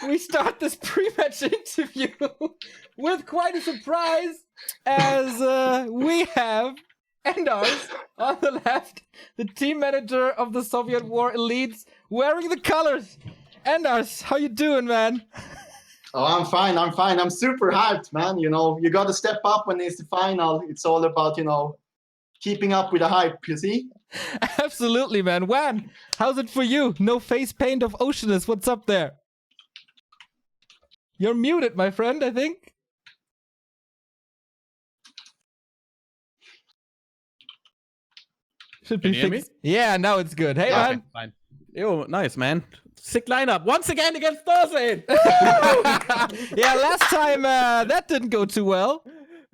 we start this pre-match interview with quite a surprise, as we have Anders on the left, the team manager of the Soviet War Elites, wearing the colors. Anders, how you doing, man? Oh, I'm fine. I'm super hyped, man. You know, you got to step up when it's the final. It's all about, keeping up with the hype, you see? Absolutely, man. Wan, how's it for you? No face paint of Oceanus. What's up there? You're muted, my friend, I think. Should be fixed. Yeah, now it's good. Hey, man. Okay, fine. Yo, nice, man. Sick lineup. Once again against Thorstein. Yeah, last time that didn't go too well.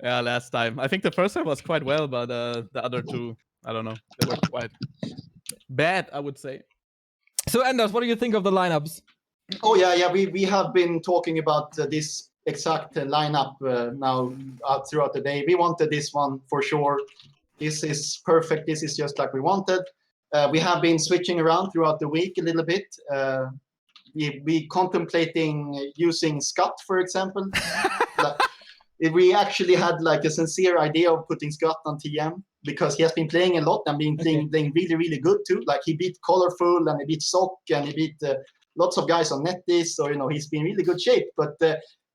Yeah, last time. I think the first time was quite well, but the other two, I don't know. They were quite bad, I would say. So, Anders, what do you think of the lineups? Oh, yeah. We have been talking about this exact lineup now throughout the day. We wanted this one for sure. This is perfect. This is just like we wanted. We have been switching around throughout the week a little bit. We contemplating using Scott, for example. We actually had like a sincere idea of putting Scott on TM because he has been playing a lot and been playing really, really good too. Like he beat Colorful and he beat Sock and he beat lots of guys on Netis. So, he's been in really good shape. But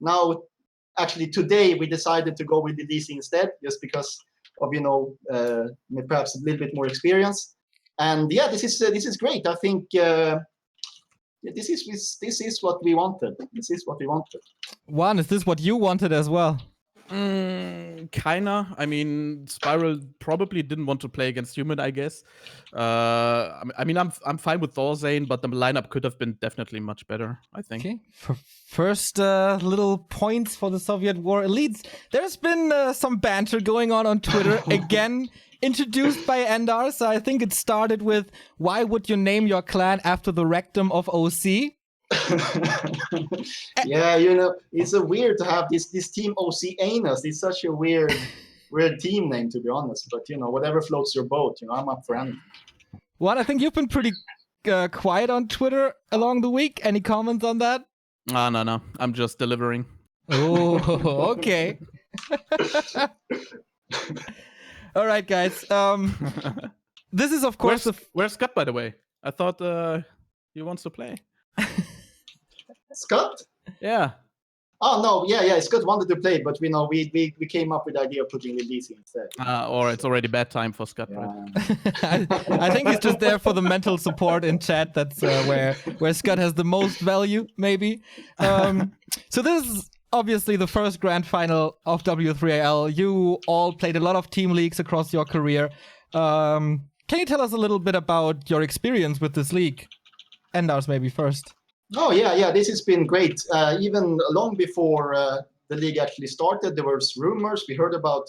now, actually today, we decided to go with the DC instead just because of, perhaps a little bit more experience. And yeah, this is great. I think this is what we wanted. This is what we wanted. Juan, is this what you wanted as well? Kinda. I mean, Spiral probably didn't want to play against Human, I guess. I'm fine with Thorzane, but the lineup could have been definitely much better, I think. Okay. First little points for the Soviet War Elites. There's been some banter going on Twitter again. Introduced by Anders. I think it started with, why would you name your clan after the rectum of OC? Yeah, it's a weird to have this team Oceanus. It's such a weird team name, to be honest. But, whatever floats your boat, I'm up for anything. Well, I think you've been pretty quiet on Twitter along the week. Any comments on that? No. I'm just delivering. Oh, okay. All right, guys. This is, of course... Where's Scott, by the way? I thought he wants to play. Scott? Yeah. Oh, no. Yeah. Scott wanted to play, but we came up with the idea of putting the DC instead. Or it's already bad time for Scott, right? I think he's just there for the mental support in chat. That's where Scott has the most value, maybe. So this is obviously the first grand final of W3IL. You all played a lot of team leagues across your career. Can you tell us a little bit about your experience with this league? Anders, maybe first. Oh, yeah. This has been great. Even long before the league actually started, there was rumors. We heard about,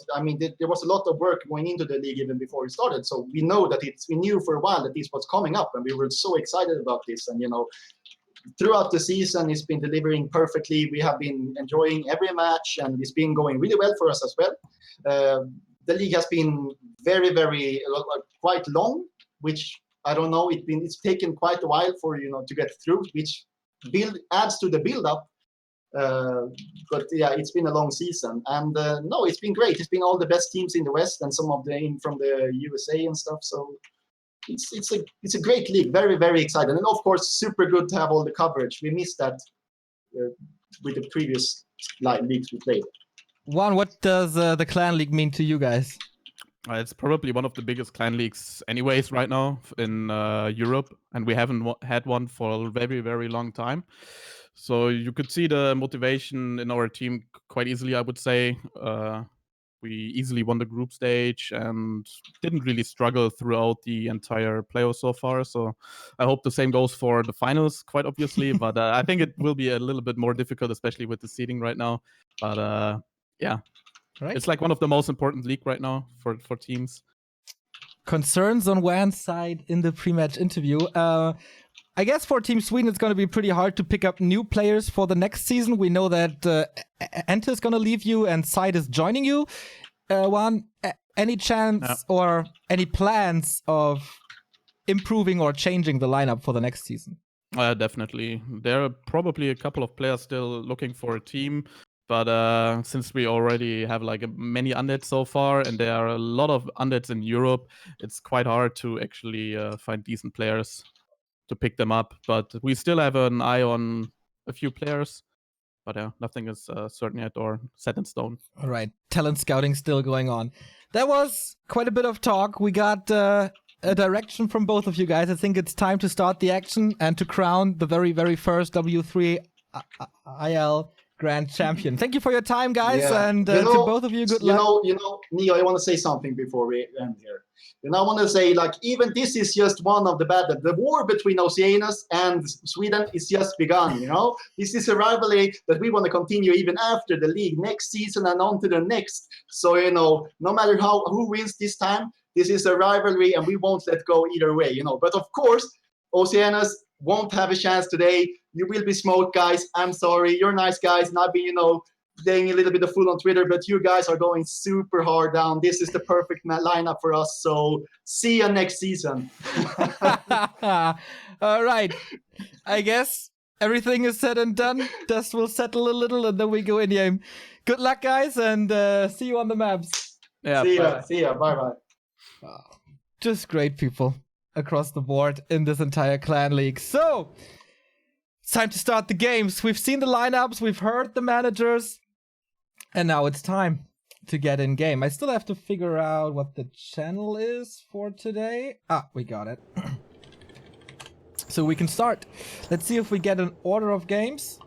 there was a lot of work going into the league even before it started. So we know that we knew for a while that this was coming up, and we were so excited about this. And, throughout the season, it's been delivering perfectly. We have been enjoying every match, and it's been going really well for us as well. The league has been very, very quite long, which I don't know. It's taken quite a while for to get through, which adds to the build-up. But yeah, it's been a long season, and no, it's been great. It's been all the best teams in the West and some of them from the USA and stuff. So it's a great league. Very, very excited, and of course, super good to have all the coverage. We missed that with the previous leagues we played. Juan, what does the Clan League mean to you guys? It's probably one of the biggest clan leagues anyways right now in Europe, and we haven't had one for a very, very long time. So you could see the motivation in our team quite easily, I would say. We easily won the group stage and didn't really struggle throughout the entire playoffs so far. So I hope the same goes for the finals, quite obviously. But I think it will be a little bit more difficult, especially with the seeding right now. But yeah. Right. It's like one of the most important league right now for teams. Concerns on Wan's side in the pre-match interview. I guess for Team Sweden, it's going to be pretty hard to pick up new players for the next season. We know that Enter is going to leave you and Side is joining you. Wan, any chance or any plans of improving or changing the lineup for the next season? Definitely. There are probably a couple of players still looking for a team, but since we already have like many undeads so far, and there are a lot of undeads in Europe, it's quite hard to actually find decent players to pick them up. But we still have an eye on a few players. But yeah, nothing is certain yet or set in stone. All right, talent scouting still going on. That was quite a bit of talk. We got a direction from both of you guys. I think it's time to start the action and to crown the very, very first W3IL Grand Champion. Thank you for your time, guys, and to both of you, good luck. Neo, I want to say something before we end here. I want to say, like, even this is just one of the battles. The war between Oceanus and Sweden is just begun, This is a rivalry that we want to continue even after the league, next season and on to the next. So, no matter who wins this time, this is a rivalry and we won't let go either way, But of course, Oceanus won't have a chance today. You will be smoked, guys. I'm sorry. You're nice guys. Not be, playing a little bit of fool on Twitter, but you guys are going super hard down. This is the perfect lineup for us. So see you next season. All right. I guess everything is said and done. Dust will settle a little and then we go in game. Good luck, guys, and see you on the maps. Yeah. See ya. Bye-bye. Just great people across the board in this entire clan league. So it's time to start the games. We've seen the lineups, we've heard the managers, and now it's time to get in game. I still have to figure out what the channel is for today. We got it. So we can start. Let's see if we get an order of games.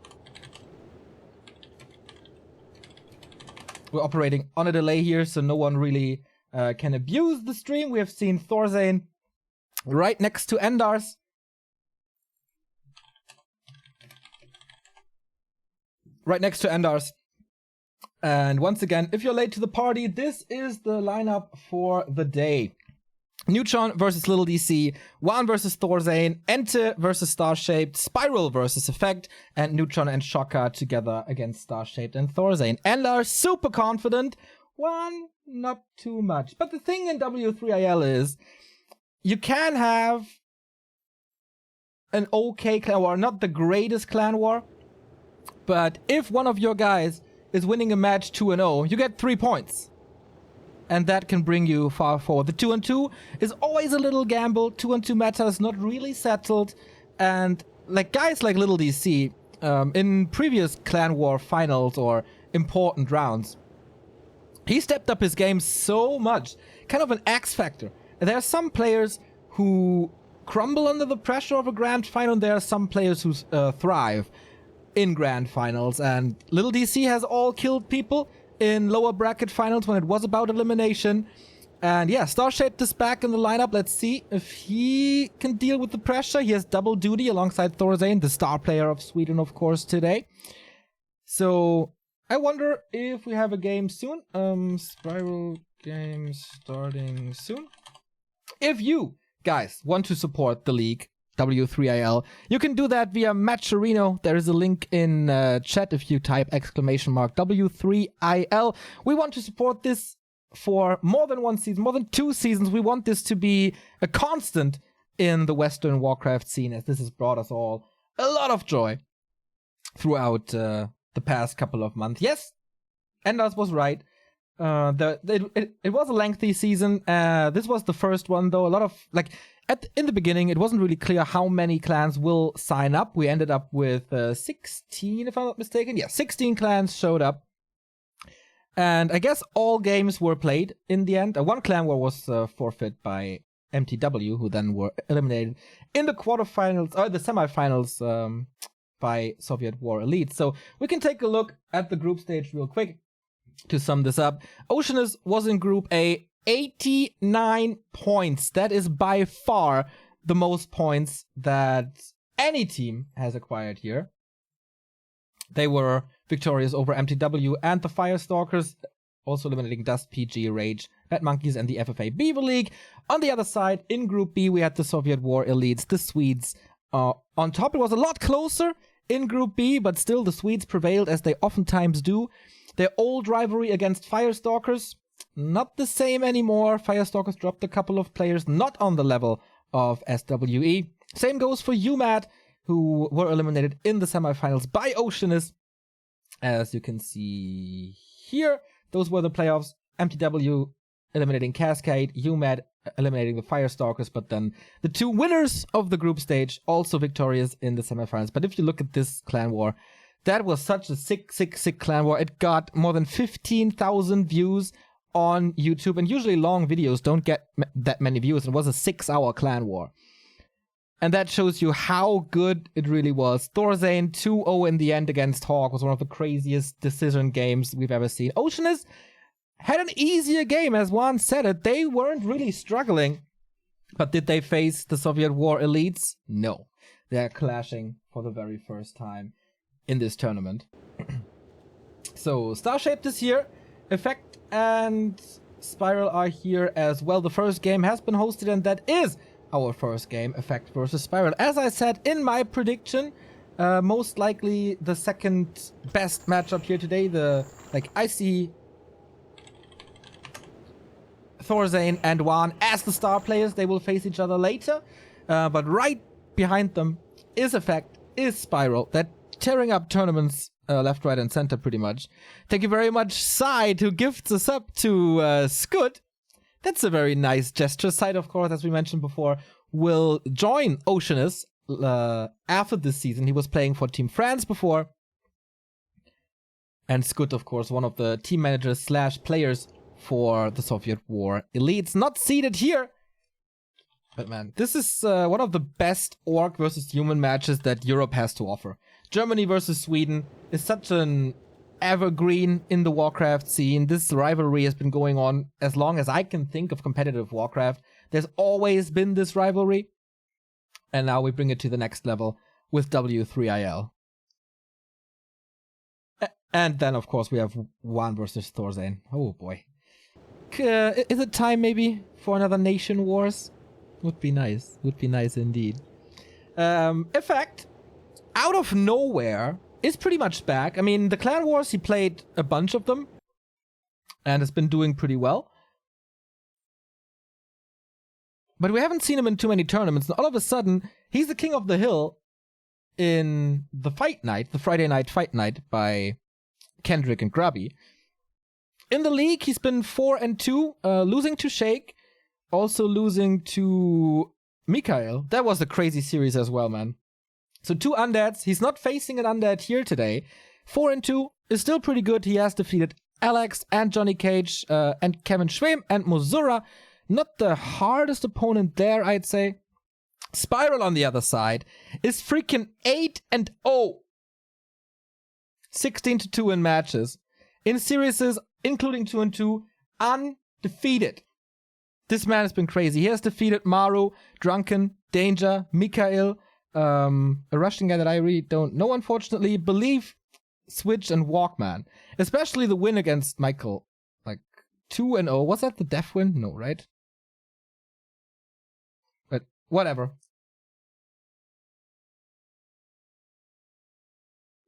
We're operating on a delay here, so no one really can abuse the stream. We have seen Thorzane right next to Endars. Right next to Endars. And once again, if you're late to the party, this is the lineup for the day. Neutron versus Little DC, Wan versus Thorzane, Ente versus Starshaped, Spiral versus Effect, and Neutron and Shokka together against Starshaped and Thorzane. Endar super confident, Wan not too much. But the thing in W3IL is, you can have an okay clan war, not the greatest clan war, but if one of your guys is winning a match 2-0, you get 3 points. And that can bring you far forward. The 2-2 is always a little gamble. 2-2 meta is not really settled. And like guys like Little DC, in previous clan war finals or important rounds, he stepped up his game so much. Kind of an X factor. And there are some players who crumble under the pressure of a grand final. And there are some players who thrive in grand finals, and Little DC has all killed people in lower bracket finals when it was about elimination. And yeah, Starshaped is back in the lineup. Let's see if he can deal with the pressure. He has double duty alongside Thorzane, the star player of Sweden, of course, today. So I wonder if we have a game soon. Spiral game starting soon. If you guys want to support the league, W3IL, you can do that via Matcherino. There is a link in chat if you type !W3IL. We want to support this for more than one season, more than 2 seasons. We want this to be a constant in the Western Warcraft scene, as this has brought us all a lot of joy throughout the past couple of months. Yes, Endars was right. It was a lengthy season. This was the first one, though. A lot of, in the beginning, it wasn't really clear how many clans will sign up. We ended up with 16, if I'm not mistaken. Yeah, 16 clans showed up. And I guess all games were played in the end. One clan war was forfeit by MTW, who then were eliminated in the quarterfinals, or the semifinals, by Soviet War Elite. So we can take a look at the group stage real quick to sum this up. Oceanus was in Group A, 89 points. That is by far the most points that any team has acquired here. They were victorious over MTW and the Firestalkers, also eliminating Dust, PG, Rage, Red Monkeys, and the FFA Beaver League. On the other side, in Group B, we had the Soviet War Elites, the Swedes. On top, it was a lot closer in Group B, but still the Swedes prevailed, as they oftentimes do. Their old rivalry against Firestalkers, not the same anymore. Firestalkers dropped a couple of players not on the level of SWE. Same goes for UMAT. who were eliminated in the semifinals by Oceanus. As you can see here, those were the playoffs. MTW eliminating Cascade, UMAD eliminating the Firestalkers, but then the two winners of the group stage also victorious in the semifinals. But if you look at this clan war, that was such a sick clan war. It got more than 15,000 views on YouTube, and usually long videos don't get that many views. It was a 6-hour clan war. And that shows you how good it really was. Thorzane 2-0 in the end against Hawk was one of the craziest decision games we've ever seen. Oceanus had an easier game, as Juan said it. They weren't really struggling. But did they face the Soviet War elites? No. They're clashing for the very first time in this tournament. So, Starshaped is here. Effect and Spiral are here as well. The first game has been hosted, and that is our first game, Effect versus Spiral. As I said in my prediction, most likely the second best matchup here today. I see Thorzane and Juan as the star players. They will face each other later. But right behind them is Effect, is Spiral. They're tearing up tournaments left, right, and center pretty much. Thank you very much, Side, who gifts us up to Scud. That's a very nice gesture. Side, of course, as we mentioned before, will join Oceanus after this season. He was playing for Team France before. And Scud, of course, one of the team managers / players for the Soviet War elites. Not seeded here. But man, this is one of the best orc versus human matches that Europe has to offer. Germany versus Sweden is such an evergreen in the Warcraft scene. This rivalry has been going on as long as I can think of competitive Warcraft. There's always been this rivalry. And now we bring it to the next level with W3IL. And then, of course, we have Juan versus Thorzane. Oh, boy. Is it time, maybe, for another Nation Wars? Would be nice. Would be nice indeed. Effect, out of nowhere, is pretty much back. I mean, the Clan Wars, he played a bunch of them. And has been doing pretty well. But we haven't seen him in too many tournaments. And all of a sudden, he's the king of the hill in the fight night, the Friday night fight night by Kendrick and Grubby. In the league, he's been 4-2, losing to Shake, also losing to Mikhail. That was a crazy series as well, man. So 2 undeads. He's not facing an undead here today. 4-2 is still pretty good. He has defeated Alex and Johnny Cage and Kevin Schwem and Mozura. Not the hardest opponent there, I'd say. Spiral, on the other side, is freaking 8-0. 16-2 in matches. In series, including 2-2, undefeated. This man has been crazy. He has defeated Maru, Drunken, Danger, Mikhail, a Russian guy that I really don't know, unfortunately. Believe, Switch, and Walkman. Especially the win against Michael. 2-0. Was that the death win? No, right? But whatever.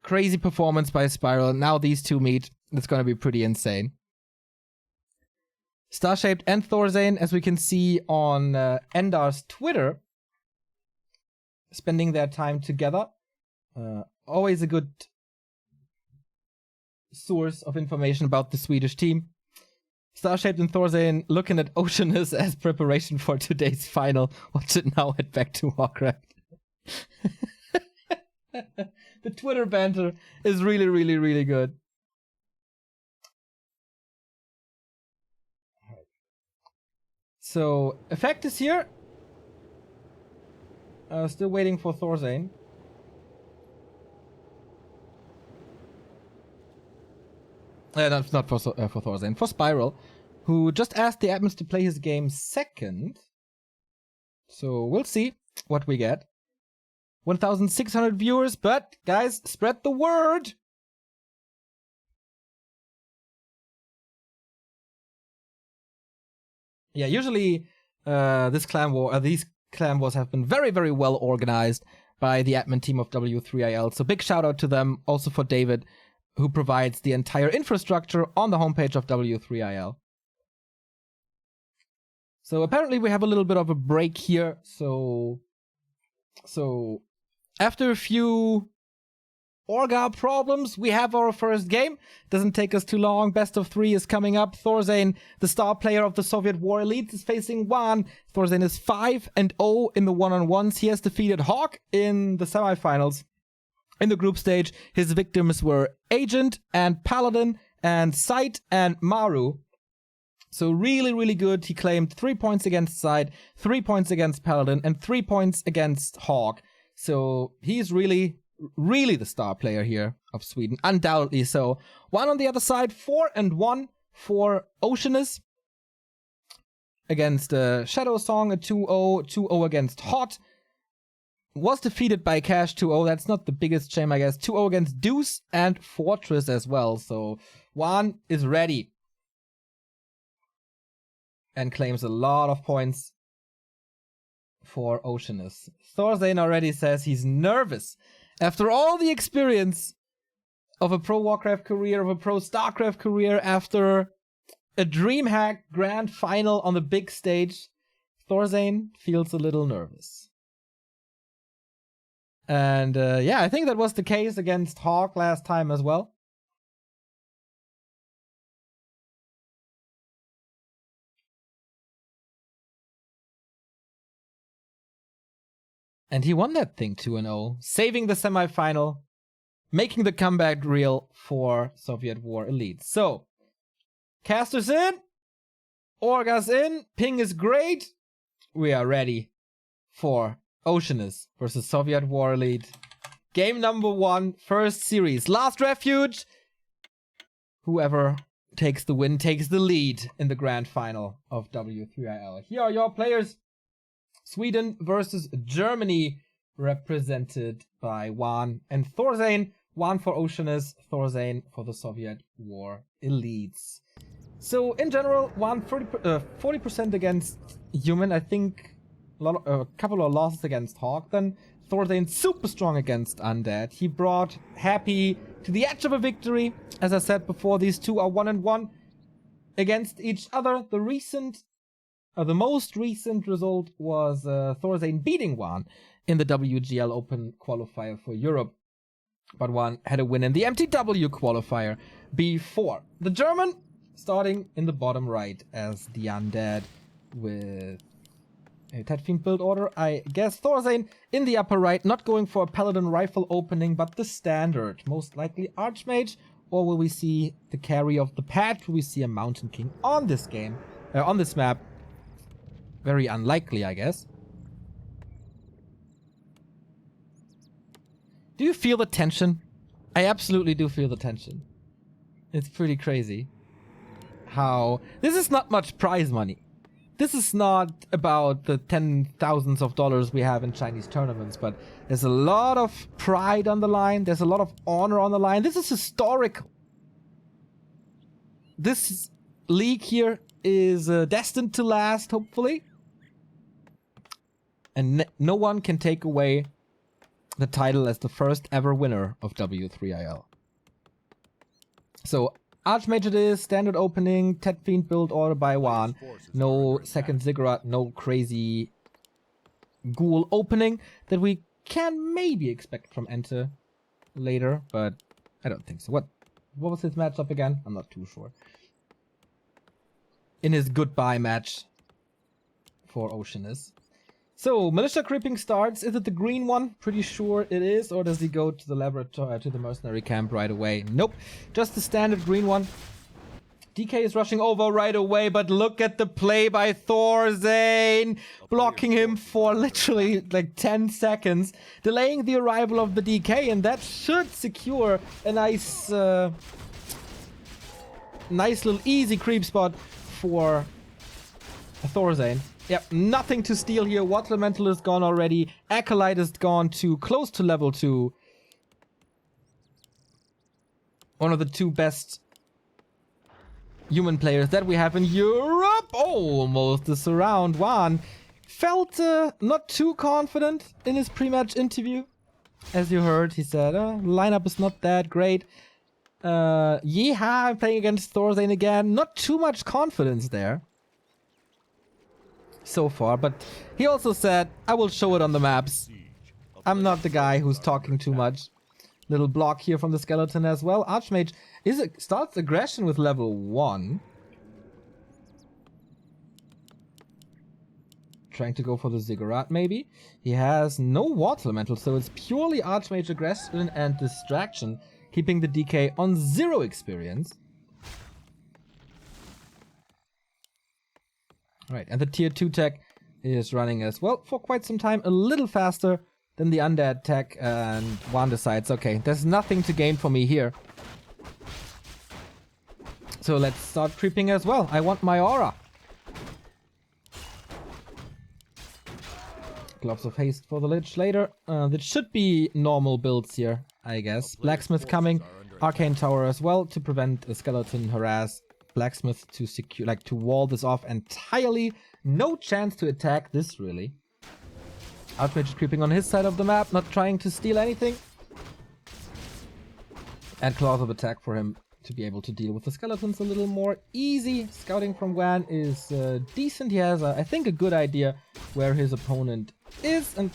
Crazy performance by Spiral. Now these two meet. It's going to be pretty insane. Starshaped and Thorzane, as we can see on Endar's Twitter, spending their time together. Always a good source of information about the Swedish team. Starshaped and Thorzane looking at Oceanus as preparation for today's final. Watch it now, head back to Warcraft. The Twitter banter is really, really, really good. So, Effect is here. Still waiting for Thorzane. Not for Thorzane, for Spiral, who just asked the admins to play his game second. So we'll see what we get. 1,600 viewers, but guys, spread the word. Yeah, usually these clan wars have been very, very well organized by the admin team of W3IL. So big shout out to them, also for David, who provides the entire infrastructure on the homepage of W3IL. So apparently we have a little bit of a break here. So after a few Orga problems, we have our first game. Doesn't take us too long. Best of 3 is coming up. Thorzane, the star player of the Soviet War Elite, is facing Juan. Thorzane is 5-0 in the one-on-ones. He has defeated Hawk in the semifinals. In the group stage, his victims were Agent and Paladin and Sight and Maru. So really, really good. He claimed 3 points against Sight, 3 points against Paladin, and 3 points against Hawk. So he's really the star player here of Sweden, undoubtedly so. One on the other side, 4-1 for Oceanus against Shadow Song, a 2-0, 2-0 against Hot. Was defeated by Cash 2-0, that's not the biggest shame, I guess. 2-0 against Deuce and Fortress as well, so Juan is ready. And claims a lot of points for Oceanus. Thorzane already says he's nervous. After all the experience of a pro Warcraft career, of a pro StarCraft career, after a DreamHack grand final on the big stage, Thorzane feels a little nervous. And yeah, I think that was the case against Hawk last time as well. And he won that thing 2-0, saving the semifinal, making the comeback real for Soviet War Elite. So, casters in, Orgas in, ping is great. We are ready for Oceanus versus Soviet War Elite. Game number 1, first series. Last refuge. Whoever takes the win takes the lead in the grand final of W3IL. Here are your players. Sweden versus Germany, represented by Juan and Thorzane. Juan for Oceanus, Thorzane for the Soviet War Elites. So in general, Juan 40% against Human. I think a couple of losses against Hawk. Then Thorzane super strong against Undead. He brought Happy to the edge of a victory. As I said before, these two are 1-1 against each other. The most recent result was Thorzane beating Juan in the WGL Open qualifier for Europe. But Juan had a win in the MTW qualifier before. The German starting in the bottom right as the Undead with a Tetfiend build order. I guess Thorzane in the upper right, not going for a Paladin rifle opening, but the standard. Most likely Archmage, or will we see the carry of the patch? Will we see a Mountain King on this game, on this map? Very unlikely, I guess. Do you feel the tension? I absolutely do feel the tension. It's pretty crazy. How... This is not much prize money. This is not about the $10,000s of dollars we have in Chinese tournaments, but there's a lot of pride on the line. There's a lot of honor on the line. This is historical. This league here is destined to last, hopefully. And no one can take away the title as the first ever winner of W3IL. So, Archmage it is, standard opening, Tetfiend build order by Juan. No second Ziggurat, no crazy ghoul opening that we can maybe expect from Enter later, but I don't think so. What was his matchup again? I'm not too sure. In his goodbye match for Oceanus. So, Militia Creeping starts. Is it the green one? Pretty sure it is. Or does he go to the laboratory, to the mercenary camp right away? Nope. Just the standard green one. DK is rushing over right away, but look at the play by Thorzane. Blocking him for literally like 10 seconds. Delaying the arrival of the DK, and that should secure a nice little easy creep spot for Thorzane. Yep, nothing to steal here. Water Elemental is gone already. Acolyte is gone to close to level 2. One of the two best human players that we have in Europe. Almost the surround. Juan felt not too confident in his pre-match interview. As you heard, he said, lineup is not that great. Yeah, I'm playing against Thorzane again. Not too much confidence there so far, but he also said, I will show it on the maps. I'm not the guy who's talking too much. Little block here from the skeleton as well. Archmage starts aggression with level 1. Trying to go for the ziggurat, maybe. He has no water elemental, so it's purely Archmage aggression and distraction, keeping the DK on 0 experience. Right, and the tier 2 tech is running as well for quite some time, a little faster than the undead tech, and Juan decides, okay, there's nothing to gain for me here. So let's start creeping as well. I want my aura. Gloves of Haste for the Lich later. That should be normal builds here, I guess. Blacksmith coming. Arcane Tower as well to prevent a skeleton harass. Blacksmith to secure, like to wall this off entirely. No chance to attack this really. Archmage is creeping on his side of the map, not trying to steal anything. And Claws of Attack for him to be able to deal with the skeletons a little more easy. Scouting from Wan is decent. He has, I think, a good idea where his opponent is and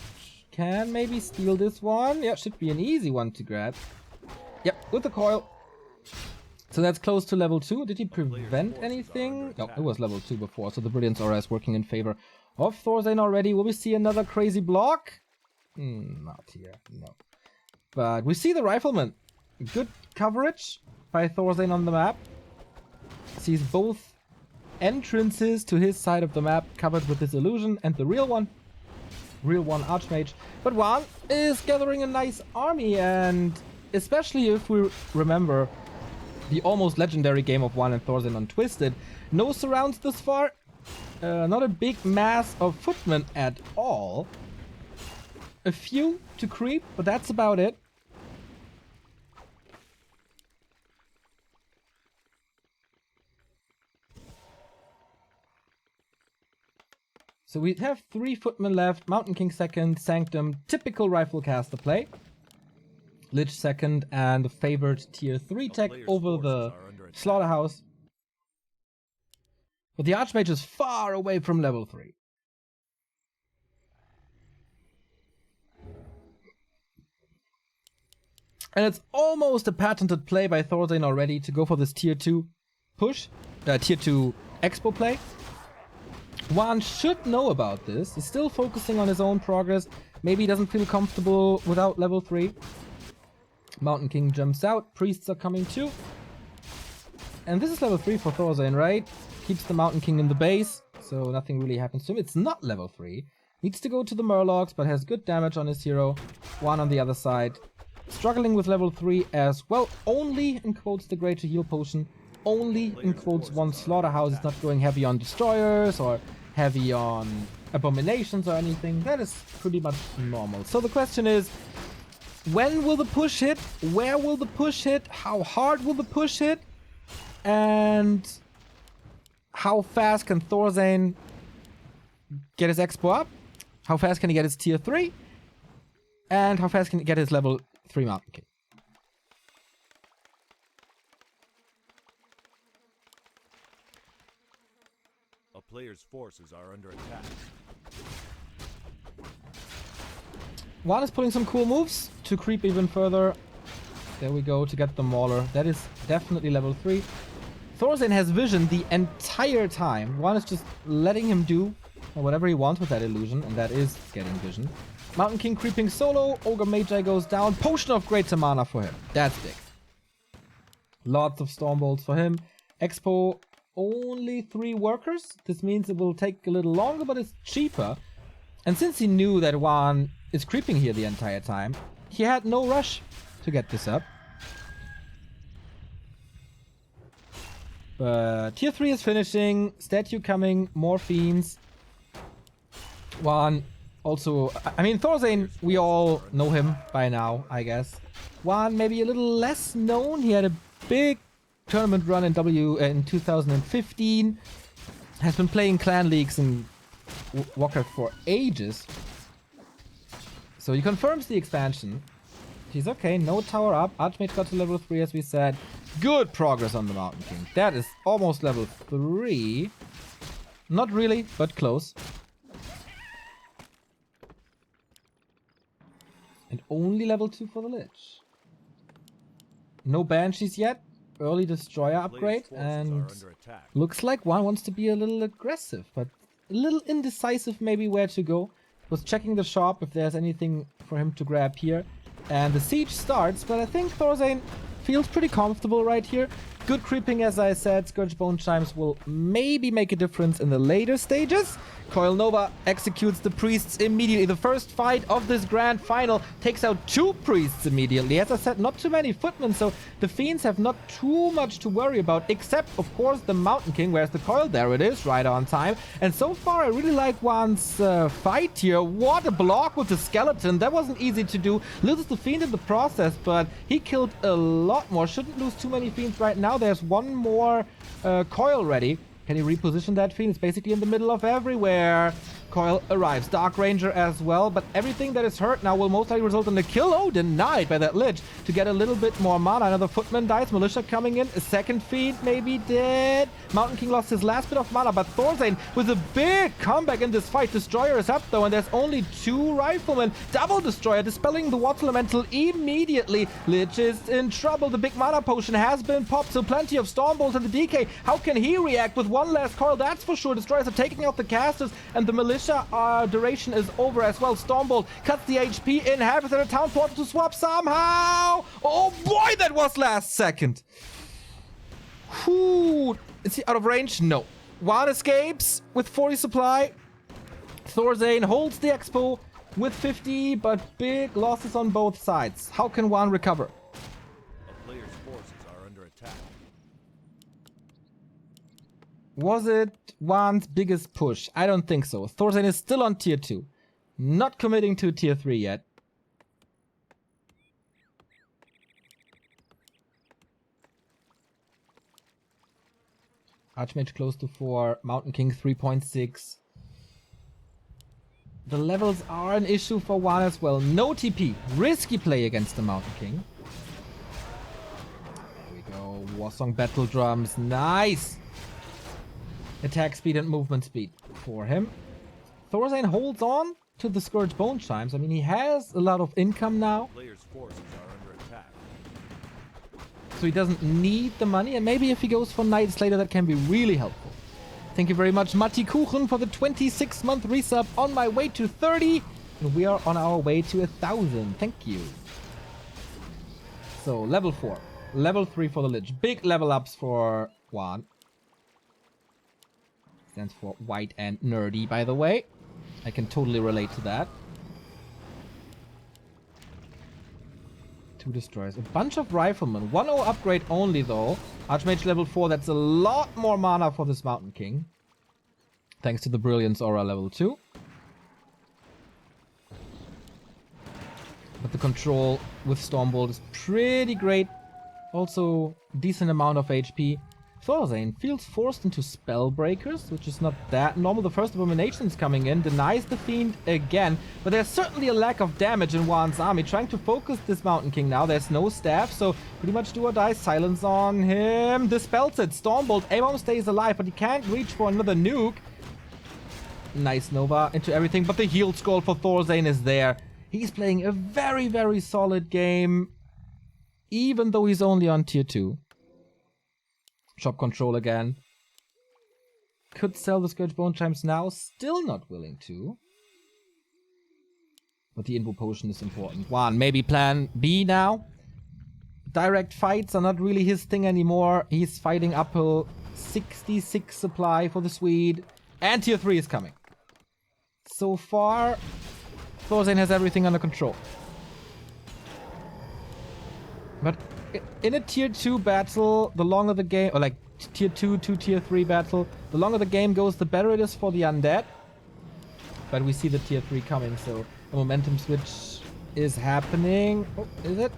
can maybe steal this one. Yeah, should be an easy one to grab. Yep, with the coil. So that's close to level 2. Did he prevent anything? No, it was level 2 before, so the Brilliance Aura is working in favor of Thorzane already. Will we see another crazy block? Not here, no. But we see the Rifleman. Good coverage by Thorzane on the map. Sees both entrances to his side of the map covered with this illusion and the real one Archmage. But Juan is gathering a nice army, and especially if we remember the almost legendary game of Juan and Thorzane on Twisted. No surrounds this far. Not a big mass of footmen at all. A few to creep, but that's about it. So we have 3 footmen left. Mountain King second, Sanctum, typical rifle caster play. Lich second, and the favored tier 3 tech over the Slaughterhouse. But the Archmage is far away from level 3. And it's almost a patented play by Thorzane already to go for this tier 2 push, tier 2 expo play. Juan should know about this. He's still focusing on his own progress. Maybe he doesn't feel comfortable without level 3. Mountain King jumps out. Priests are coming too. And this is level 3 for Thorzane, right? Keeps the Mountain King in the base, so nothing really happens to him. It's not level 3. Needs to go to the Murlocs, but has good damage on his hero. Juan on the other side, struggling with level 3 as well. Only, in quotes, the Greater Heal Potion. Only, in quotes, one Slaughterhouse is not going heavy on Destroyers or heavy on Abominations or anything. That is pretty much normal. So the question is, when will the push hit? Where will the push hit? How hard will the push hit? And how fast can Thorzane get his expo up? How fast can he get his tier 3? And how fast can he get his level 3 Mountain King? A player's forces are under attack. Juan is pulling some cool moves to creep even further. There we go, to get the Mauler. That is definitely level 3. Thorzane has vision the entire time. Juan is just letting him do whatever he wants with that illusion, and that is getting vision. Mountain King creeping solo. Ogre Magi goes down. Potion of Greater Mana for him. That's big. Lots of Storm Bolts for him. Expo, only 3 workers. This means it will take a little longer, but it's cheaper. And since he knew that Juan is creeping here the entire time, he had no rush to get this up. But tier 3 is finishing, statue coming, more fiends. Juan also, I mean, Thorzane, we all know him by now, I guess. Juan maybe a little less known. He had a big tournament run in in 2015. Has been playing clan leagues in Warcraft for ages. So he confirms the expansion. He's okay, no tower up. Archmage got to level 3 as we said. Good progress on the Mountain King. That is almost level 3. Not really, but close. only level 2 for the Lich. No Banshees yet. Early Destroyer upgrade. Players' forces And are under attack. looks like one wants to be a little aggressive, but a little indecisive maybe where to go. Was checking the shop if there's anything for him to grab here. And the siege starts, but I think Thorzane feels pretty comfortable right here. Good creeping, as I said. Scourge Bone Chimes will maybe make a difference in the later stages. Coil Nova executes the priests immediately. The first fight of this grand final takes out 2 priests immediately. As I said, not too many footmen, so the fiends have not too much to worry about, except, of course, the Mountain King. Where's the coil? There it is, right on time. And so far, I really like Juan's fight here. What a block with the skeleton. That wasn't easy to do. Loses the fiend in the process, but he killed a lot more. Shouldn't lose too many fiends right now. There's one more coil ready. Can he reposition that fiend? It's basically in the middle of everywhere. Coil arrives. Dark Ranger as well, but everything that is hurt now will most likely result in a kill. Oh, denied by that Lich to get a little bit more mana. Another footman dies. Militia coming in. A second feed maybe dead. Mountain King lost his last bit of mana, but Thorzane with a big comeback in this fight. Destroyer is up though, and there's only 2 riflemen. Double Destroyer dispelling the Water Elemental immediately. Lich is in trouble. The big mana potion has been popped, so plenty of Stormbolts and the DK. How can he react with one last coil? That's for sure. Destroyers are taking out the casters, and the Militia duration is over as well. Stormbolt cuts the HP in half. Is there a town portal to swap somehow? Oh boy, that was last second. Whew. Is he out of range? No. Juan escapes with 40 supply. Thorzane holds the expo with 50, but big losses on both sides. How can Juan recover? A player's forces are under attack. Was it Juan's biggest push? I don't think so. Thorzane is still on tier 2. Not committing to tier 3 yet. Archmage close to 4. Mountain King 3.6. The levels are an issue for Juan as well. No TP. Risky play against the Mountain King. There we go. Warsong Battle Drums. Nice! Attack speed and movement speed for him. Thorzane holds on to the Scourge Bone Chimes. I mean, he has a lot of income now, Players' forces are under attack. so he doesn't need the money. And maybe if he goes for Night Slayer, that can be really helpful. Thank you very much, Matti Kuchen, for the 26-month resub. On my way to 30, and we are on our way to 1,000. Thank you. So, level 4. Level 3 for the Lich. Big level ups for Juan. Stands for white and nerdy, by the way. I can totally relate to that. 2 destroyers. A bunch of riflemen. 1-0 upgrade only, though. Archmage level 4. That's a lot more mana for this Mountain King. Thanks to the Brilliance Aura level 2. But the control with Stormbolt is pretty great. Also, decent amount of HP. Thorzane feels forced into Spellbreakers, which is not that normal. The first Abomination is coming in, denies the Fiend again, but there's certainly a lack of damage in Juan's army. Trying to focus this Mountain King now. There's no staff, so pretty much do or die. Silence on him. Dispels it. Stormbolt. A-bomb stays alive, but he can't reach for another nuke. Nice Nova into everything, but the heal scroll for Thorzane is there. He's playing a very, very solid game, even though he's only on tier 2. Shop control again. Could sell the Scourge Bone Chimes now. Still not willing to. But the Invo Potion is important. Juan, maybe plan B now. Direct fights are not really his thing anymore. He's fighting uphill. 66 supply for the Swede. And tier 3 is coming. So far, Thorzane has everything under control. But in a tier 2 battle, the longer the game, or like tier 2 to tier 3 battle, the longer the game goes, the better it is for the undead. But we see the tier 3 coming, so a momentum switch is happening. Oh, is it?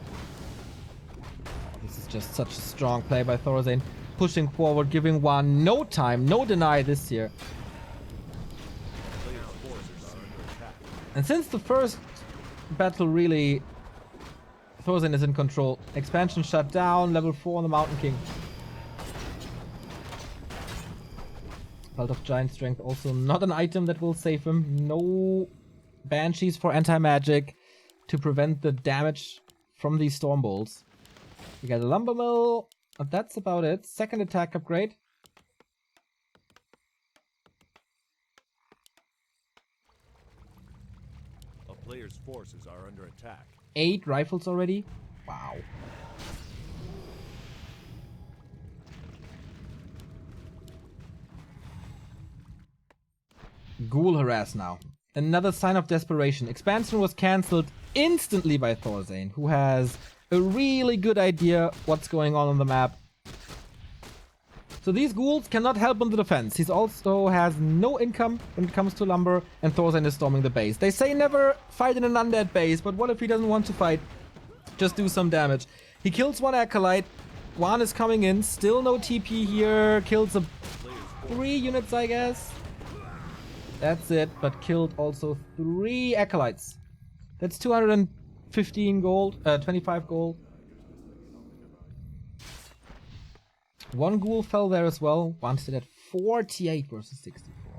This is just such a strong play by Thorzane. Pushing forward, giving Juan no time, no deny this year. And since the first battle really, Thorzane is in control. Expansion shut down, level 4 on the Mountain King. Belt of Giant Strength also not an item that will save him. No Banshees for anti-magic. to prevent the damage from these storm bolts. We got a lumber mill, but that's about it. Second attack upgrade. A player's forces are under attack. 8 rifles already. Wow. Ghoul harass now. Another sign of desperation. Expansion was cancelled instantly by Thorzane, who has a really good idea what's going on the map. So these ghouls cannot help on the defense. He also has no income when it comes to lumber, and Thorzane is storming the base. They say never fight in an undead base, but what if he doesn't want to fight? Just do some damage. He kills one acolyte. One is coming in. Still no TP here. Kills 3 units, I guess. That's it, but killed also 3 acolytes. That's 215 gold, 25 gold. 1 ghoul fell there as well. One stood at 48 versus 64.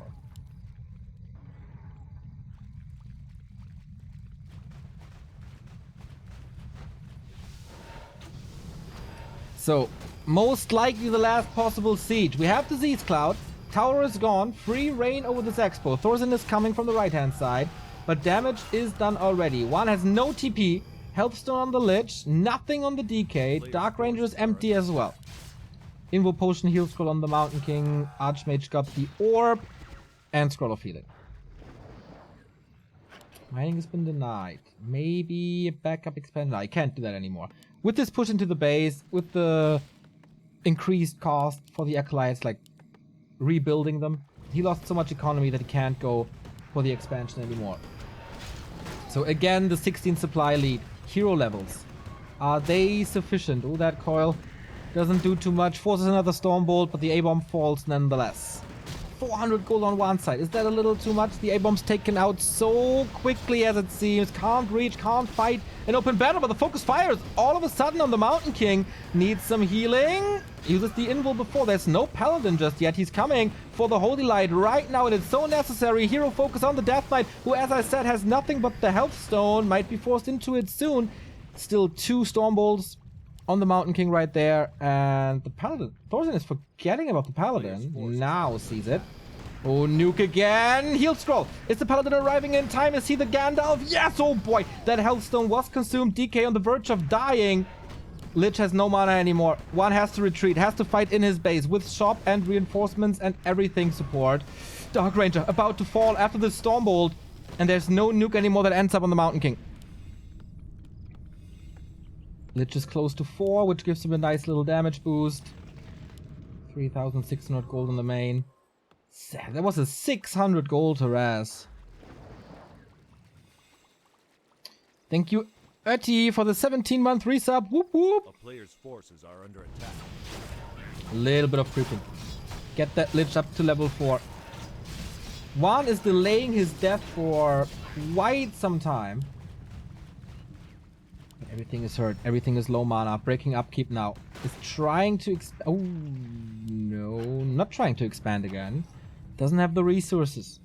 So, most likely the last possible siege. We have Disease Cloud. Tower is gone. Free reign over this expo. Thorzane is coming from the right-hand side. But damage is done already. One has no TP. Healthstone on the Lich. Nothing on the DK. Dark Ranger is empty as well. Invo Potion, Heal Scroll on the Mountain King. Archmage got the Orb. And Scroll of Healing. Mining has been denied. Maybe a backup expand. No, I can't do that anymore. With this push into the base, with the increased cost for the Acolytes, like rebuilding them, he lost so much economy that he can't go for the expansion anymore. So again, the 16 supply lead. Hero levels. Are they sufficient? Oh, that coil doesn't do too much. Forces another Stormbolt, but the A-bomb falls nonetheless. 400 gold on one side. Is that a little too much? The A-bomb's taken out so quickly as it seems. Can't reach, can't fight an open battle, but the focus fires all of a sudden on the Mountain King. Needs some healing. Uses the invul before. There's no Paladin just yet. He's coming for the Holy Light right now, and it's so necessary. Hero focus on the Death Knight, who, as I said, has nothing but the Health Stone. Might be forced into it soon. Still 2 Stormbolts on the Mountain King right there, and the Paladin. Thorzane is forgetting about the Paladin. Now sees it. Oh, nuke again. Heal Scroll. Is the Paladin arriving in time? Is he the Gandalf? Yes! Oh boy, that Healthstone was consumed. DK on the verge of dying. Lich has no mana anymore. One has to retreat, has to fight in his base with shop and reinforcements and everything support. Dark Ranger about to fall after the Stormbolt, and there's no nuke anymore that ends up on the Mountain King. Lich is close to 4, which gives him a nice little damage boost. 3,600 gold on the main. That was a 600 gold harass. Thank you, Ötti, for the 17-month resub. Whoop whoop. A player's forces are under attack. A little bit of creeping. Get that Lich up to level 4. One is delaying his death for quite some time. Everything is hurt. Everything is low mana. Breaking upkeep now. Is trying to oh no, not trying to expand again. Doesn't have the resources.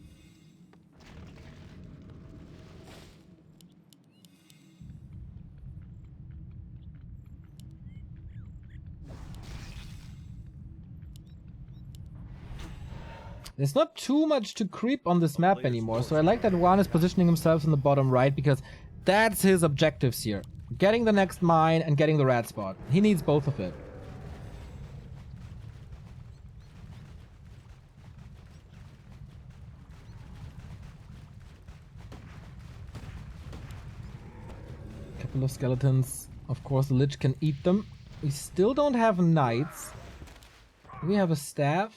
There's not too much to creep on this map anymore, so I like that Juan is positioning himself in the bottom right, because that's his objectives here. Getting the next mine and getting the rat spot. He needs both of it. Couple of skeletons. Of course, the Lich can eat them. We still don't have knights. Do we have a staff?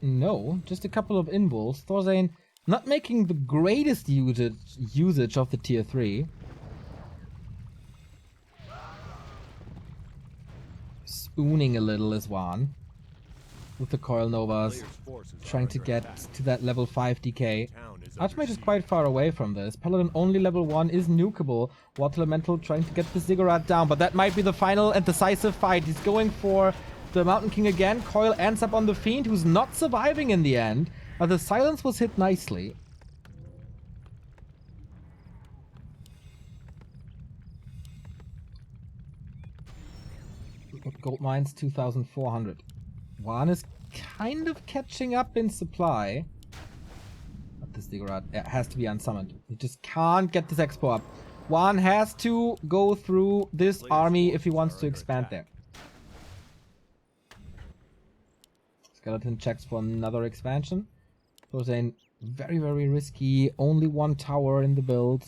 No, just a couple of invuls. Thorzane not making the greatest usage of the tier 3. Spooning a little is one. With the Coil Novas. Trying to get to that level 5 DK. Archmage is quite far away from this. Paladin only level 1 is nukeable. Water Elemental trying to get the Ziggurat down, but that might be the final and decisive fight. He's going for the Mountain King again. Coil ends up on the Fiend, who's not surviving in the end. But the silence was hit nicely. Gold mines 2,400. One is kind of catching up in supply. But this Ziggurat has to be unsummoned. You just can't get this expo up. One has to go through this army if he wants to expand there. Skeleton checks for another expansion. So saying very, very risky. Only one tower in the build.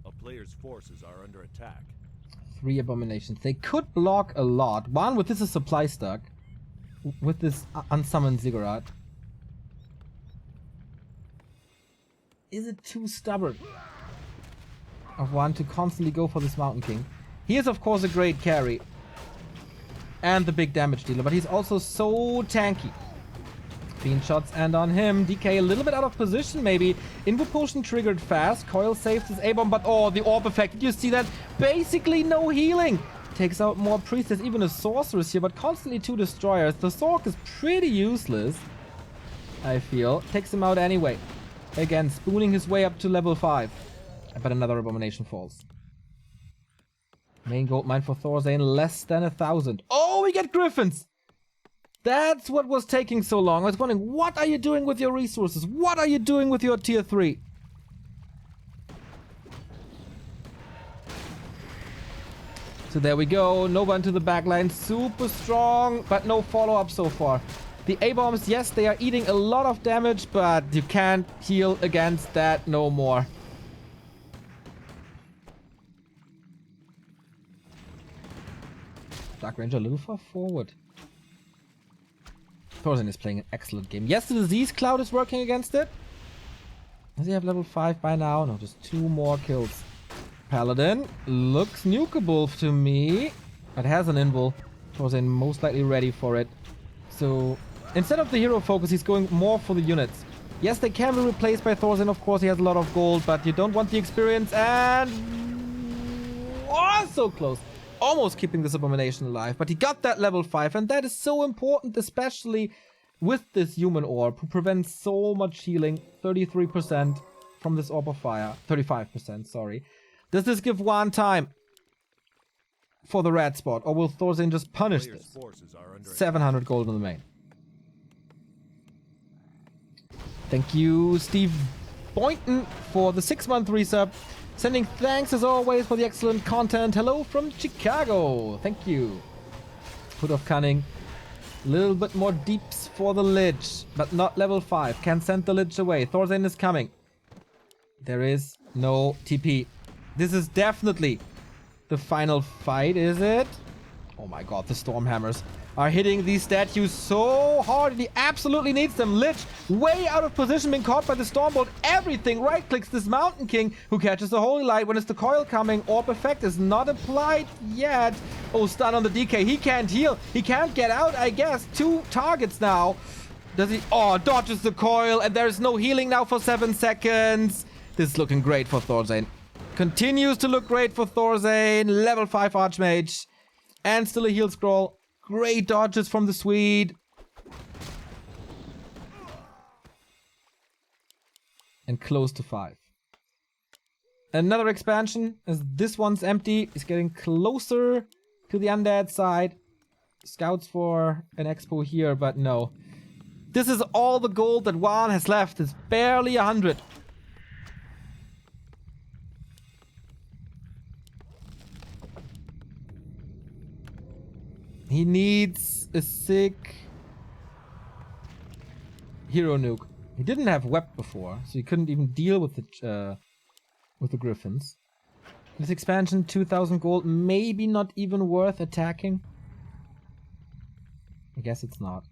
A player's forces are under attack. 3 abominations. They could block a lot. One with this is supply stuck. With this unsummoned Ziggurat. Is it too stubborn of one to constantly go for this Mountain King? He is of course a great carry. And the big damage dealer. But he's also so tanky. Fiend shots and on him. DK a little bit out of position maybe. Invo potion triggered fast. Coil saves his A-bomb, but oh, the orb effect. Did you see that? Basically no healing. Takes out more priests. There's even a sorceress here, but constantly 2 destroyers. The Sork is pretty useless, I feel. Takes him out anyway. Again, spooning his way up to level 5. But another abomination falls. Main gold mine for Thorzane, less than 1,000. Oh, we get griffins! That's what was taking so long. I was wondering, what are you doing with your resources? What are you doing with your tier 3? So there we go. Nova into the backline. Super strong, but no follow-up so far. The A-bombs, yes, they are eating a lot of damage, but you can't heal against that no more. Dark Ranger a little far forward. Thorzane is playing an excellent game. Yes, the disease cloud is working against it. Does he have level 5 by now? No, just 2 more kills. Paladin looks nukeable to me, but has an invul. Thorzane most likely ready for it. So instead of the hero focus, he's going more for the units. Yes, they can be replaced by Thorzane. Of course, he has a lot of gold, but you don't want the experience. And oh, so close. Almost keeping this abomination alive, but he got that level 5, and that is so important, especially with this human orb, who prevents so much healing. 33% from this orb of fire. 35%, sorry. Does this give one time for the red spot, or will Thorzane just punish this? 700 gold in the main. Thank you, Steve Boynton, for the 6-month resub. Sending thanks as always for the excellent content. Hello from Chicago. Thank you. Hood of Cunning. A little bit more deeps for the Lich, but not level 5. Can send the Lich away. Thorzane is coming. There is no TP. This is definitely the final fight, is it? Oh my god, the Stormhammers are hitting these statues so hard. He absolutely needs them. Lich way out of position, being caught by the Stormbolt. Everything right clicks this Mountain King, who catches the Holy Light. When is the coil coming? Orb effect is not applied yet. Oh, stun on the DK. He can't heal. He can't get out, I guess. 2 targets now. Does he? Oh, dodges the coil, and there is no healing now for 7 seconds. This is looking great for Thorzane. Continues to look great for Thorzane. Level 5 Archmage. And still a heal scroll. Great dodges from the Swede. And close to 5. Another expansion, as this one's empty. He's getting closer to the undead side. Scouts for an expo here, but no. This is all the gold that Juan has left. It's barely 100. He needs a sick hero nuke. He didn't have Web before, so he couldn't even deal with the Griffins. This expansion, 2,000 gold, maybe not even worth attacking. I guess it's not.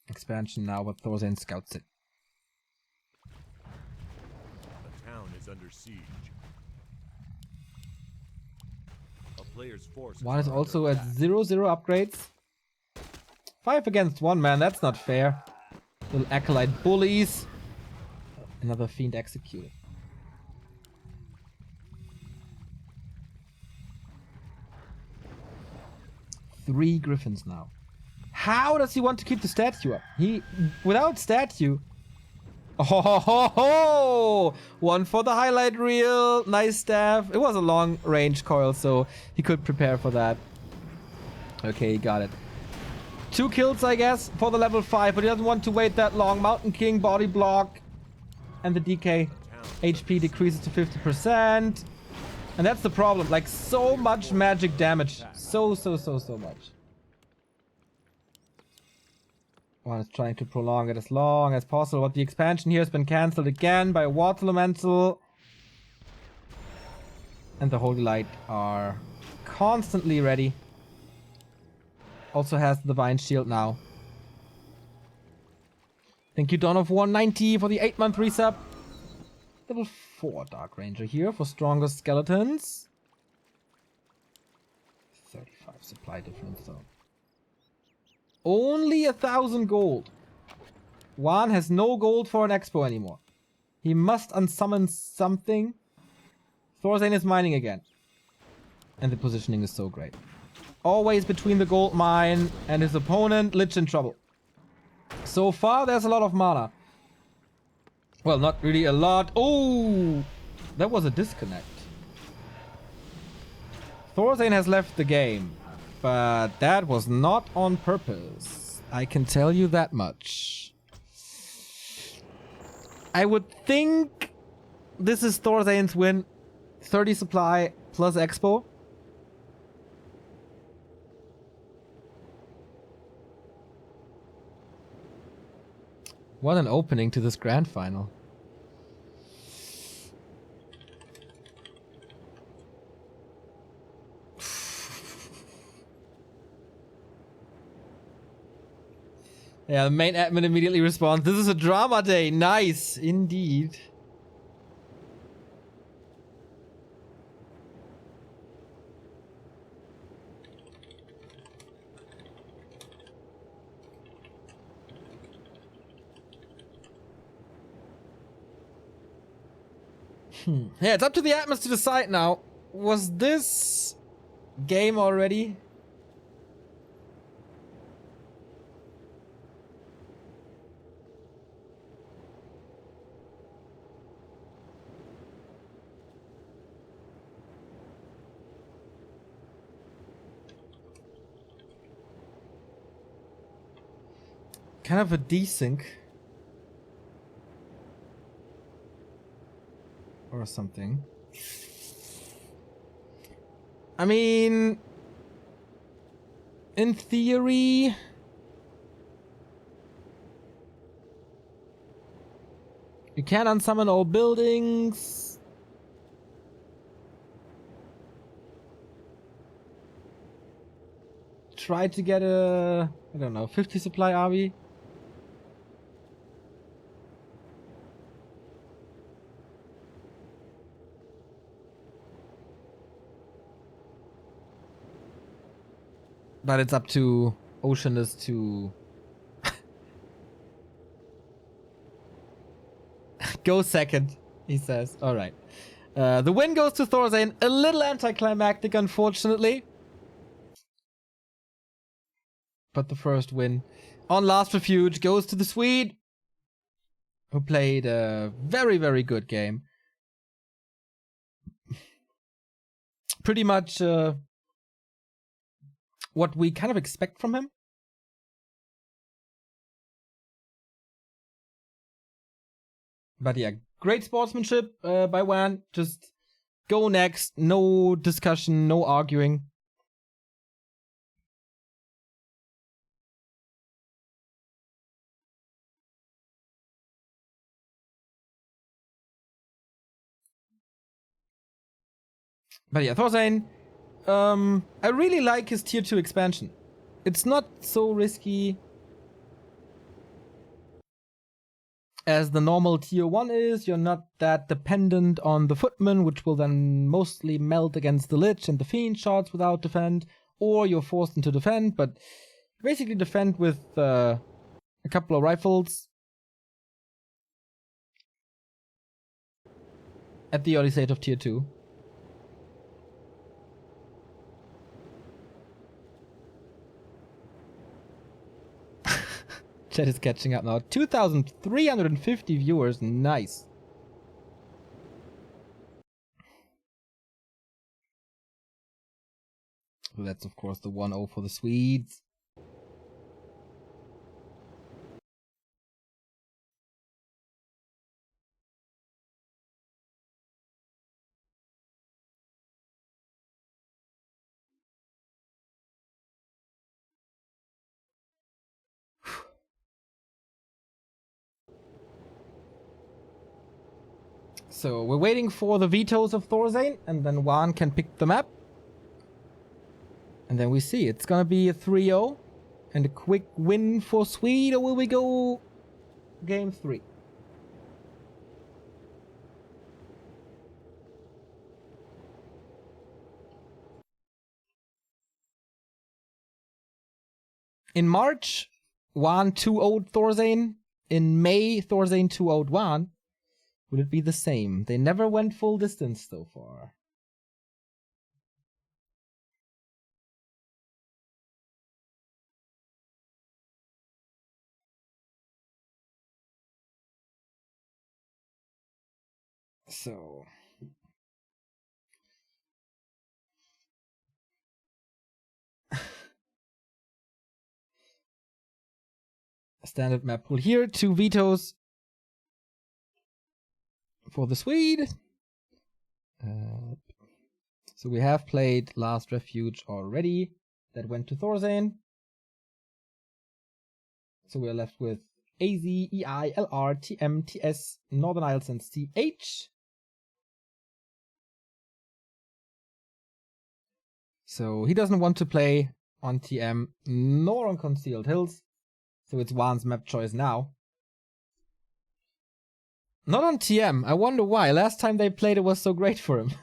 Expansion now, but Thorzane scouts it. Under siege. A player's force. One is also at 0/0 upgrades. 5 against 1, man. That's not fair. Little acolyte bullies. Another fiend executed. Three griffins now. How does he want to keep the statue up? Without statue. Oh ho ho ho! One for the highlight reel. Nice staff. It was a long range coil, so he could prepare for that. Okay, he got it. 2 kills, I guess, for the level 5, but he doesn't want to wait that long. Mountain King, body block, and the DK HP decreases to 50%. And that's the problem. Like, so much magic damage. So much. One is trying to prolong it as long as possible, but the expansion here has been cancelled again by a Water Elemental. And the Holy Light are constantly ready. Also has the Divine Shield now. Thank you, Dawn of 190 for the 8-month resub. Level 4 Dark Ranger here for stronger skeletons. 35 supply difference though. Only 1,000 gold. Juan has no gold for an expo anymore. He must unsummon something. Thorazane is mining again. And the positioning is so great. Always between the gold mine and his opponent. Lich in trouble. So far, there's a lot of mana. Well, not really a lot. Oh! That was a disconnect. Thorazane has left the game. But that was not on purpose. I can tell you that much. I would think this is Thorazane's win. 30 supply plus expo. What an opening to this grand final. Yeah, the main admin immediately responds, "This is a drama day." Nice, indeed. Yeah, it's up to the admins to decide now. Was this game already? Kind of a desync. Or something. I mean, in theory, you can unsummon all buildings. Try to get a, I don't know, 50 supply RV. But it's up to Oceanus to go second, he says. Alright. The win goes to Thorazane. A little anticlimactic, unfortunately. But the first win on Last Refuge goes to the Swede, who played a very, very good game. Pretty much what we kind of expect from him. But yeah, great sportsmanship by Wan. Just go next. No discussion, no arguing. But yeah, Thorazane, I really like his tier 2 expansion. It's not so risky as the normal tier 1 is. You're not that dependent on the footman, which will then mostly melt against the Lich and the Fiend shots without defend, or you're forced into defend, but basically defend with a couple of rifles at the early stage of tier 2. Chat is catching up now. 2,350 viewers. Nice. So that's of course the 1-0 for the Swedes. So we're waiting for the vetoes of Thorzane, and then Juan can pick the map. And then we see it's gonna be a 3-0 and a quick win for Swede, or will we go game 3? In March, Juan 2-0'd Thorzane. In May, Thorzane 2-0'd Juan. Will it be the same? They never went full distance so far. So standard map pool here, 2 vetoes for the Swede. So we have played Last Refuge already. That went to Thorzane. So we are left with AZ, EI, LR, TM, TS, Northern Isles, and CH. So he doesn't want to play on TM nor on Concealed Hills. So it's Juan's map choice now. Not on TM. I wonder why. Last time they played it was so great for him.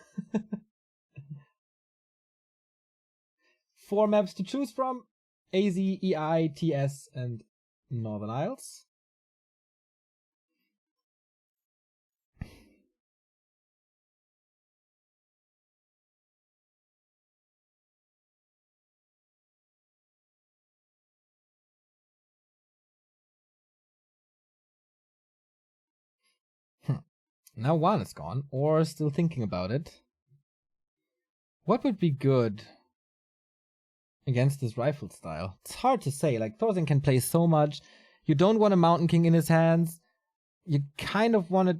4 maps to choose from. AZ, EI, TS, and Northern Isles. Now Juan is gone, or still thinking about it. What would be good against this rifle style? It's hard to say. Like, Thorzane can play so much. You don't want a Mountain King in his hands. You kind of want it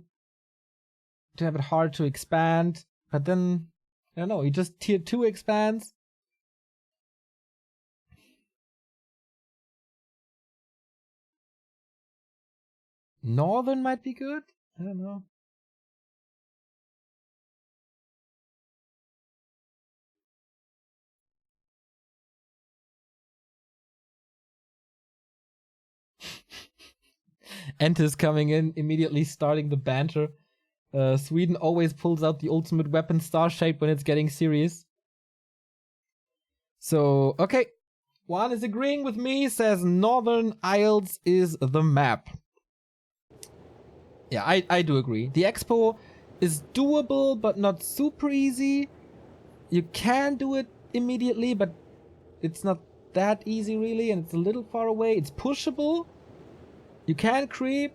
to have it hard to expand, but then, I don't know, he just tier 2 expands. Northern might be good? I don't know. Entis coming in, immediately starting the banter. Sweden always pulls out the ultimate weapon, star shape, when it's getting serious. So, okay. Juan is agreeing with me, says Northern Isles is the map. Yeah, I do agree. The Expo is doable, but not super easy. You can do it immediately, but it's not that easy really, and it's a little far away. It's pushable. You can creep.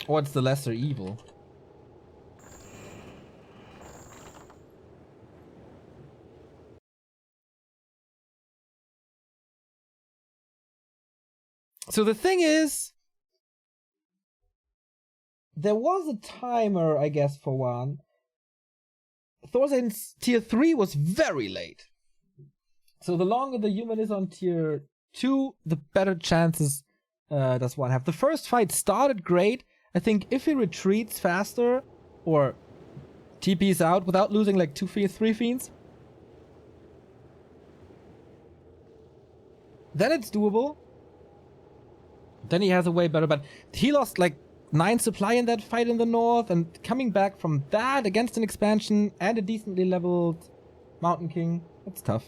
Or it's the lesser evil. So the thing is, there was a timer, I guess, for one. Thorzane's tier 3 was very late. So the longer the human is on tier 2, the better chances does one have. The first fight started great. I think if he retreats faster, or TPs out without losing like 3 fiends, then it's doable. Then he has a way better, but he lost like 9 supply in that fight in the north, and coming back from that against an expansion and a decently leveled Mountain King. That's tough.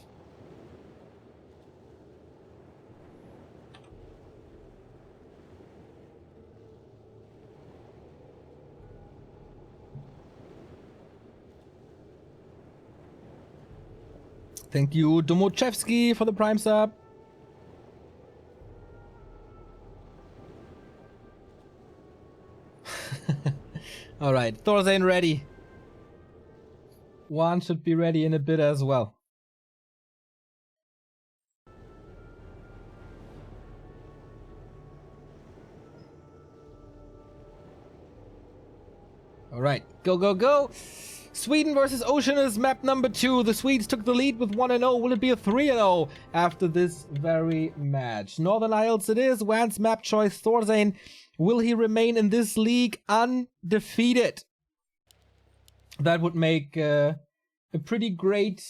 Thank you, Domochevsky, for the Prime sub. Alright, Thorzane ready. Juan should be ready in a bit as well. Alright, go, go, go! Sweden versus Oceanus, map number 2. The Swedes took the lead with 1-0. Will it be a 3-0 after this very match? Northern Isles it is. Wan's map choice, Thorzane. Will he remain in this league undefeated? That would make a pretty great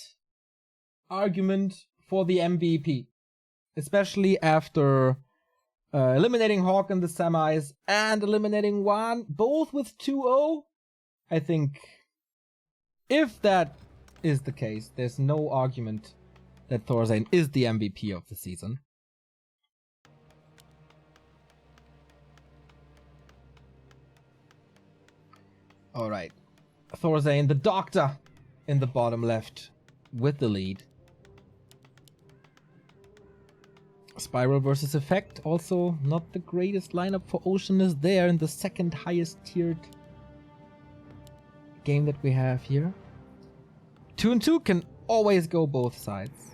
argument for the MVP. Especially after eliminating Hawk in the semis and eliminating Wan, both with 2-0. I think if that is the case, there's no argument that Thorzane is the MVP of the season. Alright. Thorzane, the doctor, in the bottom left with the lead. Spiral versus Effect, also not the greatest lineup for Oceanus there in the second highest tiered game that we have here. 2 and 2 can always go both sides.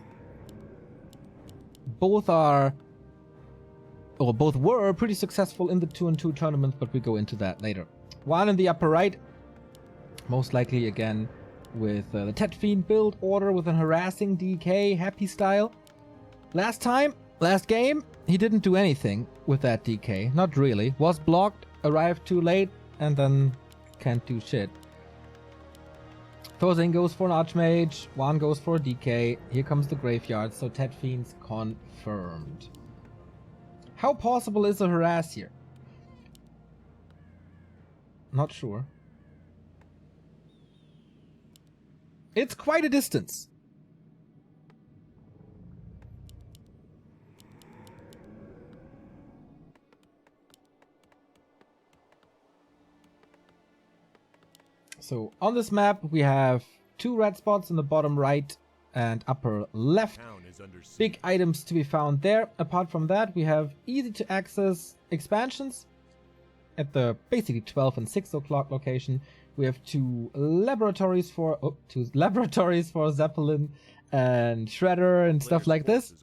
Both are, or both were pretty successful in the 2 and 2 tournament, but we go into that later. One in the upper right, most likely again with the Tet Fiend build order with an harassing DK happy style. Last game, he didn't do anything with that DK, not really. Was blocked, arrived too late, and then can't do shit. Thorzane goes for an Archmage, Juan goes for a DK, here comes the Graveyard, so Tet Fiend's confirmed. How possible is a harass here? Not sure. It's quite a distance. So on this map we have 2 red spots in the bottom right and upper left. Big items to be found there. Apart from that, we have easy to access expansions at the basically 12 and 6 o'clock location. We have 2 laboratories for Zeppelin and Shredder and stuff like this.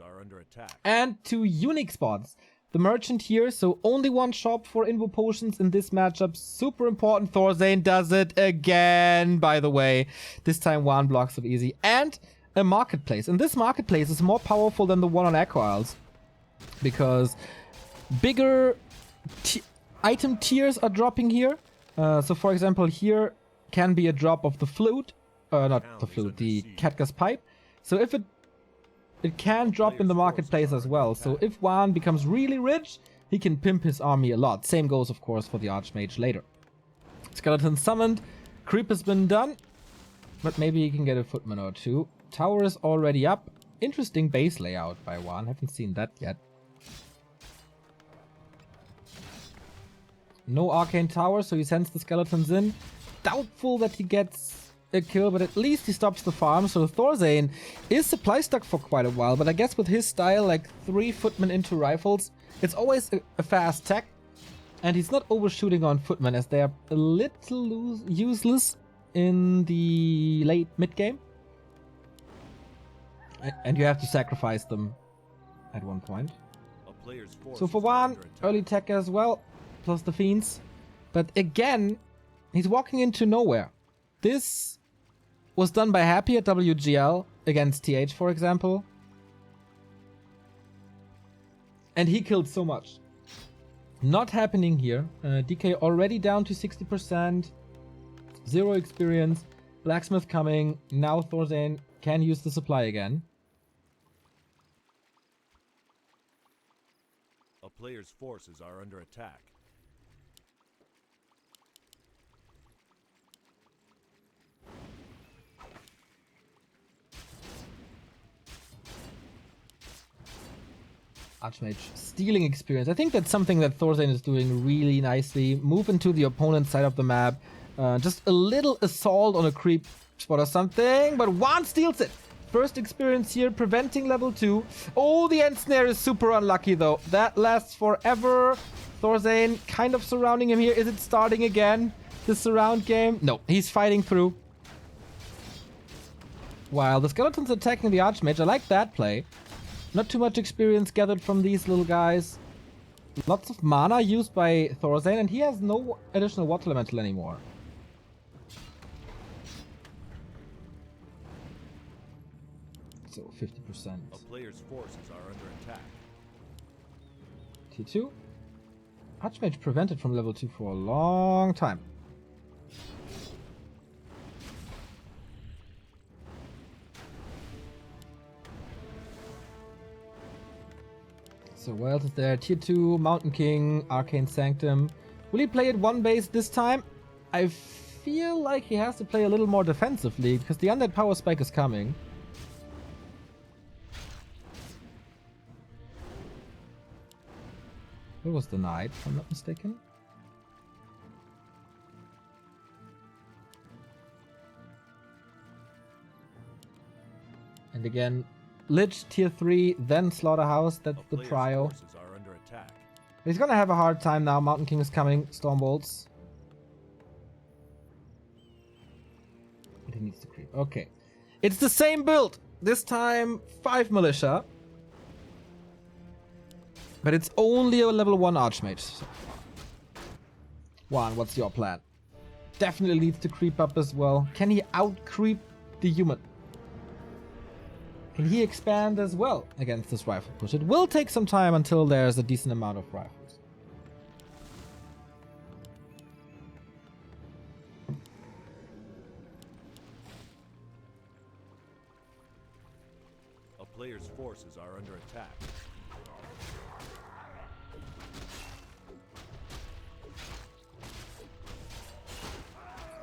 And 2 unique spots. The merchant here, so only 1 shop for Invo Potions in this matchup. Super important. Thorzane does it again, by the way. This time 1 blocks of easy. And a marketplace. And this marketplace is more powerful than the one on Echo Isles. Because bigger item tiers are dropping here. So for example, here can be a drop of the flute. Not the flute, the Catgas pipe. So if it can drop in the marketplace as well. So if Juan becomes really rich, he can pimp his army a lot. Same goes, of course, for the Archmage later. Skeleton summoned. Creep has been done. But maybe he can get a footman or 2. Tower is already up. Interesting base layout by Juan. Haven't seen that yet. No arcane tower, so he sends the skeletons in. Doubtful that he gets a kill, but at least he stops the farm. So Thorzane is supply stuck for quite a while, but I guess with his style, like 3 footmen into rifles, it's always a fast tech. And he's not overshooting on footmen as they are a little useless in the late mid game. And you have to sacrifice them at one point. So for Juan, early tech as well, plus the fiends. But again, he's walking into nowhere. This was done by Happy at WGL against TH, for example. And he killed so much. Not happening here. DK already down to 60%. 0 experience. Blacksmith coming. Now Thorzane can use the supply again. A player's forces are under attack. Archmage stealing experience. I think that's something that Thorzane is doing really nicely. Move into the opponent's side of the map. Just a little assault on a creep spot or something, but Juan steals it. First experience here, preventing level 2. Oh, the end snare is super unlucky though. That lasts forever. Thorzane kind of surrounding him here. Is it starting again? The surround game? No, he's fighting through. While the skeleton's attacking the Archmage. I like that play. Not too much experience gathered from these little guys. Lots of mana used by Thorzane, and he has no additional water elemental anymore. So 50%. A player's forces are under attack. T2. Archmage prevented from level 2 for a long time. So what else is there? Tier 2, Mountain King, Arcane Sanctum. Will he play it one base this time? I feel like he has to play a little more defensively because the Undead Power Spike is coming. What was the Knight, if I'm not mistaken? And again, Lich, Tier 3, then Slaughterhouse, that's the trio. Are under attack. He's gonna have a hard time now. Mountain King is coming, Stormbolts. But he needs to creep. Okay. It's the same build! This time, 5 Militia. But it's only a level 1 Archmage. Juan, what's your plan? Definitely needs to creep up as well. Can he out-creep the human? Can he expand as well against this rifle push? It will take some time until there's a decent amount of rifles. A player's forces are under attack.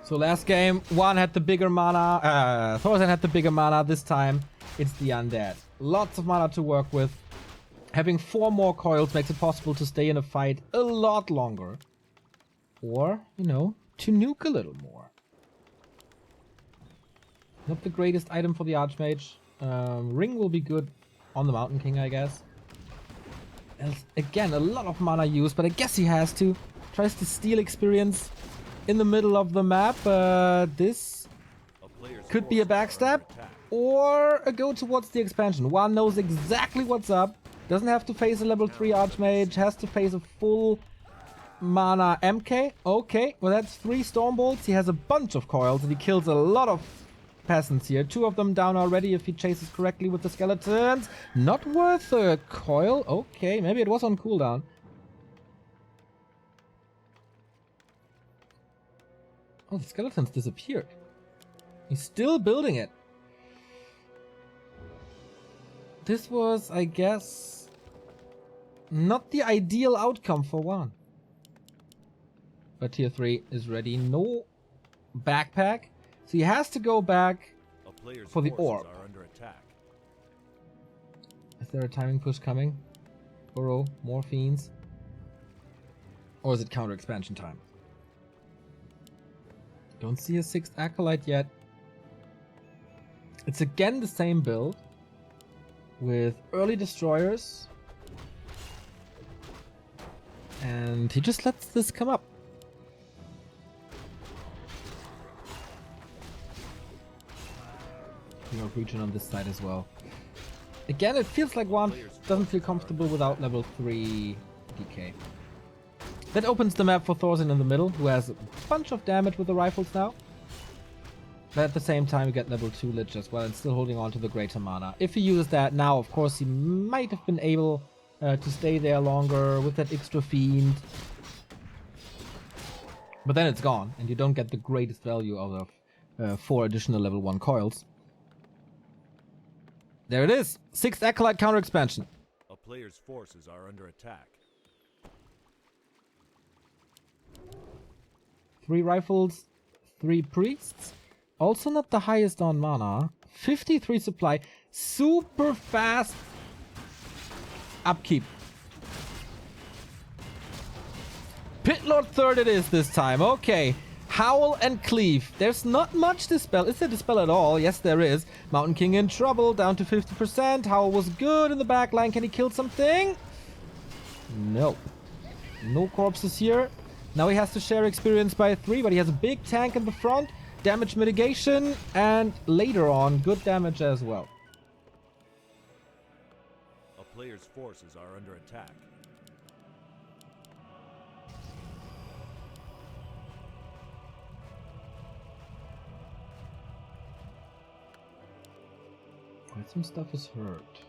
So last game, Juan had the bigger mana. Thorzane had the bigger mana. This time, it's the Undead. Lots of mana to work with. Having 4 more coils makes it possible to stay in a fight a lot longer. Or, you know, to nuke a little more. Not the greatest item for the Archmage. Ring will be good on the Mountain King, I guess. And again, a lot of mana used, but I guess he has to. Tries to steal experience in the middle of the map. This could be a backstab or a go towards the expansion. Juan knows exactly what's up. Doesn't have to face a level 3 Archmage. Has to face a full mana MK. Okay, well that's 3 Stormbolts. He has a bunch of coils and he kills a lot of peasants here. 2 of them down already if he chases correctly with the skeletons. Not worth a coil. Okay, maybe it was on cooldown. Oh, the skeletons disappeared. He's still building it. This was, I guess, not the ideal outcome for Juan. But Tier 3 is ready. No backpack. So he has to go back for the orb. Are under attack. Is there a timing push coming? Burrow, more fiends? Or is it counter expansion time? Don't see a 6th Acolyte yet. It's again the same build with early destroyers. And he just lets this come up. King of Region on this side as well. Again, it feels like Juan doesn't feel comfortable without level 3 DK. That opens the map for Thorzane in the middle, who has a bunch of damage with the rifles now. But at the same time, you get level 2 Lich as well, and still holding on to the greater mana. If he uses that now, of course, he might have been able to stay there longer with that extra fiend. But then it's gone, and you don't get the greatest value out of 4 additional level 1 coils. There it is! 6th Acolyte counter expansion. A player's forces are under attack. 3 rifles, 3 priests. Also not the highest on mana. 53 supply. Super fast upkeep. Pit Lord third it is this time. Okay. Howl and Cleave. There's not much Dispel. Is there Dispel at all? Yes, there is. Mountain King in trouble. Down to 50%. Howl was good in the back line. Can he kill something? No. No corpses here. Now he has to share experience by 3, but he has a big tank in the front. Damage mitigation. And later on, good damage as well. A player's forces are under attack. Some stuff is hurt.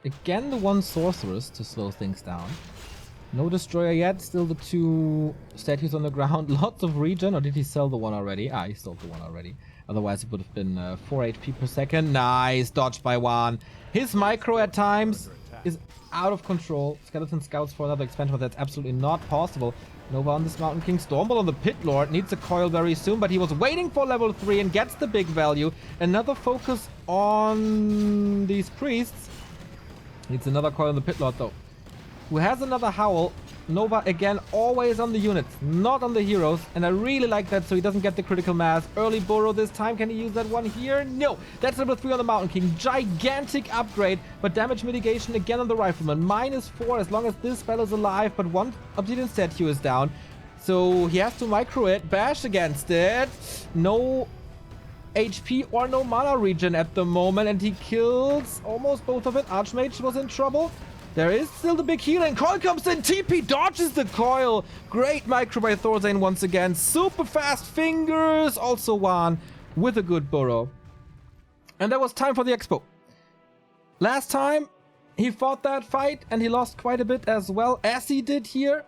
Again, the one sorceress to slow things down. No destroyer yet. Still the 2 statues on the ground. Lots of regen. Or did he sell the one already? Ah, he sold the one already. Otherwise, it would have been 4 HP per second. Nice. Dodged by one. His micro at times is out of control. Skeleton scouts for another expansion, but that's absolutely not possible. Nova on this Mountain King. Stormbolt on the Pit Lord. Needs a coil very soon, but he was waiting for level 3 and gets the big value. Another focus on these priests. Needs another coil on the Pit Lord, though. Who has another Howl. Nova, again, always on the units, not on the heroes. And I really like that, so he doesn't get the critical mass. Early burrow this time. Can he use that one here? No. That's level 3 on the Mountain King. Gigantic upgrade. But damage mitigation again on the Rifleman. -4 as long as this spell is alive. But one Obsidian statue is down. So he has to micro it. Bash against it. No HP or no mana regen at the moment. And he kills almost both of it. Archmage was in trouble. There is still the big healing. Coil comes in. TP dodges the coil. Great micro by Thorzane once again. Super fast fingers. Also one with a good burrow. And that was time for the expo. Last time he fought that fight and he lost quite a bit as well as he did here.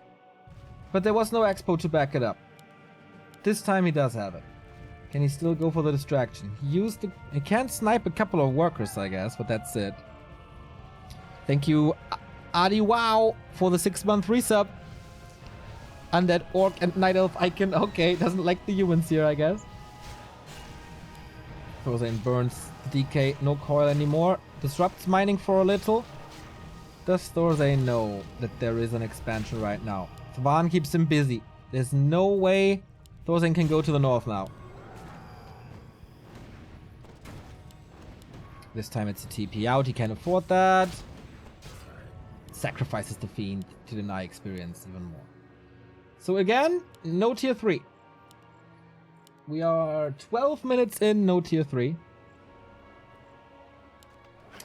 But there was no expo to back it up. This time he does have it. Can he still go for the distraction? He can snipe a couple of workers, I guess, but that's it. Thank you, Adi Wow, for the 6-month resub. Undead Orc and Night Elf icon. Okay, doesn't like the humans here, I guess. Thorzane burns the DK. No coil anymore. Disrupts mining for a little. Does Thorzane know that there is an expansion right now? Thvan keeps him busy. There's no way Thorzane can go to the north now. This time it's a TP out. He can afford that. Sacrifices the Fiend to deny experience even more. So again, no tier 3. We are 12 minutes in, no tier 3.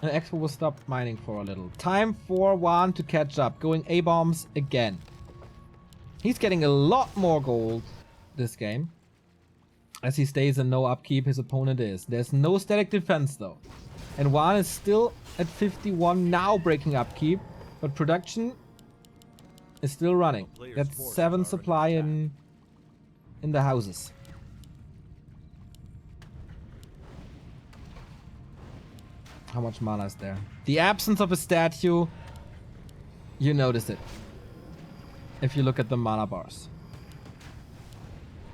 And Expo will stop mining for a little. Time for Juan to catch up. Going A-bombs again. He's getting a lot more gold this game. As he stays in no upkeep, his opponent is. There's no static defense though. And Juan is still at 51, now breaking upkeep. But production is still running. That's 7 supply in the houses. How much mana is there? The absence of a statue, you notice it. If you look at the mana bars.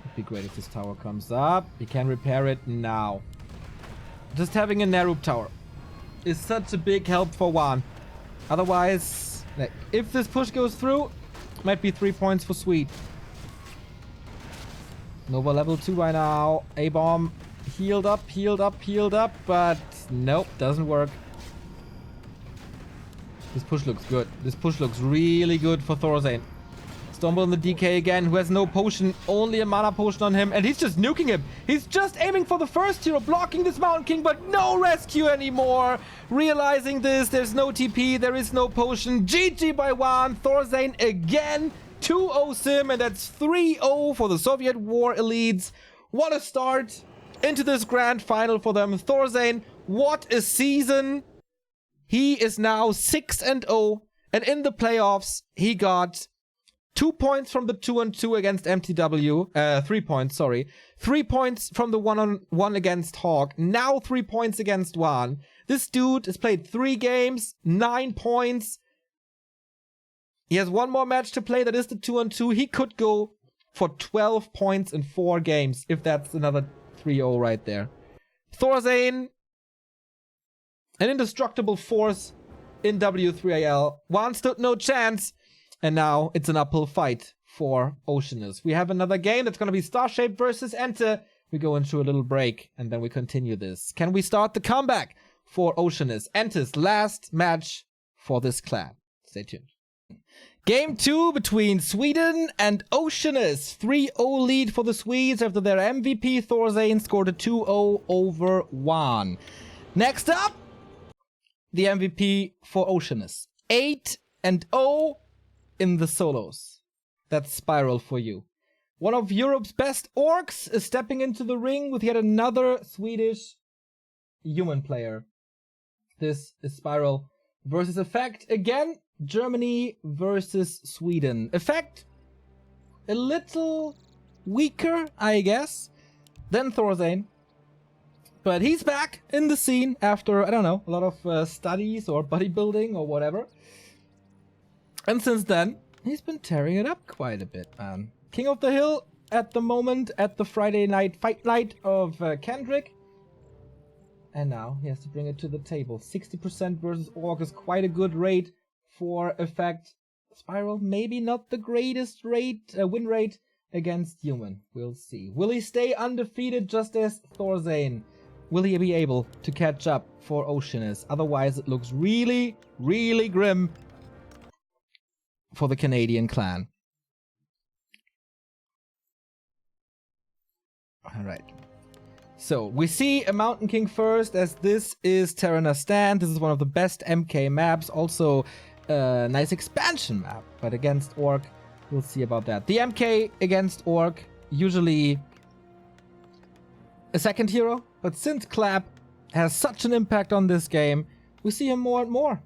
It'd be great if this tower comes up. You can repair it now. Just having a Nerub tower is such a big help for Juan. Otherwise, if this push goes through, might be 3 points for Sweet. Nova level 2 right now. A-bomb healed up, but nope, doesn't work. This push looks good. This push looks really good for Thorzane. Stumble on the DK again, who has no potion, only a mana potion on him, and he's just nuking him. He's just aiming for the first hero, blocking this Mountain King, but no rescue anymore. Realizing this, there's no TP, there is no potion. GG by Juan. Thorzane again, 2-0 sim, and that's 3-0 for the Soviet War Elites. What a start into this grand final for them. Thorzane, what a season. He is now 6-0, and in the playoffs, he got 2 points from the 2-2 against MTW. 3 points, sorry. 3 points from the 1-on-1 against Hawk. Now 3 points against Juan. This dude has played 3 games, 9 points. He has 1 more match to play. That is the 2-on-2. He could go for 12 points in 4 games, if that's another 3-0 right there. Thorzane, An indestructible force in W3IL. One stood no chance. And now it's an uphill fight for Oceanus. We have another game that's going to be Starshape versus Enter. We go into a little break and then we continue this. Can we start the comeback for Oceanus? Enter's last match for this clan. Stay tuned. Game 2 between Sweden and Oceanus. 3-0 lead for the Swedes after their MVP Thorzane scored a 2-0 over 1. Next up, the MVP for Oceanus. 8-0 in the solos. That's Spiral for you. One of Europe's best orcs is stepping into the ring with yet another Swedish human player. This is Spiral versus Effect. Again, Germany versus Sweden. Effect, a little weaker, I guess, than Thorzane. But he's back in the scene after, I don't know, a lot of studies or bodybuilding or whatever. And since then, he's been tearing it up quite a bit, man. King of the Hill at the moment at the Friday night fight night of Kendrick. And now he has to bring it to the table. 60% versus Orc is quite a good rate for Effect. Spiral, maybe not the greatest win rate against Human. We'll see. Will he stay undefeated just as Thorzane? Will he be able to catch up for Oceanus? Otherwise, it looks really, really grim for the Canadian clan. Alright. So, we see a Mountain King first, as this is Terranar Stand. This is one of the best MK maps. Also, a nice expansion map. But against Orc, we'll see about that. The MK against Orc, usually a second hero. But since Clap has such an impact on this game, we see him more and more.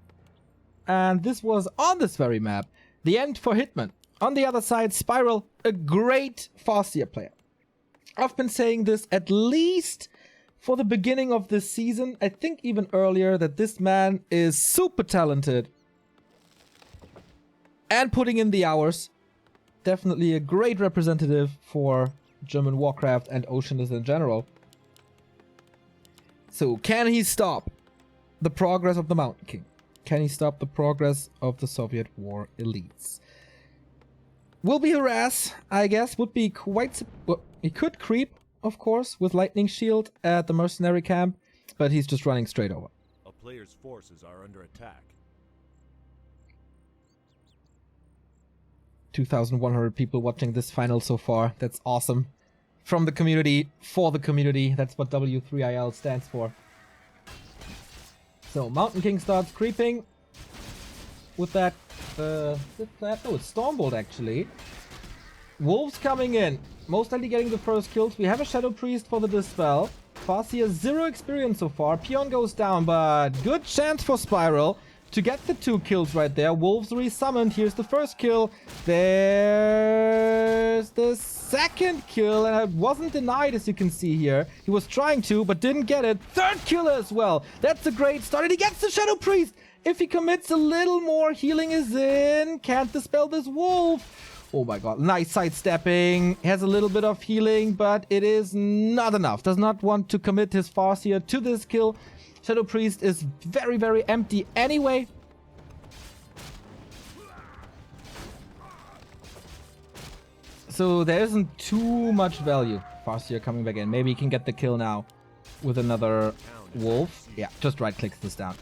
And this was on this very map. The end for Hitman. On the other side, Spiral, a great Farseer player. I've been saying this at least for the beginning of this season. I think even earlier that this man is super talented. And putting in the hours. Definitely a great representative for German Warcraft and Oceanus in general. So can he stop the progress of the Mountain King? Can he stop the progress of the Soviet war elites? Will be harass, I guess. Would be quite... Well, he could creep, of course, with Lightning Shield at the mercenary camp. But he's just running straight over. A player's forces are under attack. 2,100 people watching this final so far. That's awesome. From the community, for the community. That's what W3IL stands for. So, Mountain King starts creeping with that, no, it's Stormbolt actually. Wolves coming in, most likely getting the first kills. We have a Shadow Priest for the Dispel. Farseer 0 experience so far. Pion goes down, but good chance for Spiral to get the 2 kills right there. Wolves resummoned, here's the first kill. There's the second kill, and it wasn't denied as you can see here. He was trying to, but didn't get it. Third kill as well. That's a great start, and he gets the Shadow Priest. If he commits a little more, healing is in. Can't dispel this wolf. Oh my god, nice sidestepping. Has a little bit of healing, but it is not enough. Does not want to commit his Farseer to this kill. Shadow Priest is very, very empty anyway. So there isn't too much value. Farseer coming back in. Maybe he can get the kill now with another wolf. Yeah, just right clicks this down.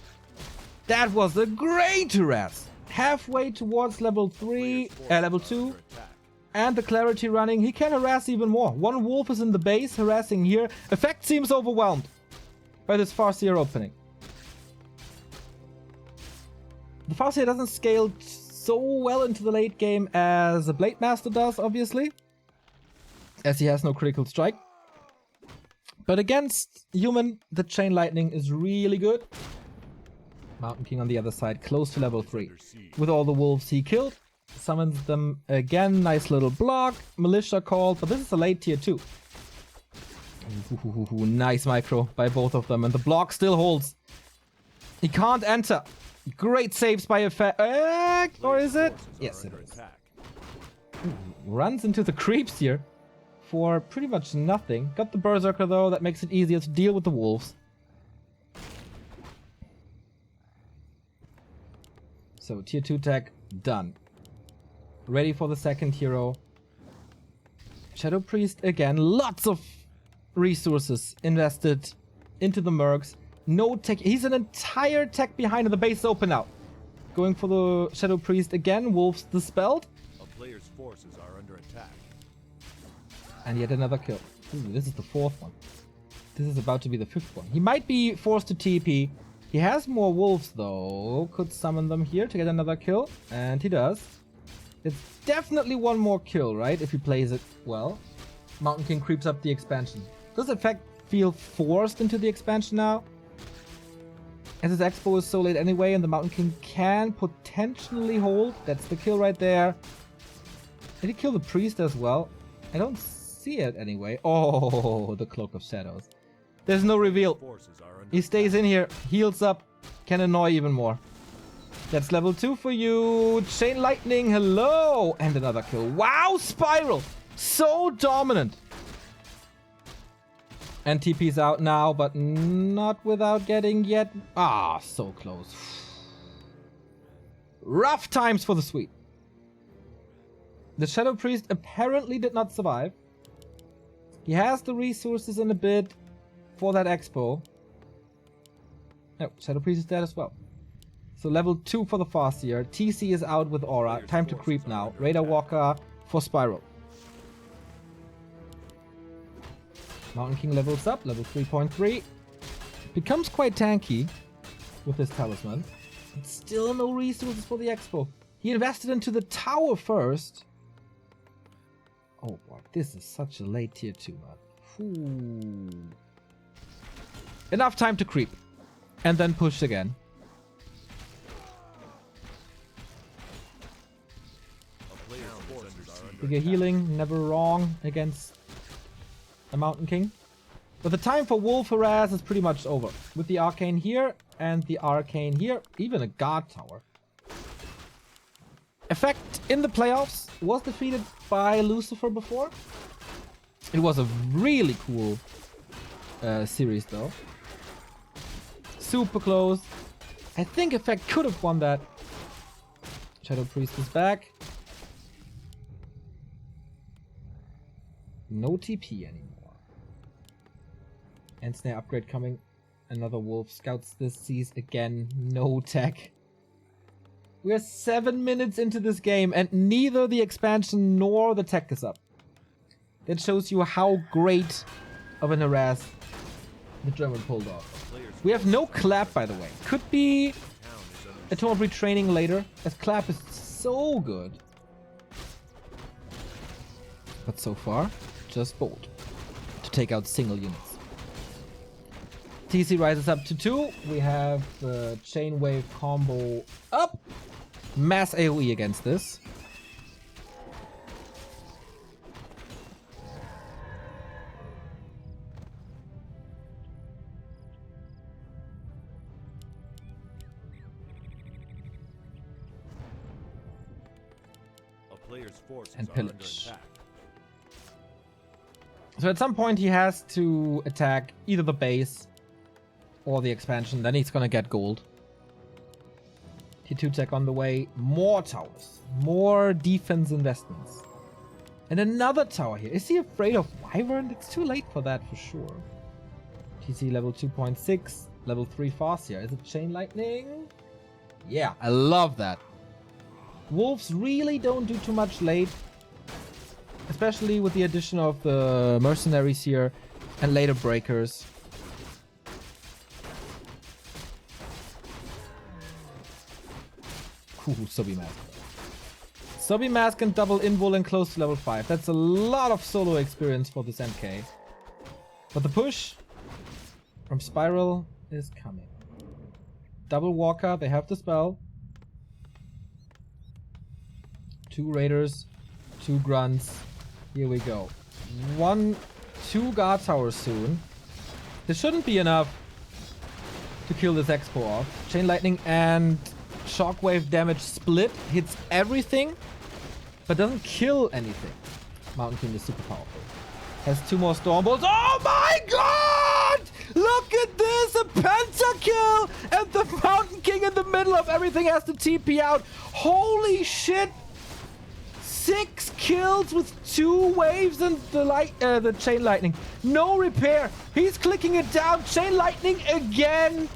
That was a great harass. Halfway towards level 2. And the clarity running. He can harass even more. One wolf is in the base harassing here. Effect seems overwhelmed by this Farseer opening. The Farseer doesn't scale so well into the late game as a Blade Master does, obviously. As he has no critical strike. But against Human, the Chain Lightning is really good. Mountain King on the other side, close to level 3. With all the wolves he killed. Summons them again, nice little block. Militia called, but this is a late tier 2. Ooh, nice micro by both of them, and the block still holds. He can't enter. Great saves by Effect. Or is it? Yes, it is. Ooh, runs into the creeps here for pretty much nothing. Got the Berserker though, that makes it easier to deal with the wolves. So tier 2 tech done. Ready for the second hero. Shadow Priest again. Lots of resources invested into the mercs. No tech. He's an entire tech behind, and the base is open now. Going for the Shadow Priest again. Wolves dispelled. A player's forces are under attack. And yet another kill. Ooh, this is the fourth one. This is about to be the fifth one. He might be forced to TP. He has more wolves though. Could summon them here to get another kill. And he does. It's definitely one more kill, right? If he plays it well. Mountain King creeps up the expansion. Does in fact feel forced into the expansion now? As his expo is so late anyway, and the Mountain King can potentially hold. That's the kill right there. Did he kill the priest as well? I don't see it anyway. Oh, the Cloak of Shadows. There's no reveal. Forces are under He stays in here, heals up, can annoy even more. That's level 2 for you. Chain Lightning, hello! And another kill. Wow, Spiral! So dominant. And TP's out now, but not without getting yet. Ah, so close. Rough times for the SWE. The Shadow Priest apparently did not survive. He has the resources in a bit for that expo. No, Shadow Priest is dead as well. So level 2 for the Farseer. TC is out with Aura. Time to creep now. Radar Walker for Spiral. Mountain King levels up. Level 3.3. Becomes quite tanky with his talisman. But still no resources for the expo. He invested into the tower first. Oh boy, this is such a late tier 2, man. Enough time to creep. And then push again. Bigger healing, never wrong against a Mountain King. But the time for Wolf Harass is pretty much over. With the Arcane here and the Arcane here, even a Guard Tower. Effect in the playoffs was defeated by Lucifer before. It was a really cool series though. Super close. I think Effect could have won that. Shadow Priest is back. No TP anymore. And Snare upgrade coming. Another Wolf. Scouts this sees again. No tech. We're 7 minutes into this game and neither the expansion nor the tech is up. That shows you how great of an harass the German pulled off. We have no clap, by the way. Could be a total retraining later, as clap is so good. But so far, just bold to take out single units. TC rises up to 2. We have the Chain Wave combo up. Mass AoE against this. A player's forces And are under pillage. attack. So at some point he has to attack either the base or the expansion. Then he's gonna get gold. T2 tech on the way. More towers. More defense investments. And another tower here. Is he afraid of Wyvern? It's too late for that for sure. TC level 2.6. Level 3 Farseer. Is it Chain Lightning? Yeah, I love that. Wolves really don't do too much late. Especially with the addition of the mercenaries here and later breakers. Ooh, Subby Mask. Subby Mask and double invul and close to level 5. That's a lot of solo experience for this MK. But the push from Spiral is coming. Double Walker, they have the spell. 2 Raiders, 2 Grunts. Here we go. 2 Guard Towers soon. This shouldn't be enough to kill this Expo off. Chain Lightning and Shockwave damage split. Hits everything, but doesn't kill anything. Mountain King is super powerful. Has 2 more Storm Bolts. Oh my god! Look at this! A pentakill! And the Mountain King in the middle of everything. Everything has to TP out. Holy shit! 6 kills with 2 waves and the chain lightning. No repair. He's clicking it down. Chain lightning again.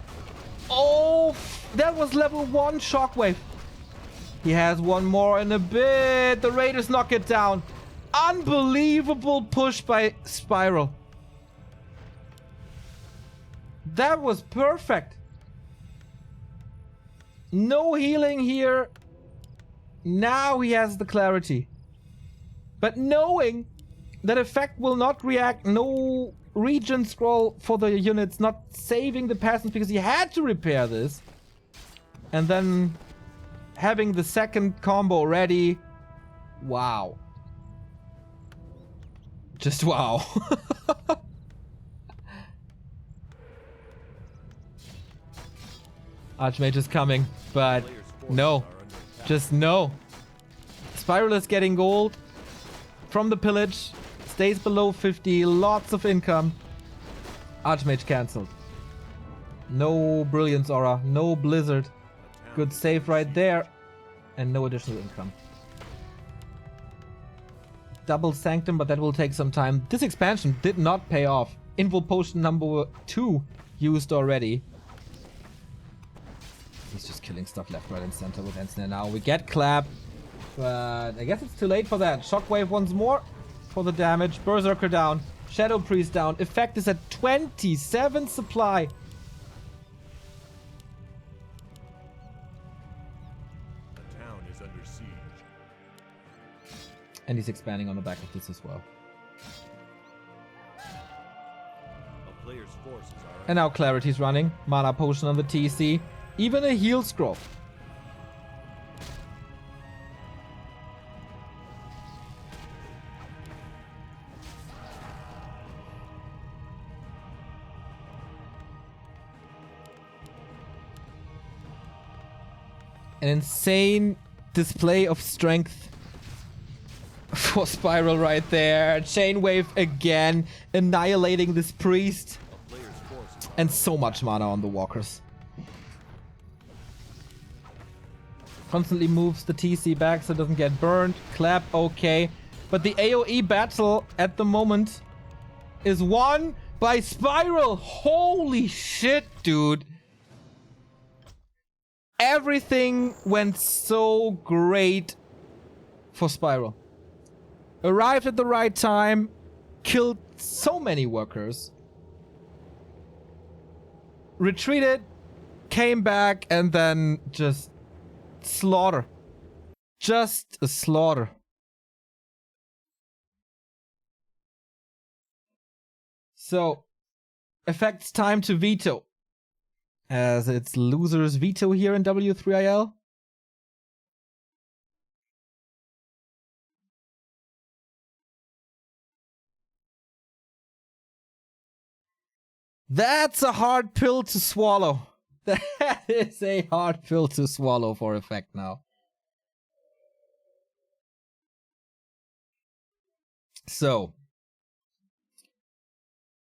Oh, that was level 1 shockwave. He has one more in a bit. The Raiders knock it down. Unbelievable push by Spiral. That was perfect. No healing here. Now he has the clarity. But knowing that effect will not react, no region scroll for the units, not saving the peasants because he had to repair this. And then having the second combo ready. Wow. Just wow. Archmage is coming, but no. Just no. Spiral is getting gold from the pillage. Stays below 50. Lots of income. Archmage cancelled. No Brilliance Aura. No Blizzard. Good save right there. And no additional income. Double Sanctum, but that will take some time. This expansion did not pay off. Invul Potion number 2 used already. He's just killing stuff left, right, and center with Ensnare now. We get Clap, but I guess it's too late for that. Shockwave once more for the damage. Berserker down. Shadow Priest down. Effect is at 27 supply. The town is under siege. And he's expanding on the back of this as well. A player's forces are And now Clarity's running. Mana Potion on the TC. Even a heal scroll. An insane display of strength for Spiral right there. Chain Wave again, annihilating this priest. a player's forces. And so much mana on the walkers. Constantly moves the TC back so it doesn't get burned. Clap, okay. But the AoE battle at the moment is won by Spiral. Holy shit, dude. Everything went so great for Spiral. Arrived at the right time. Killed so many workers. Retreated. Came back and then just slaughter. Just a slaughter. So, effects time to veto. As it's loser's veto here in W3IL. That's a hard pill to swallow. That is a hard pill to swallow for effect now. So,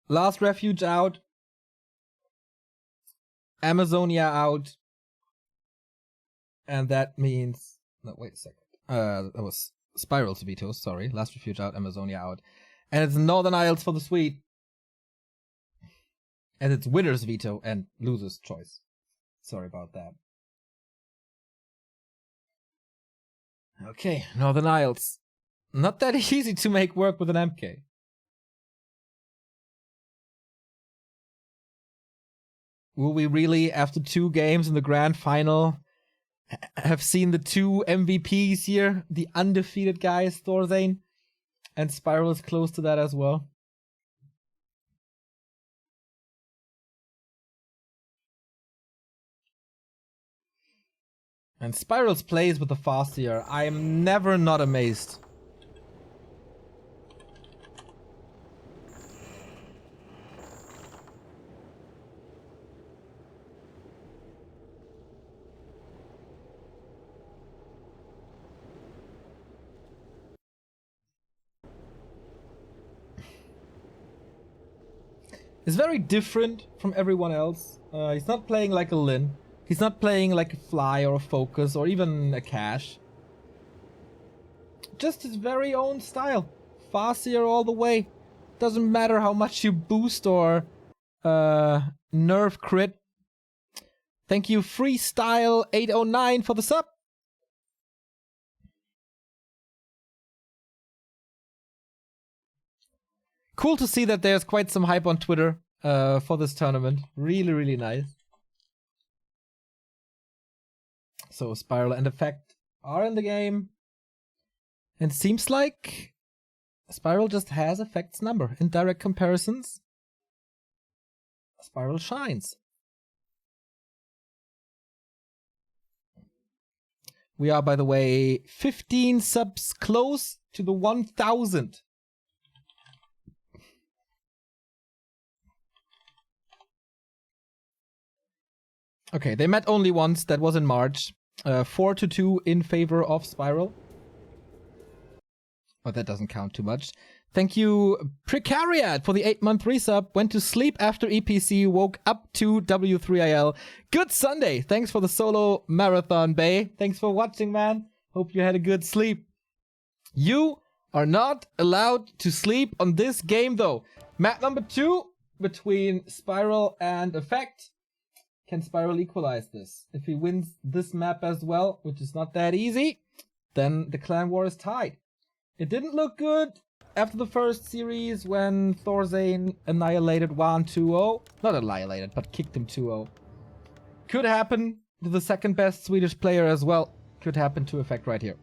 Last Refuge out. Amazonia out. And that means... No, wait a second. That was Spiral's veto, sorry. Last Refuge out, Amazonia out. And it's Northern Isles for the Swede. And it's winner's veto and loser's choice. Sorry about that. Okay, Northern Isles. Not that easy to make work with an MK. Will we really, after 2 games in the grand final, have seen the 2 MVPs here? The undefeated guys, Thorzane? And Spiral is close to that as well. And Spiral's plays with the Fastier. I am never not amazed. It's very different from everyone else. He's not playing like a Lin. He's not playing like a Fly or a Focus or even a Cash. Just his very own style. Farseer all the way. Doesn't matter how much you boost or nerf crit. Thank you, Freestyle809 for the sub. Cool to see that there's quite some hype on Twitter for this tournament. Really, really nice. So Spiral and Effect are in the game. And it seems like Spiral just has Effect's number. In direct comparisons, Spiral shines. We are, by the way, 15 subs close to the 1,000. Okay, they met only once. That was in March. 4-2 in favor of Spiral. But that doesn't count too much. Thank you, Precariat, for the 8-month resub. Went to sleep after EPC, woke up to W3IL. Good Sunday. Thanks for the solo marathon, Bay. Thanks for watching, man. Hope you had a good sleep. You are not allowed to sleep on this game, though. Map number 2 between Spiral and Effect. Can Spiral equalize this? If he wins this map as well, which is not that easy, then the clan war is tied. It didn't look good after the first series when Thorzane annihilated Wan 2-0. Not annihilated, but kicked him 2-0. Could happen to the second best Swedish player as well. Could happen to Effect right here.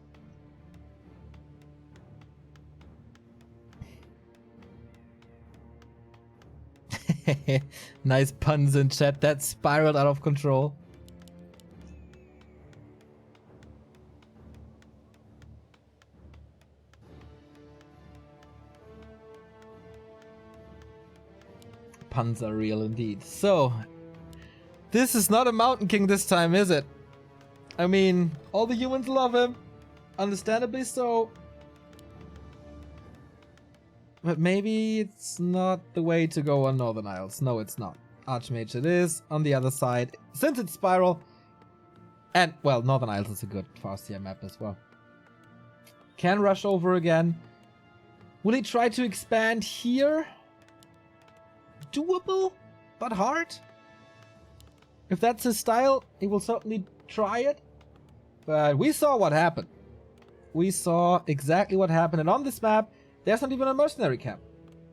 Nice puns in chat. That spiraled out of control. Puns are real indeed. So, this is not a Mountain King this time, is it? I mean, all the humans love him. Understandably so. But maybe it's not the way to go on Northern Isles. No, it's not. Archmage it is. On the other side, since it's Spiral. And, well, Northern Isles is a good Farseer map as well. Can rush over again. Will he try to expand here? Doable, but hard. If that's his style, he will certainly try it. But we saw what happened. We saw exactly what happened. And on this map, there's not even a mercenary camp.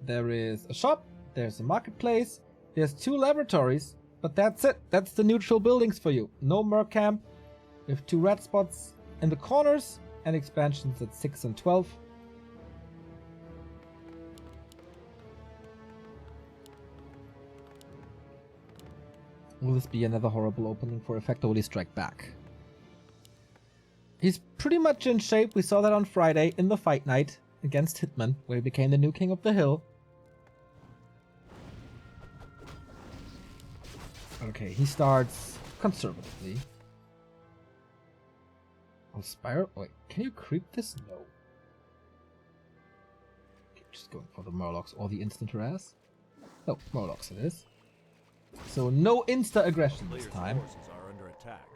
There is a shop, there's a marketplace, there's 2 laboratories, but that's it. That's the neutral buildings for you. No merc camp, with 2 red spots in the corners, and expansions at 6 and 12. Will this be another horrible opening for Effect, or will he strike back? He's pretty much in shape. We saw that on Friday in the fight night against Hitman, where he became the new king of the hill. Okay, he starts conservatively. Oh, Spiral? Wait, can you creep this? No. Okay, just going for the Murlocs or the instant harass. No, Murlocs it is. So no insta-aggression this time. Forces are under attack.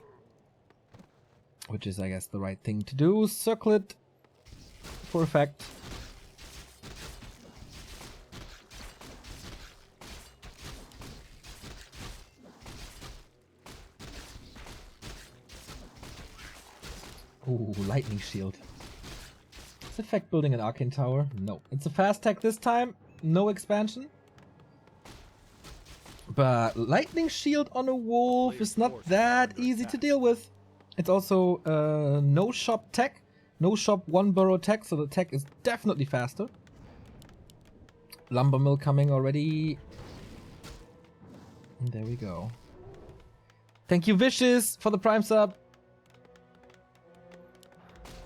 Which is, I guess, the right thing to do. Circle it for Effect. Ooh, Lightning Shield. Is Effect building an Arcane Tower? No. It's a fast tech this time. No expansion. But Lightning Shield on a Wolf is not that easy to deal with. It's also no shop tech. No shop 1 burrow tech, so the tech is definitely faster. Lumber Mill coming already. And there we go. Thank you, Vicious, for the Prime sub.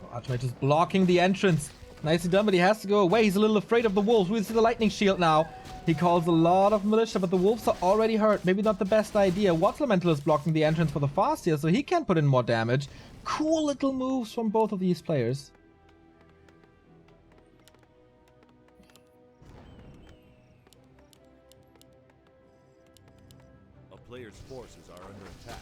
Oh, Archmage is blocking the entrance. Nicely done, but he has to go away. He's a little afraid of the wolves. We'll see the Lightning Shield now. He calls a lot of militia, but the wolves are already hurt. Maybe not the best idea. Water Elemental is blocking the entrance for the Farseer, so he can put in more damage. Cool little moves from both of these players. A player's forces are under attack.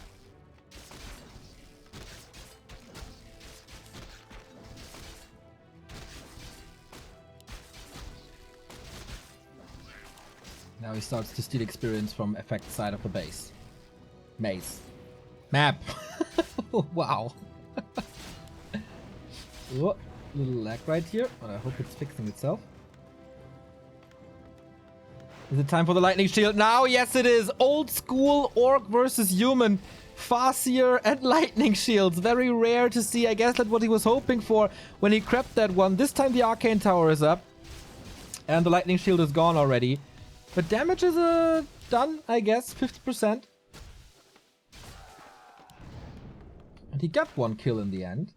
Now he starts to steal experience from effect side of the base. Maze. Map. Wow. Whoa, little lag right here, but I hope it's fixing itself. Is it time for the lightning shield now? Yes, it is. Old school orc versus human. Farseer and lightning shields. Very rare to see. I guess that's what he was hoping for when he crept that one. This time the arcane tower is up. And the lightning shield is gone already. But damage is done, I guess. 50%. And he got one kill in the end.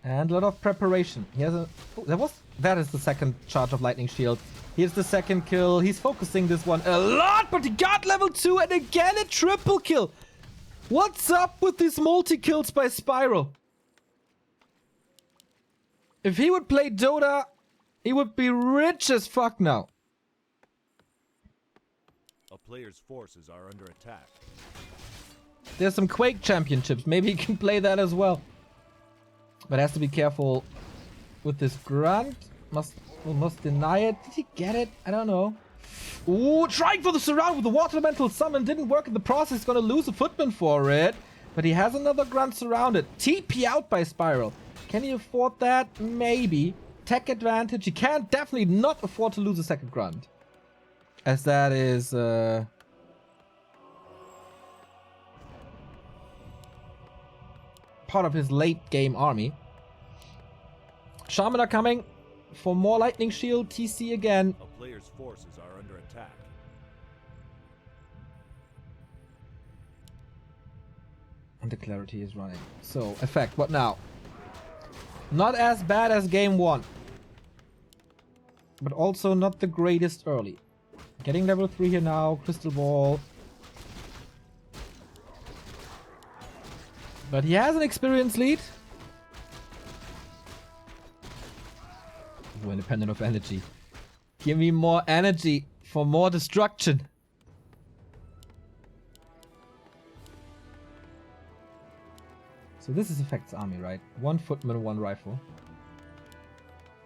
And a lot of preparation. He has a... Oh, that is the second charge of lightning shield. Here's the second kill. He's focusing this one a lot, but he got level 2 and again a triple kill. What's up with these multi-kills by Spiral? If he would play Dota, he would be rich as fuck now. A player's forces are under attack. There's some Quake championships. Maybe he can play that as well. But has to be careful with this grunt. Must deny it. Did he get it? I don't know. Ooh, trying for the surround with the water elemental summon. Didn't work in the process. He's gonna lose a footman for it. But he has another grunt surrounded. TP out by Spiral. Can he afford that? Maybe. Tech advantage. He can't definitely not afford to lose a second grunt. As that is... part of his late game army. Shaman are coming for more lightning shield. TC again. A player's forces are under attack. And the clarity is running. So, effect, what now? Not as bad as game 1. But also not the greatest early. Getting level 3 here now. Crystal Ball. But he has an experience lead. Ooh, independent of energy. Give me more energy for more destruction. So this is Effect's army, right? 1 footman, 1 rifle.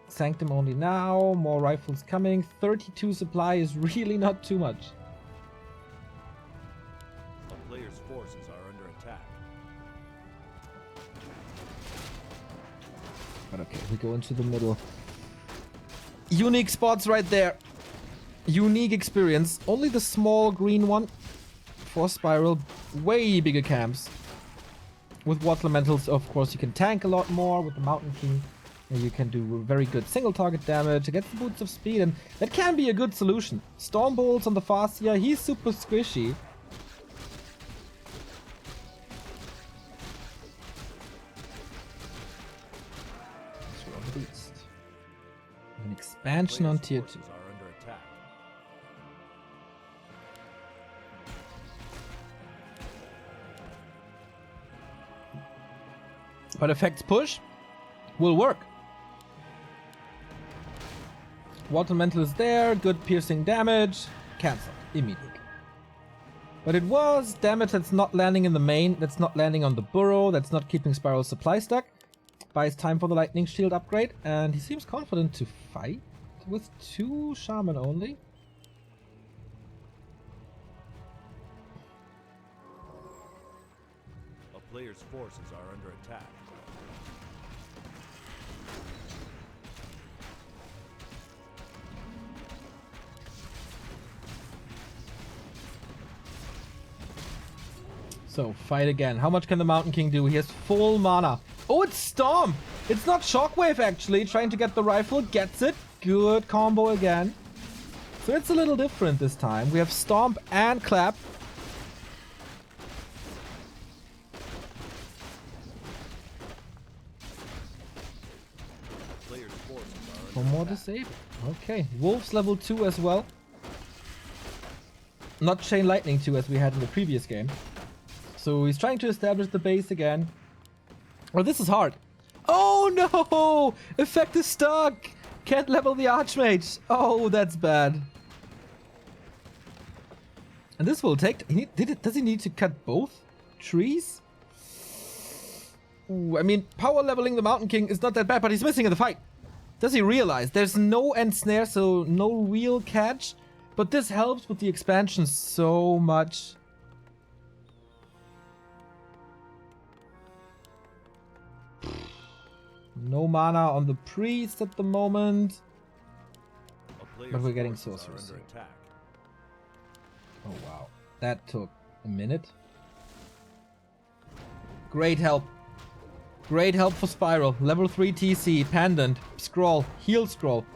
Sanctum only now. More rifles coming. 32 supply is really not too much. A player's forces are under attack. But okay, we go into the middle. Unique spots right there. Unique experience. Only the small green one for Spiral. Way bigger camps. With water elementals, of course, you can tank a lot more with the Mountain King. And you can do very good single target damage against the boots of speed, and that can be a good solution. Storm Bolts on the Farseer, he's super squishy. An expansion on tier 2. Are under attack. But Effect's push will work. Water Elemental is there, good piercing damage. Cancelled immediately. But it was damage that's not landing in the main, that's not landing on the burrow, that's not keeping Spiral's supply stuck. Buys time for the lightning shield upgrade, and he seems confident to fight with 2 shaman only. A player's forces are under attack. So, fight again. How much can the Mountain King do? He has full mana. Oh, it's Storm! It's not Shockwave, actually. Trying to get the rifle. Gets it. Good combo again. So it's a little different this time. We have Stomp and Clap. Player's forces are For under more attack. disable. Okay. Wolf's level 2 as well. Not Chain Lightning 2 as we had in the previous game. So he's trying to establish the base again. Oh, this is hard. Oh no! Effect is stuck! Can't level the Archmage. Oh, that's bad. And this will take... Does he need to cut both trees? Ooh, I mean, power leveling the Mountain King is not that bad, but he's missing in the fight. Does he realize there's no end snare, so no real catch? But this helps with the expansion so much. No mana on the priest at the moment. But we're getting sorcerers. Under attack. Oh wow. That took a minute. Great help. Great help for Spiral. Level 3 TC, Pendant, Scroll, Heal Scroll.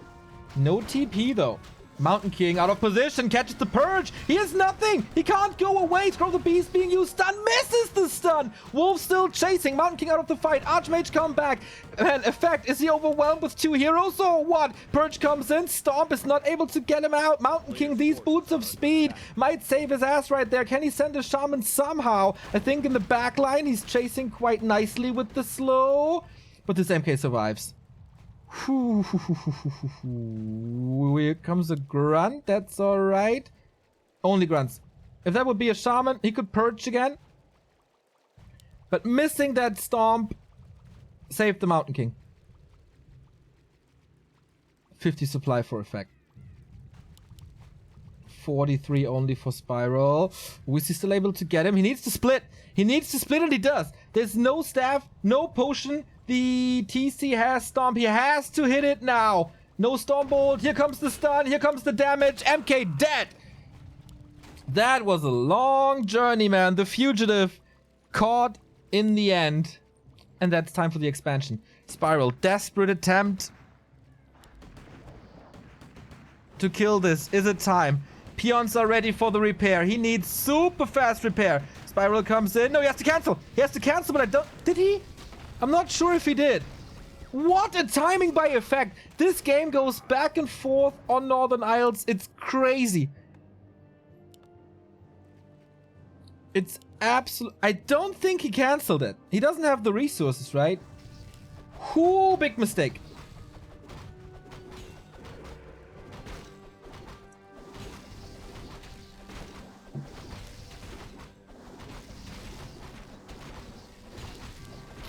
No TP though. Mountain King out of position, catches the Purge. He has nothing. He can't go away. Scroll the Beast being used. Stun, misses the stun. Wolf still chasing. Mountain King out of the fight. Archmage come back. And Effect, is he overwhelmed with 2 heroes or what? Purge comes in. Stomp is not able to get him out. Mountain King, these boots of speed might save his ass right there. Can he send a shaman somehow? I think in the back line he's chasing quite nicely with the slow. But this MK survives. Here comes a grunt. That's alright. Only grunts. If that would be a shaman, he could purge again. But missing that stomp saved the Mountain King. 50 supply for Effect. 43 only for Spiral. Was he still able to get him? He needs to split. He needs to split and he does. There's no staff, no potion. The TC has Stomp. He has to hit it now. No Storm Bolt. Here comes the stun. Here comes the damage. MK dead. That was a long journey, man. The Fugitive caught in the end. And that's time for the expansion. Spiral, desperate attempt to kill this. Is it time? Peons are ready for the repair. He needs super fast repair. Spiral comes in. No, he has to cancel. He has to cancel, but I don't... Did he? I'm not sure if he did. What a timing by Effect. This game goes back and forth on Northern Isles. It's crazy. It's absolute. I don't think he canceled it. He doesn't have the resources, right? Whoo, big mistake.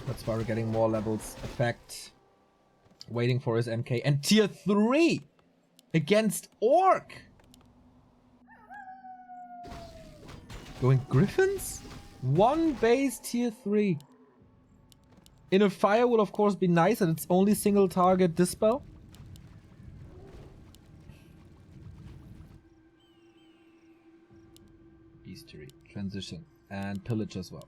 That's why we're getting more levels. Effect. Waiting for his MK. And tier 3 against Orc. Going Griffins? One base tier 3. In a fire would of course be nice and it's only single target dispel. Beastery. Transition. And Pillage as well.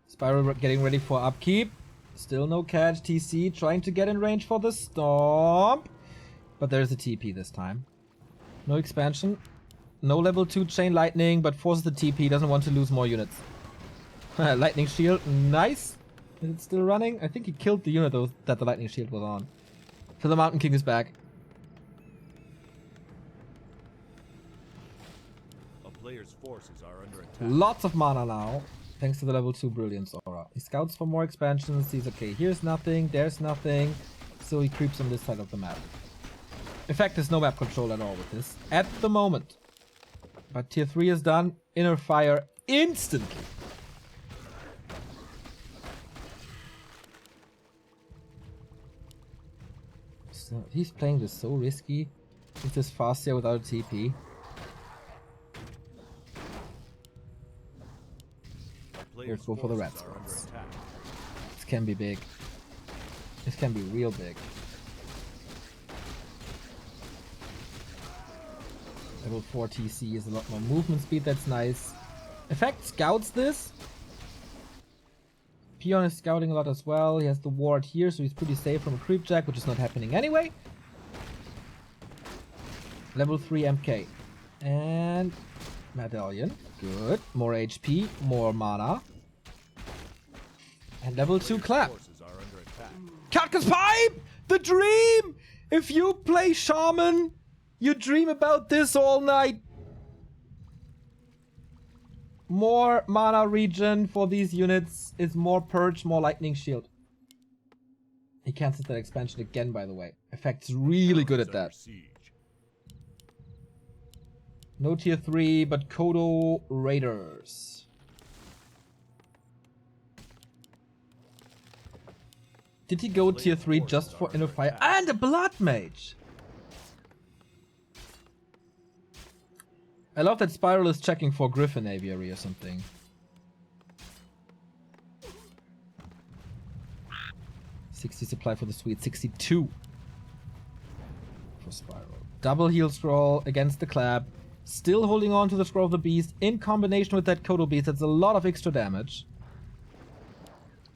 Spiral getting ready for upkeep. Still no catch. TC trying to get in range for the Stomp. But there's a TP this time. No expansion. No level 2 Chain Lightning, but forces the TP. Doesn't want to lose more units. Lightning Shield. Nice. Is it still running? I think he killed the unit that the Lightning Shield was on. So the Mountain King is back. A player's forces are under attack. Lots of mana now. Thanks to the level 2 Brilliance Aura. He scouts for more expansions. Sees, okay, here's nothing, there's nothing. So he creeps on this side of the map. In fact, there's no map control at all with this. At the moment. But tier 3 is done. Inner Fire instantly. So he's playing this so risky. With this Fascia without a TP. Let's go for the red spots. This can be big. This can be real big. Level 4 TC is a lot more movement speed, that's nice. Effect scouts this. Peon is scouting a lot as well. He has the ward here, so he's pretty safe from a creep jack, which is not happening anyway. Level 3 MK. And Medallion. Good. More HP, more mana. And level 2 Clap. Katka's Pipe! The dream! If you play Shaman, you dream about this all night. More mana regen for these units is more Purge, more Lightning Shield. He cancels that expansion again, by the way. Effect's really good at that. No tier 3, but Kodo Raiders. Did he go tier 3 just for Inner Fire? And a Blood Mage! I love that Spiral is checking for Griffin Aviary or something. $60 supply for the Swedes, 62 for Spiral. Double heal scroll against the Clap. Still holding on to the Scroll of the Beast in combination with that Kodo Beast. That's a lot of extra damage.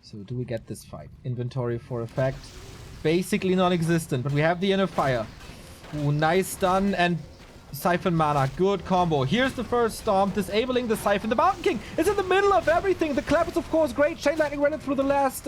So do we get this fight? Inventory for effect. Basically non-existent, but we have the Inner Fire. Ooh, nice stun and Siphon Mana. Good combo. Here's the first Storm, disabling the Siphon. The Mountain King is in the middle of everything. The Clap is, of course, great. Chain Lightning running through the last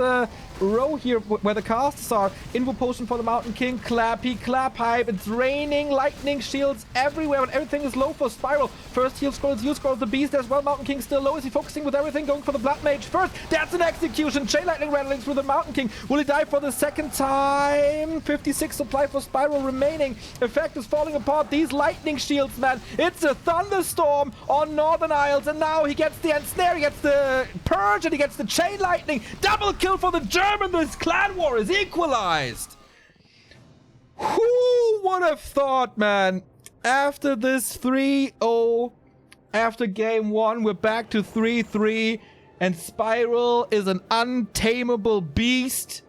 row here where the casters are. Invo Potion for the Mountain King. Clappy, Clap Hype. It's raining lightning shields everywhere, and everything is low for Spiral. First heal scrolls, use Scroll of the Beast as well. Mountain King still low. Is he focusing with everything? Going for the Blood Mage first. That's an execution. Chain Lightning rattling through the Mountain King. Will he die for the second time? 56 supply for Spiral remaining. Effect is falling apart. These lightning shields, man. It's a thunderstorm on Northern Isles, and now he gets the Ensnare, he gets the Purge, and he gets the Chain Lightning. Double kill for the German. This clan war is equalized. Who would have thought, man? After this 3-0, after game 1, we're back to 3-3, and Spiral is an untamable beast.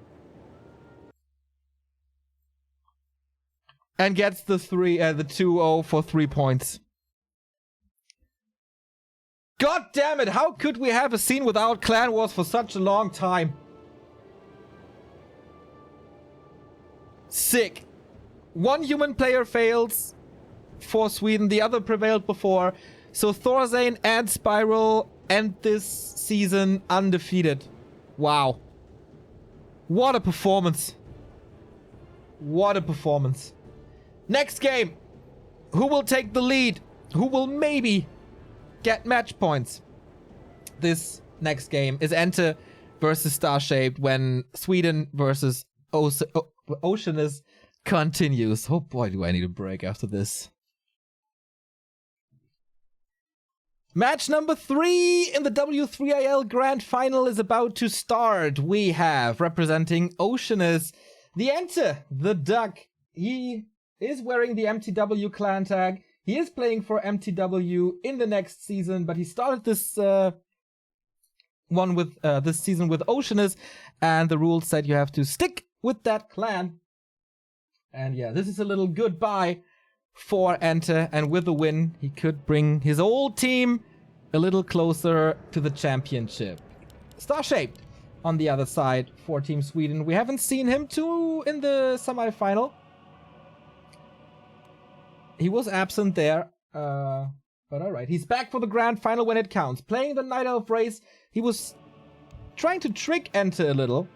And gets the 2-0 for 3 points. God damn it, how could we have a scene without Clan Wars for such a long time? Sick. One human player fails for Sweden, the other prevailed before. So Thorzane and Spiral end this season undefeated. Wow. What a performance. What a performance. Next game. Who will take the lead? Who will maybe get match points? This next game is Ente versus Starshaped when Sweden versus Oceanus continues. Oh boy, do I need a break after this. Match number 3 in the W3IL Grand Final is about to start. We have, representing Oceanus, the Ente, the Duck. He is wearing the MTW clan tag. He is playing for MTW in the next season, but he started this this season with Oceanus, and the rules said you have to stick with that clan. And yeah, this is a little goodbye for Ente, and with the win, he could bring his old team a little closer to the championship. Starshaped on the other side for Team Sweden. We haven't seen him too in the semi-final. He was absent there, but alright. He's back for the grand final when it counts. Playing the Night Elf race, he was trying to trick Ente a little.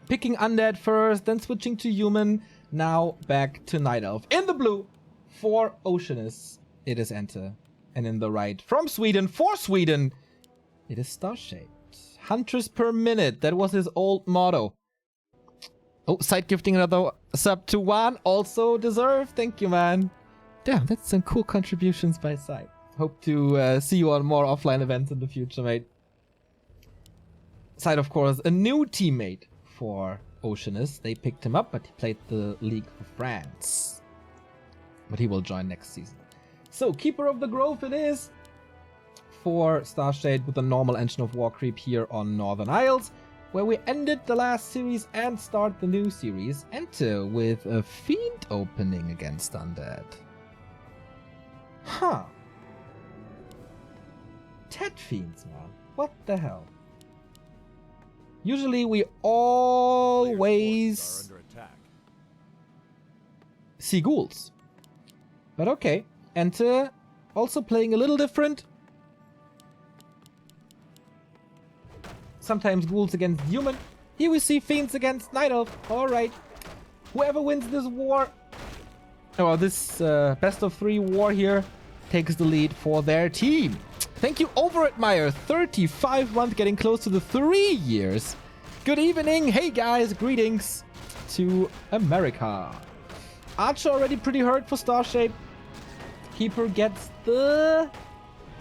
Picking Undead first, then switching to Human. Now back to Night Elf. In the blue, for Oceanus, it is Ente. And in the right, from Sweden, for Sweden, it is Starshaped. Huntress per minute, that was his old motto. Oh, side gifting another sub to Juan, also deserved. Thank you, man. Damn, that's some cool contributions by Side. Hope to see you on more offline events in the future, mate. Side, of course, a new teammate for Oceanus. They picked him up, but he played the League for France. But he will join next season. So, Keeper of the Grove it is for Starshade with the normal Engine of War creep here on Northern Isles, where we ended the last series and start the new series. Enter with a Fiend opening against Undead. Huh. 10 Fiends, man. What the hell? Usually we always see ghouls. But okay. Enter also playing a little different. Sometimes ghouls against human. Here we see fiends against Night Elf. Alright. Whoever wins this war, or this best of 3 war here, takes the lead for their team. Thank you, Overadmire. 35 months, getting close to the 3 years. Good evening. Hey guys, greetings to America. Archer already pretty hurt for Starshape. Keeper gets the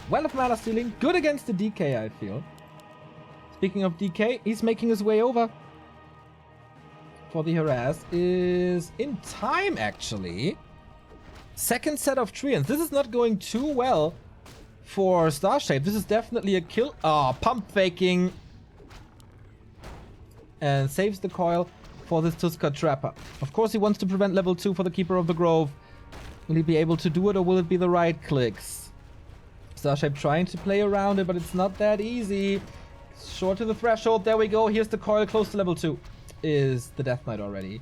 Well of Mana Stealing. Good against the DK, I feel. Speaking of DK, he's making his way over. For the harass is in time, actually. Second set of Treants. This is not going too well for Starshape. This is definitely a kill. Ah, pump faking. And saves the coil for this Tusker Trapper. Of course, he wants to prevent level 2 for the Keeper of the Grove. Will he be able to do it, or will it be the right clicks? Starshape trying to play around it, but it's not that easy. Short to the threshold. There we go. Here's the coil close to level 2. Is the Death Knight already.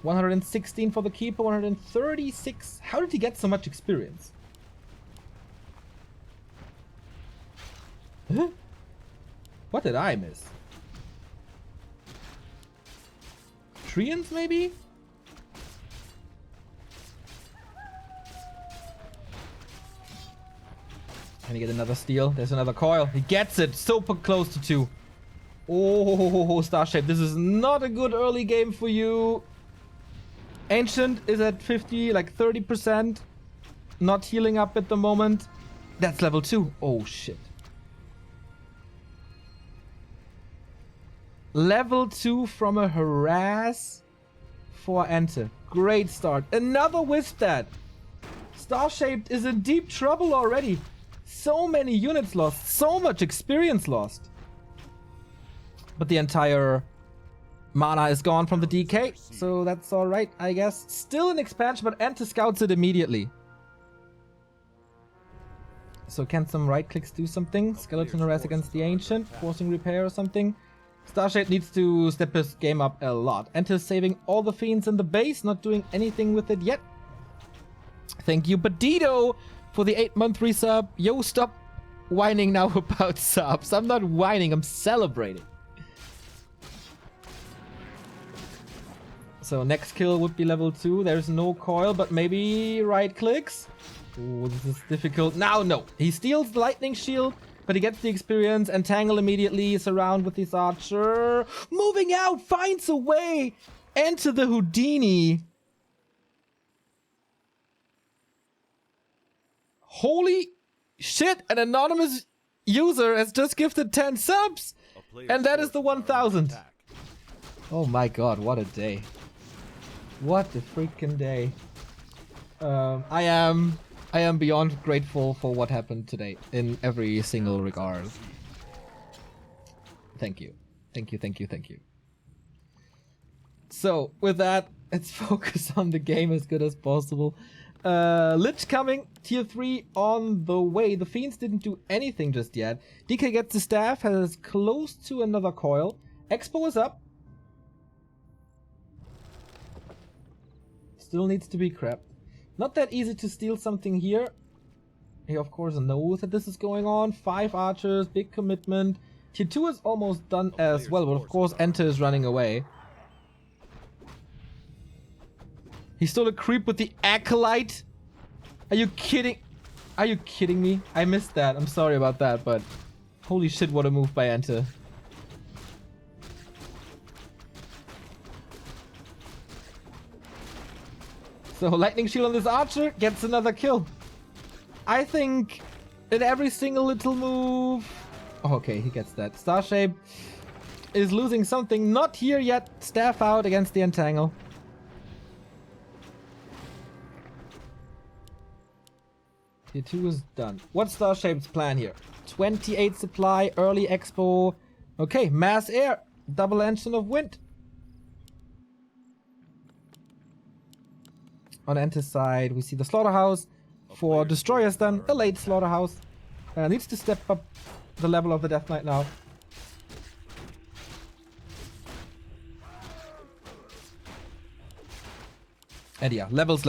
116 for the Keeper, 136. How did he get so much experience? Huh? What did I miss? Treants, maybe? Can he get another steal? There's another coil. He gets it. Super close to 2. Oh, Starshape, this is not a good early game for you. Ancient is at 50, like 30%. Not healing up at the moment. That's level 2. Oh, shit. Level 2 from a harass for Enter. Great start. Another Wisp-Dad. Starshaped is in deep trouble already. So many units lost. So much experience lost. But the entire mana is gone from the DK. So that's alright, I guess. Still an expansion, but Enter scouts it immediately. So can some right clicks do something? Skeleton harass against the Ancient. Forcing repair or something. Starshape needs to step his game up a lot. Enter saving all the fiends in the base, not doing anything with it yet. Thank you, Badito, for the 8-month resub. Yo, stop whining now about subs. I'm not whining, I'm celebrating. So next kill would be level 2. There's no coil, but maybe right clicks. Ooh, this is difficult. Now, no. He steals the lightning shield. But he gets the experience. Entangle immediately. Surround with his archer. Moving out. Finds a way. Enter the Houdini. Holy shit. An anonymous user has just gifted 10 subs. And that is the 1000. Oh my god. What a day. What a freaking day. I am beyond grateful for what happened today in every single regard. Thank you. Thank you, thank you, thank you. So, with that, let's focus on the game as good as possible. Lich coming, tier 3 on the way. The Fiends didn't do anything just yet. DK gets the staff, has close to another coil. Expo is up. Still needs to be crept. Not that easy to steal something here. He of course knows that this is going on. 5 archers, big commitment. Tier 2 is almost done as well, but of course Enter is running away. He stole a creep with the Acolyte. Are you kidding? Are you kidding me? I missed that. I'm sorry about that, but holy shit, what a move by Enter. So lightning shield on this archer gets another kill. I think in every single little move... Oh, okay, he gets that. Starshape is losing something. Not here yet. Staff out against the Entangle. Tier 2 is done. What's Starshape's plan here? 28 supply, early expo. Okay, mass air. Double engine of wind. On Enter's side, we see the Slaughterhouse. For Destroyers done, a late Slaughterhouse. Needs to step up the level of the Death Knight now. And yeah, levels.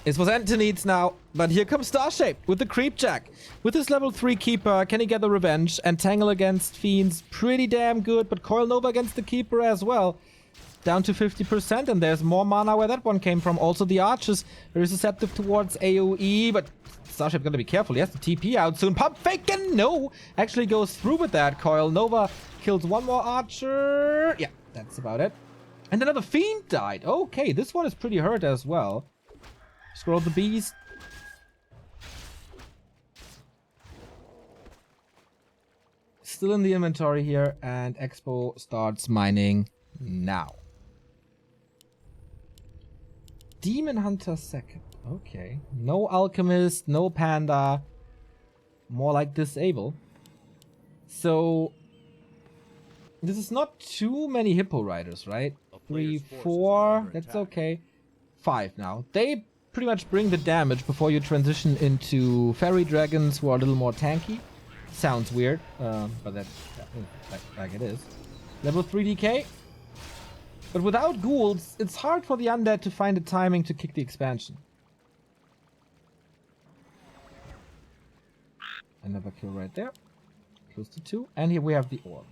It's what Enter needs now. But here comes Starshape with the Creep Jack. With his level 3 Keeper, can he get the revenge? Entangle against Fiends, pretty damn good. But Coil Nova against the Keeper as well. Down to 50%, and there's more mana where that one came from. Also, the archers very receptive towards AoE, but Starshape gotta be careful. He has to TP out soon. Pump fake and no! Actually goes through with that. Coil Nova kills one more archer. Yeah, that's about it. And another Fiend died. Okay, this one is pretty hurt as well. Scroll the Beast. Still in the inventory here, and Expo starts mining now. Demon Hunter second. Okay. No Alchemist, no Panda. More like Disable. So this is not too many Hippo Riders, right? 3, 4, that's okay. 5 now. They pretty much bring the damage before you transition into Fairy Dragons who are a little more tanky. Sounds weird, but that's like it is. Level 3 DK. But without ghouls, it's hard for the undead to find the timing to kick the expansion. Another kill right there. Close to 2. And here we have the orb.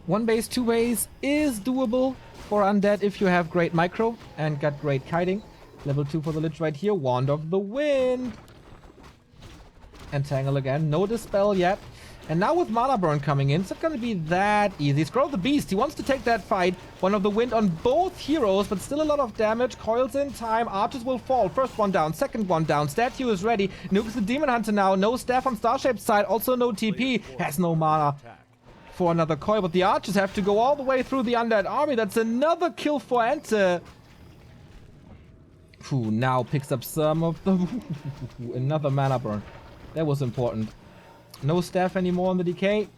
One base, 2 base is doable for undead if you have great micro and got great kiting. Level 2 for the Lich right here. Wand of the Wind. Entangle again. No Dispel yet. And now with Mana Burn coming in, it's not going to be that easy. Scroll the Beast. He wants to take that fight. One of the Wind on both heroes, but still a lot of damage. Coils in time. Archers will fall. First one down. Second one down. Statue is ready. Nukes the Demon Hunter now. No staff on Starshape's side. Also no TP. Has no mana for another coil. But the Archers have to go all the way through the undead army. That's another kill for Ente. Who now picks up some of the... Another Mana Burn. That was important. No staff anymore on the decay.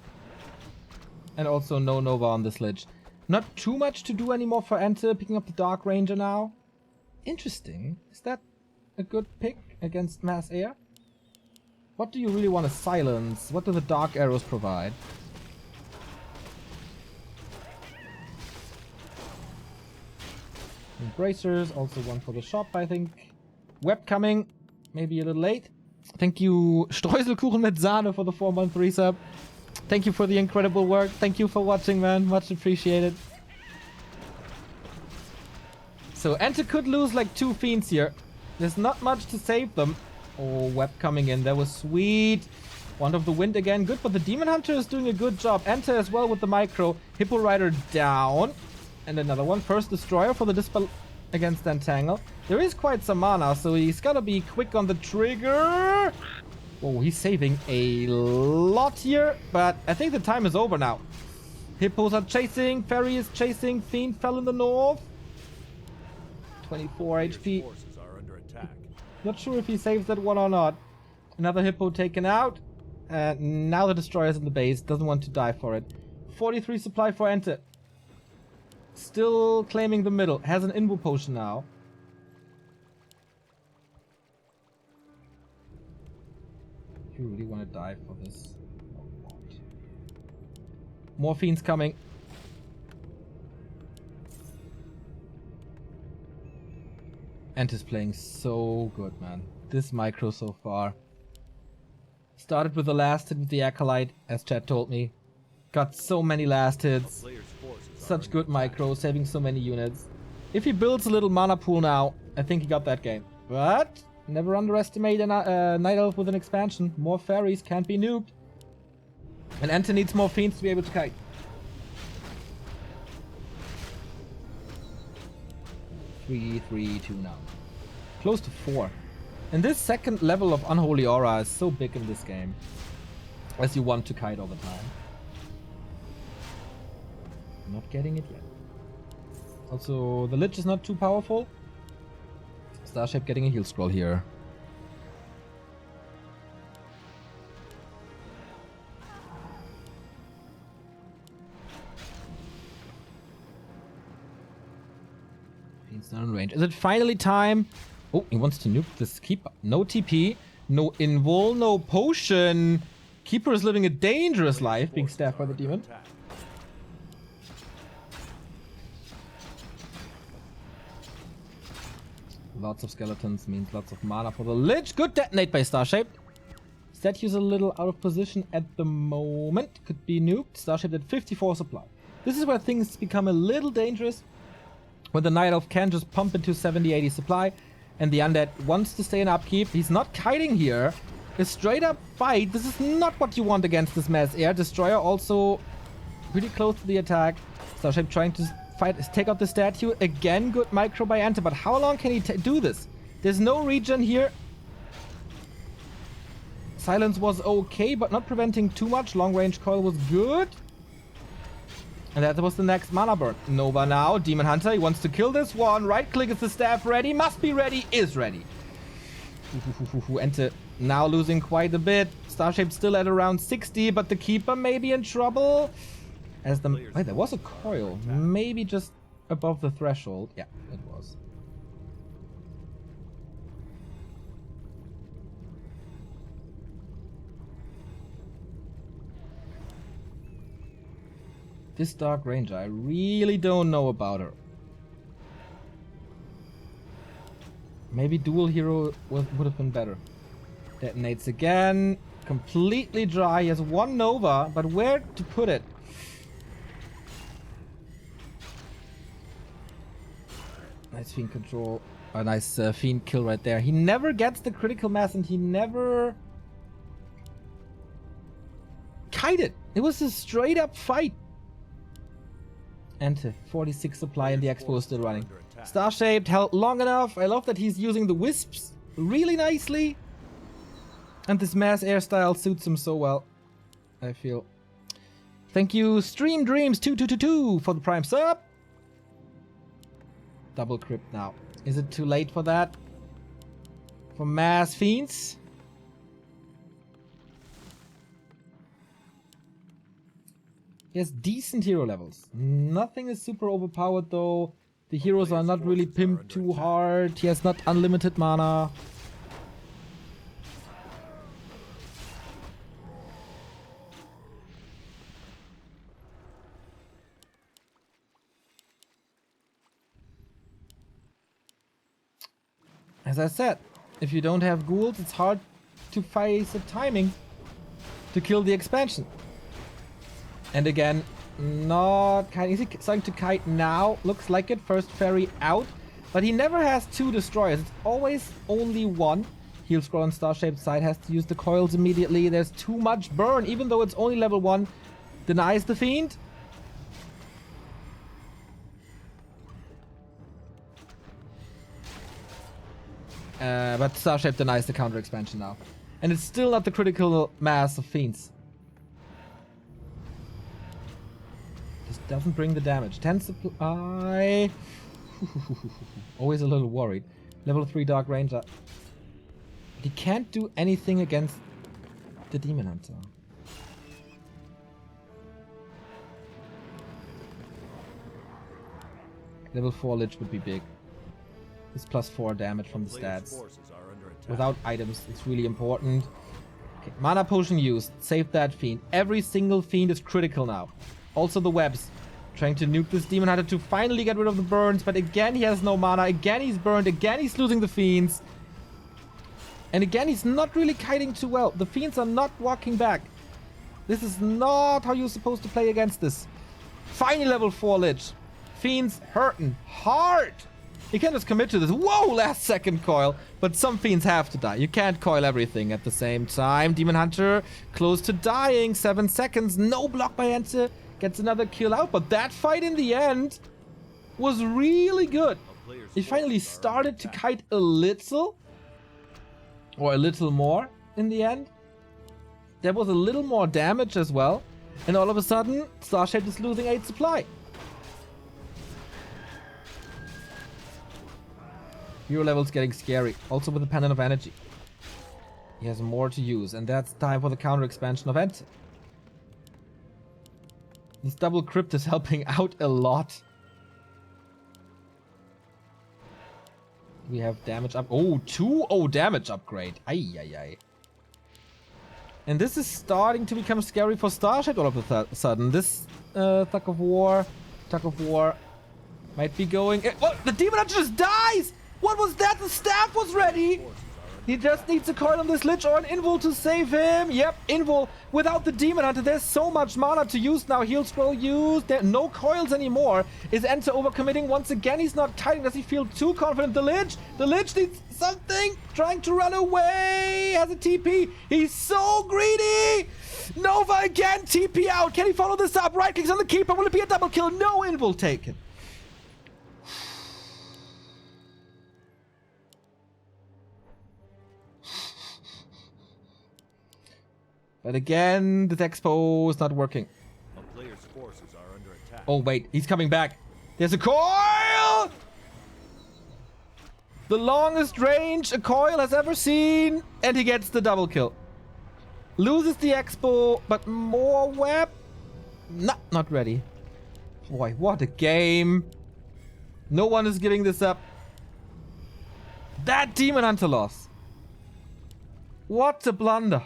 And also no Nova on this Lich. Not too much to do anymore for Ente. Picking up the Dark Ranger now. Interesting. Is that a good pick against Mass Air? What do you really want to silence? What do the Dark Arrows provide? Embracers. Also one for the shop, I think. Web coming. Maybe a little late. Thank you, Streuselkuchen mit Sahne, for the 4-month resub. Thank you for the incredible work. Thank you for watching, man. Much appreciated. So, Ente could lose like 2 Fiends here. There's not much to save them. Oh, Web coming in. That was sweet. Wand of the Wind again. Good, but the Demon Hunter is doing a good job. Ente as well with the micro. Hippo Rider down. And another one. First Destroyer for the Dispel against Entangle. There is quite some mana, so he's gotta be quick on the trigger. Oh, he's saving a lot here, but I think the time is over now. Hippos are chasing, Fairy is chasing, Fiend fell in the north. 24 HP. Forces are under attack. Not sure if he saves that one or not. Another Hippo taken out. And now the Destroyer's in the base, doesn't want to die for it. 43 supply for Ente. Still claiming the middle. Has an Invo Potion now. You really want to die for this? More Fiends coming. Ente's playing so good, man. This micro so far. Started with the last hit with the Acolyte, as Chad told me. Got so many last hits. Such good micro, saving so many units. If he builds a little mana pool now, I think he got that game. But never underestimate a Night Elf with an expansion. More fairies can't be nuked. And Ente needs more Fiends to be able to kite. 3, 3, 2 now. Close to 4. And this second level of Unholy Aura is so big in this game. As you want to kite all the time. Not getting it yet. Also, the Lich is not too powerful. Starshape getting a heal scroll here. Fiend's not in range. Is it finally time? Oh, he wants to nuke this Keeper. No TP, no invul, no potion. Keeper is living a dangerous life, being stabbed by the demon. Lots of skeletons means lots of mana for the Lich. Good detonate by Starshape. Statue's a little out of position at the moment. Could be nuked. Starshape at 54 supply. This is where things become a little dangerous. When the Night Elf can just pump into 70-80 supply. And the Undead wants to stay in upkeep. He's not kiting here. A straight up fight. This is not what you want against this Mass Air. Destroyer also pretty close to the attack. Starshape trying to take out the statue. Again, good micro by Ente, but how long can he do this? There's no regen here. Silence was okay, but not preventing too much. Long range coil was good. And that was the next mana burn. Nova now. Demon Hunter, he wants to kill this one. Right click, is the staff ready? Must be ready. Is ready. Ente now losing quite a bit. Starshape still at around 60, but the Keeper may be in trouble. As the... Wait, there was a coil. Maybe just above the threshold. Yeah, it was. This Dark Ranger, I really don't know about her. Maybe dual hero would have been better. Detonates again. Completely dry. He has one Nova, but where to put it? Nice Fiend control. A nice Fiend kill right there. He never gets the critical mass and he never... kited. It was a straight up fight. And 46 supply and the Expo is still running. Star-shaped held long enough. I love that he's using the wisps really nicely. And this mass air style suits him so well, I feel. Thank you, Stream Dreams 2222 for the Prime sub. Double crypt now. Is it too late for that? For mass fiends? He has decent hero levels. Nothing is super overpowered though. The heroes are not really pimped too hard. He has not unlimited mana. As I said, if you don't have ghouls, it's hard to face the timing to kill the expansion. And again, not kiting. Is he starting to kite now? Looks like it. First ferry out. But he never has two destroyers. It's always only one. He'll scroll on Star-shaped side. Has to use the coils immediately. There's too much burn. Even though it's only level 1. Denies the Fiend. But Starshape denies the counter expansion now. And it's still not the critical mass of Fiends. This doesn't bring the damage. 10 supply. Always a little worried. Level 3 Dark Ranger. But he can't do anything against the Demon Hunter. Level 4 Lich would be big. This +4 damage from the stats. Without items, it's really important. Okay, mana potion used. Save that Fiend. Every single Fiend is critical now. Also the webs. Trying to nuke this Demon Hunter to finally get rid of the burns. But again, he has no mana. Again, he's burned. Again, he's losing the Fiends. And again, he's not really kiting too well. The Fiends are not walking back. This is not how you're supposed to play against this. Finally, level 4 Lich. Fiends hurting hard. You can't just commit to this. Whoa, last second coil. But some Fiends have to die. You can't coil everything at the same time. Demon Hunter close to dying. 7 seconds. No block by Ente. Gets another kill out. But that fight in the end was really good. He finally started to kite a little. Or a little more in the end. There was a little more damage as well. And all of a sudden, Starshape is losing 8 supply. Hero level's getting scary. Also with the Pendant of Energy. He has more to use. And that's time for the counter expansion of Ente. This double crypt is helping out a lot. We have damage up. Oh, 2-0 damage upgrade. Ay, ay, ay. And this is starting to become scary for Starship all of a sudden. This Tug of War might be going... Oh, the Demon Hunter just dies! What was that? The staff was ready! He just needs a coil on this Lich or an Invul to save him. Yep, Invul. Without the Demon Hunter, there's so much mana to use now. Heal Scroll used. There are no coils anymore. Is Ente overcommitting once again? He's not kiting. Does he feel too confident? The Lich needs something. Trying to run away. Has a TP. He's so greedy. Nova again. TP out. Can he follow this up? Right clicks on the Keeper. Will it be a double kill? No Invul taken. But again, this Expo is not working. A player's forces are under attack. Oh, wait. He's coming back. There's a coil! The longest range a coil has ever seen. And he gets the double kill. Loses the expo, but more web. Not ready. Boy, what a game. No one is giving this up. That Demon Hunter loss. What a blunder.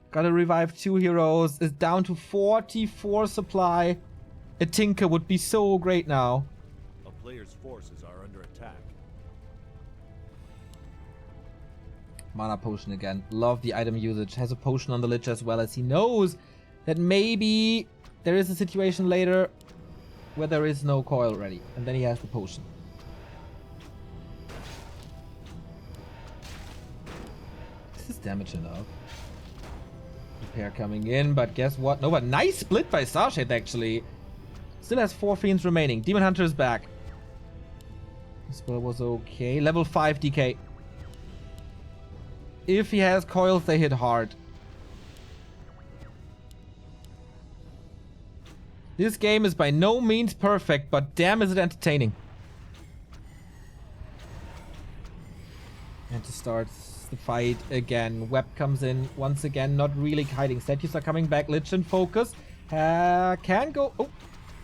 Gotta revive 2 heroes. Is down to 44 supply. A Tinker would be so great now. A player's forces are under attack. Mana potion again. Love the item usage. Has a potion on the Lich as well, as he knows that maybe there is a situation later where there is no coil ready. And then he has the potion. Is this damage enough? Repair coming in, but guess what? No, but nice split by Starshade actually. Still has 4 fiends remaining. Demon Hunter is back. This spell was okay. Level 5 DK. If he has coils, they hit hard. This game is by no means perfect, but damn is it entertaining. And to start the fight again. Web comes in once again, not really hiding. Statues are coming back. Lich in focus. Can go... Oh,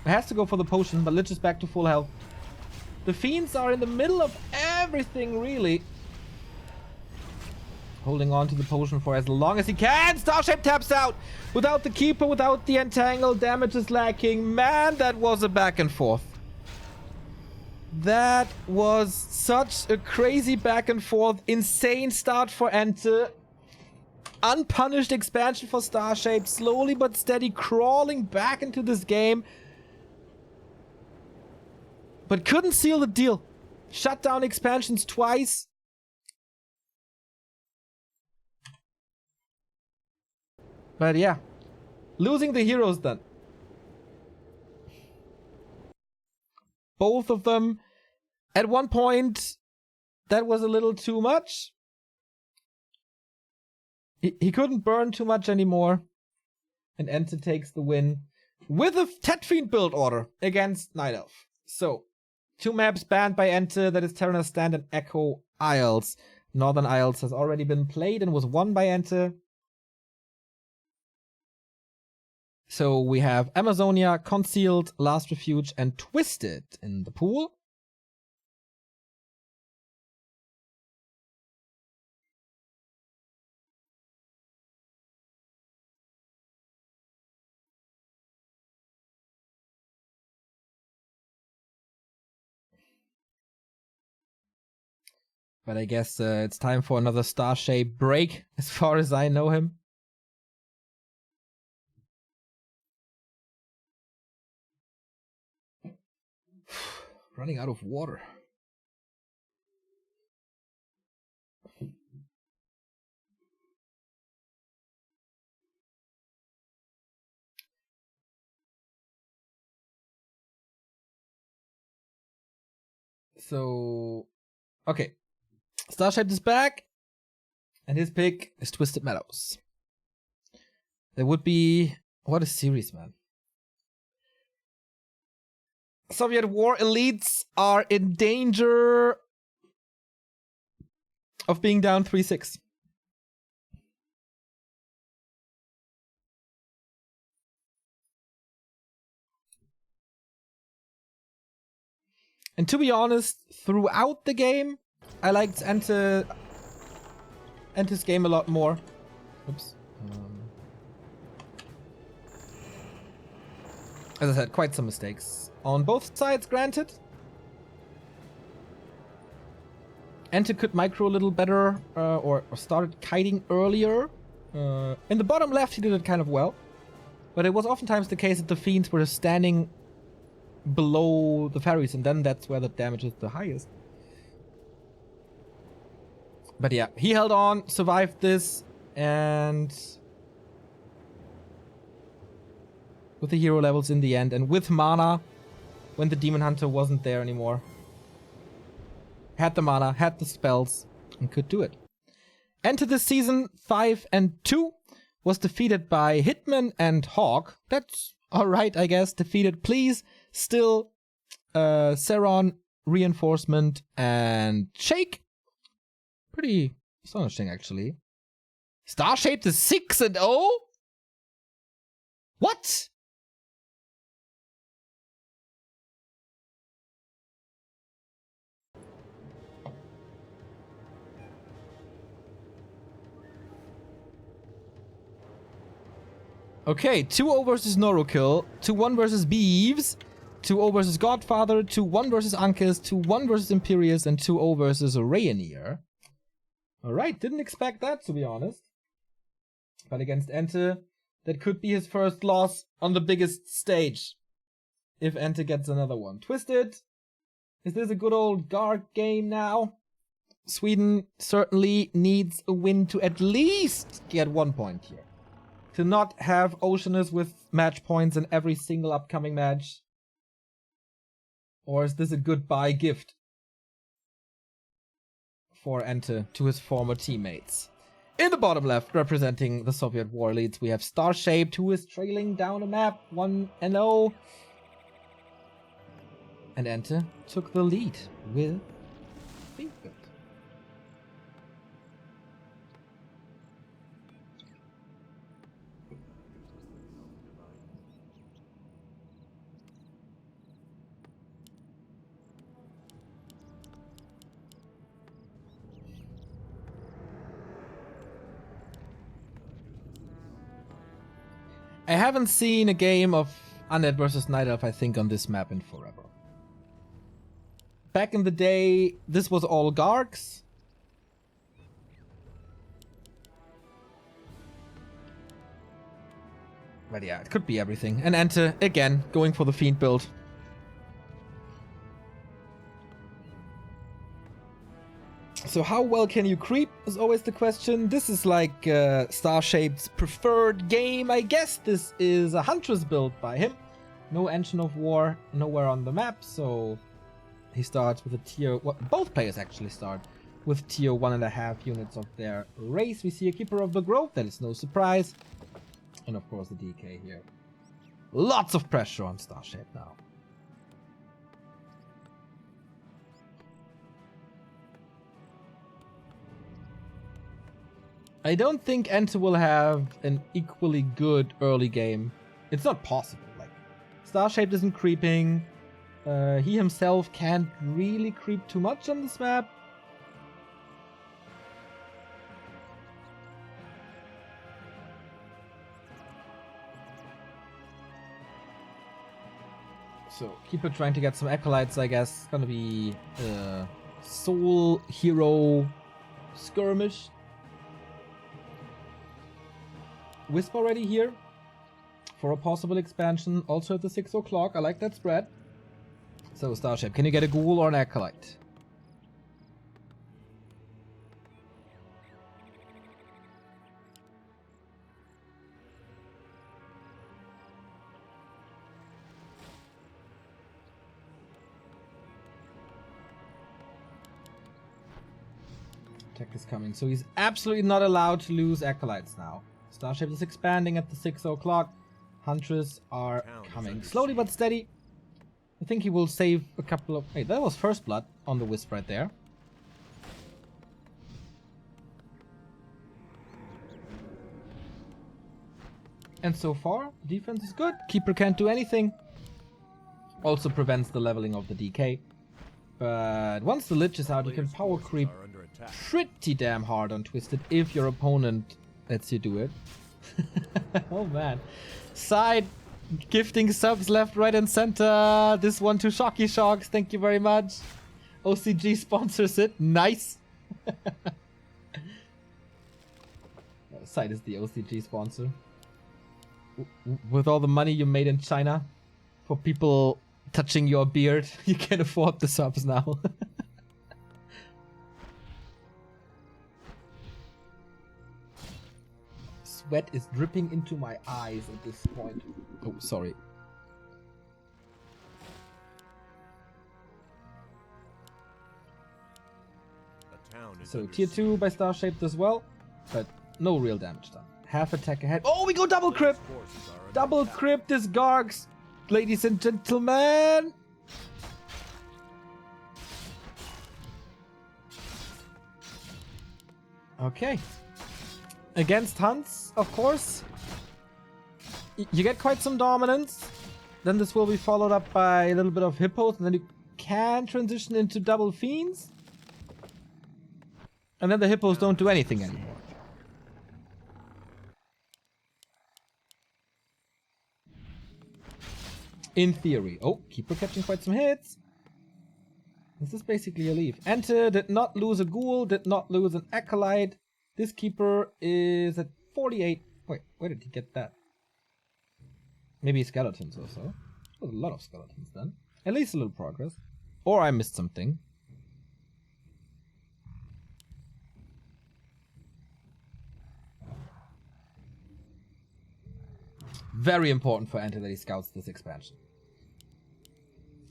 has to go for the potion, but Lich is back to full health. The fiends are in the middle of everything, really. Holding on to the potion for as long as he can. Starshape taps out. Without the Keeper, without the Entangle, damage is lacking. Man, that was a back and forth. That was such a crazy back and forth. Insane start for Ente. Unpunished expansion for Starshape. Slowly but steady crawling back into this game. But couldn't seal the deal. Shut down expansions twice. But yeah, losing the heroes then. Both of them. At one point, that was a little too much. He couldn't burn too much anymore. And Ente takes the win with a Tet Fiend build order against Night Elf. So, 2 maps banned by Ente, that is Terranos Stand and Echo Isles. Northern Isles has already been played and was won by Ente. So we have Amazonia, Concealed, Last Refuge, and Twisted in the pool. But I guess it's time for another Starshape break, as far as I know him. Running out of water. So, okay. Starshape is back. And his pick is Twisted Meadows. There would be... What a series, man. Soviet war elites are in danger of being down 3-6. And to be honest, throughout the game, I liked Ente's game a lot more. Oops. As I said, quite some mistakes. On both sides, granted. Ente could micro a little better, or started kiting earlier. In the bottom left, he did it kind of well. But it was oftentimes the case that the fiends were standing below the fairies, and then that's where the damage is the highest. But yeah, he held on, survived this, and... with the hero levels in the end, and with mana... when the Demon Hunter wasn't there anymore. Had the mana, had the spells, and could do it. Enter this season 5-2. was defeated by Hitman and Hawk. That's alright, I guess. Defeated Please, Still, Seron, Reinforcement, and Shake. Pretty astonishing, actually. Starshaped is 6-0? What? Okay, 2-0 versus Norokill, 2-1 versus Beeves, 2-0 versus Godfather, 2-1 versus Ankus, 2-1 versus Imperius, and 2-0 versus Rayonier. Alright, didn't expect that, to be honest. But against Ente, that could be his first loss on the biggest stage. If Ente gets another one. Twisted, is this a good old Garg game now? Sweden certainly needs a win to at least get 1 point here. To not have Oceanus with match points in every single upcoming match? Or is this a goodbye gift for Ente to his former teammates? In the bottom left, representing the Soviet war elites, we have Starshaped, who is trailing down a map, 1-0. And Ente took the lead with Finkbuild. I haven't seen a game of Undead vs. Night Elf, I think, on this map in forever. Back in the day, this was all Gargs. But yeah, it could be everything. And Ente, again, going for the Fiend build. So how well can you creep is always the question. This is like Starshaped's preferred game, I guess. This is a Huntress build by him. No Engine of War, nowhere on the map, so he starts with a tier... Well, both players actually start with tier 1.5 units of their race. We see a Keeper of the Grove, that is no surprise. And of course the DK here. Lots of pressure on Starshape now. I don't think Ente will have an equally good early game. It's not possible. Like, Starshaped isn't creeping. He himself can't really creep too much on this map. So, Keeper trying to get some Acolytes, I guess. Gonna be Soul Hero Skirmish. Wisp already here for a possible expansion, also at the 6 o'clock. I like that spread. So, Starship, can you get a Ghoul or an Acolyte? Tech is coming, so he's absolutely not allowed to lose Acolytes now. Starship is expanding at the 6 o'clock. Huntress are coming slowly but steady. I think he will save a couple of... Wait, that was First Blood on the Wisp right there. And so far, defense is good. Keeper can't do anything. Also prevents the leveling of the DK. But once the Lich is out, you can power creep pretty damn hard on Twisted if your opponent lets you do it. Oh man. Side gifting subs left, right, and center. This one to Shocky Shocks. Thank you very much. OCG sponsors it. Nice. Side is the OCG sponsor. With all the money you made in China for people touching your beard, you can afford the subs now. Sweat is dripping into my eyes at this point. Oh, sorry. So tier 2 by Starshaped as well, but no real damage done. Half attack ahead. Oh, we go double crypt! Forces are under Double crypt is Gargs, ladies and gentlemen! Okay. Against Hunts, of course. You get quite some dominance. Then this will be followed up by a little bit of Hippos, and then you can transition into double Fiends. And then the Hippos don't do anything anymore. In theory. Oh, Keeper catching quite some hits. This is basically a leave. Enter did not lose a Ghoul, did not lose an Acolyte. This Keeper is at 48. Wait, where did he get that? Maybe skeletons or so. There's a lot of skeletons then. At least a little progress. Or I missed something. Very important for Enter that he scouts this expansion.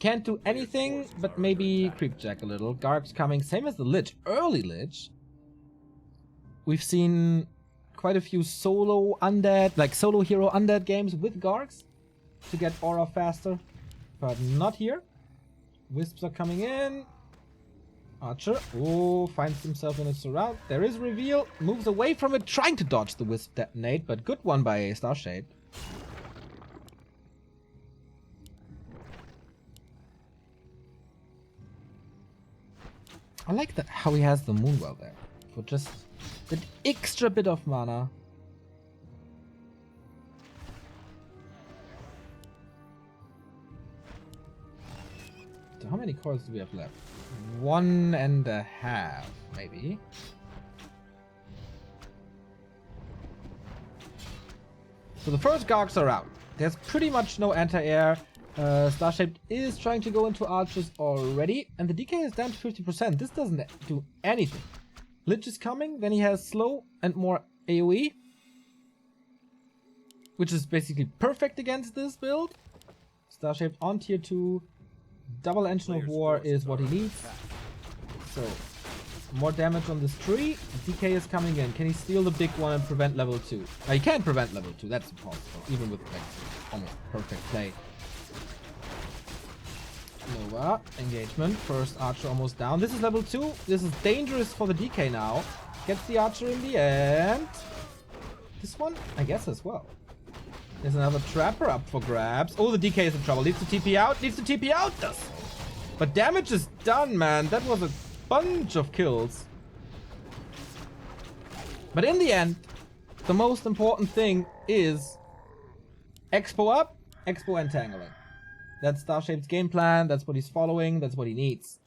Can't do anything, but maybe creepjack a little. Garg's coming, same as the Lich. Early Lich. We've seen quite a few solo undead, like solo hero undead games with Gargs to get aura faster. But not here. Wisps are coming in. Archer, oh, finds himself in a surround. There is reveal, moves away from it, trying to dodge the Wisp detonate, but good one by Starshade. I like that how he has the Moonwell there for just that extra bit of mana. So how many cores do we have left? 1.5, maybe. So the first Gargs are out. There's pretty much no anti-air. Starshaped is trying to go into archers already, and the DK is down to 50%. This doesn't do anything. Lich is coming, then he has slow and more AoE, which is basically perfect against this build. Starshaped on tier 2. Double Engine of War is what he needs. So, more damage on this tree. DK is coming in. Can he steal the big one and prevent level 2? He can't prevent level 2, that's impossible, even with like almost perfect play. Nova, engagement, first archer almost down. This is level 2. This is dangerous for the DK now. Gets the archer in the end. This one, I guess as well. There's another trapper up for grabs. Oh, the DK is in trouble. Needs to TP out. Needs to TP out. Does. But damage is done, man. That was a bunch of kills. But in the end, the most important thing is Expo up, Expo entangling. That's Starshape's game plan. That's what he's following. That's what he needs.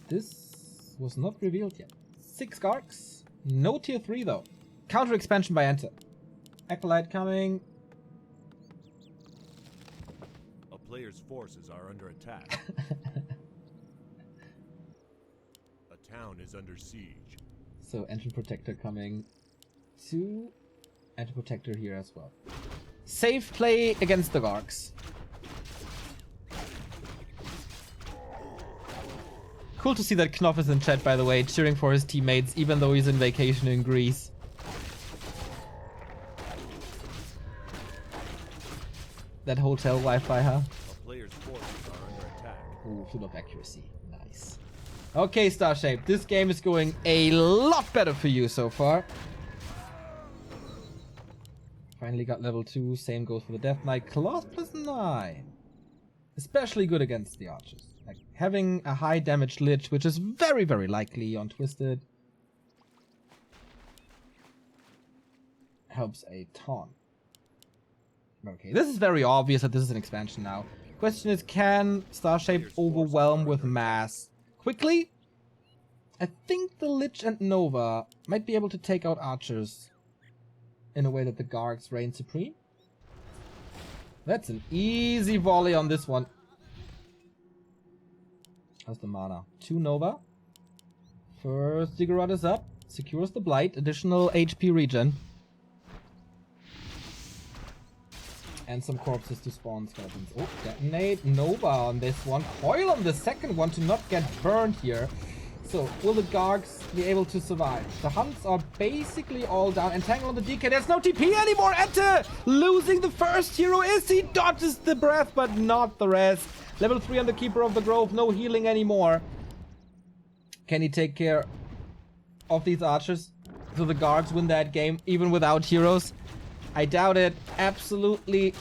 This was not revealed yet. 6 Gargs. No tier 3 though. Counter expansion by Enter. Acolyte coming. A player's forces are under attack. A town is under siege. So Engine Protector coming. 2. Engine Protector here as well. Safe play against the Gargs. Cool to see that Knopf is in chat, by the way, cheering for his teammates, even though he's in vacation in Greece. That hotel Wi-Fi, huh? A player's forces are under attack. Ooh, full of accuracy. Nice. Okay, Starshape, this game is going a lot better for you so far. Finally got level 2. Same goes for the Death Knight. Claws +9. Especially good against the archers. Like having a high damage Lich, which is very, very likely on Twisted, helps a ton. Okay, this is very obvious that this is an expansion now. Question is, can Starshape overwhelm with mass quickly? I think the Lich and Nova might be able to take out archers in a way that the Gargs reign supreme. That's an easy volley on this one. How's the mana? 2 Nova. First Ziggurat is up. Secures the Blight. Additional HP regen. And some corpses to spawn skeletons. Oh, detonate Nova on this one. Coil on the second one to not get burned here. So, will the Gargs be able to survive? The Hunts are basically all down. Entangle on the DK. There's no TP anymore. Enter! Losing the first hero. Is he dodges the breath, but not the rest. Level 3 on the Keeper of the Grove. No healing anymore. Can he take care of these archers? So the Gargs win that game, even without heroes? I doubt it. Absolutely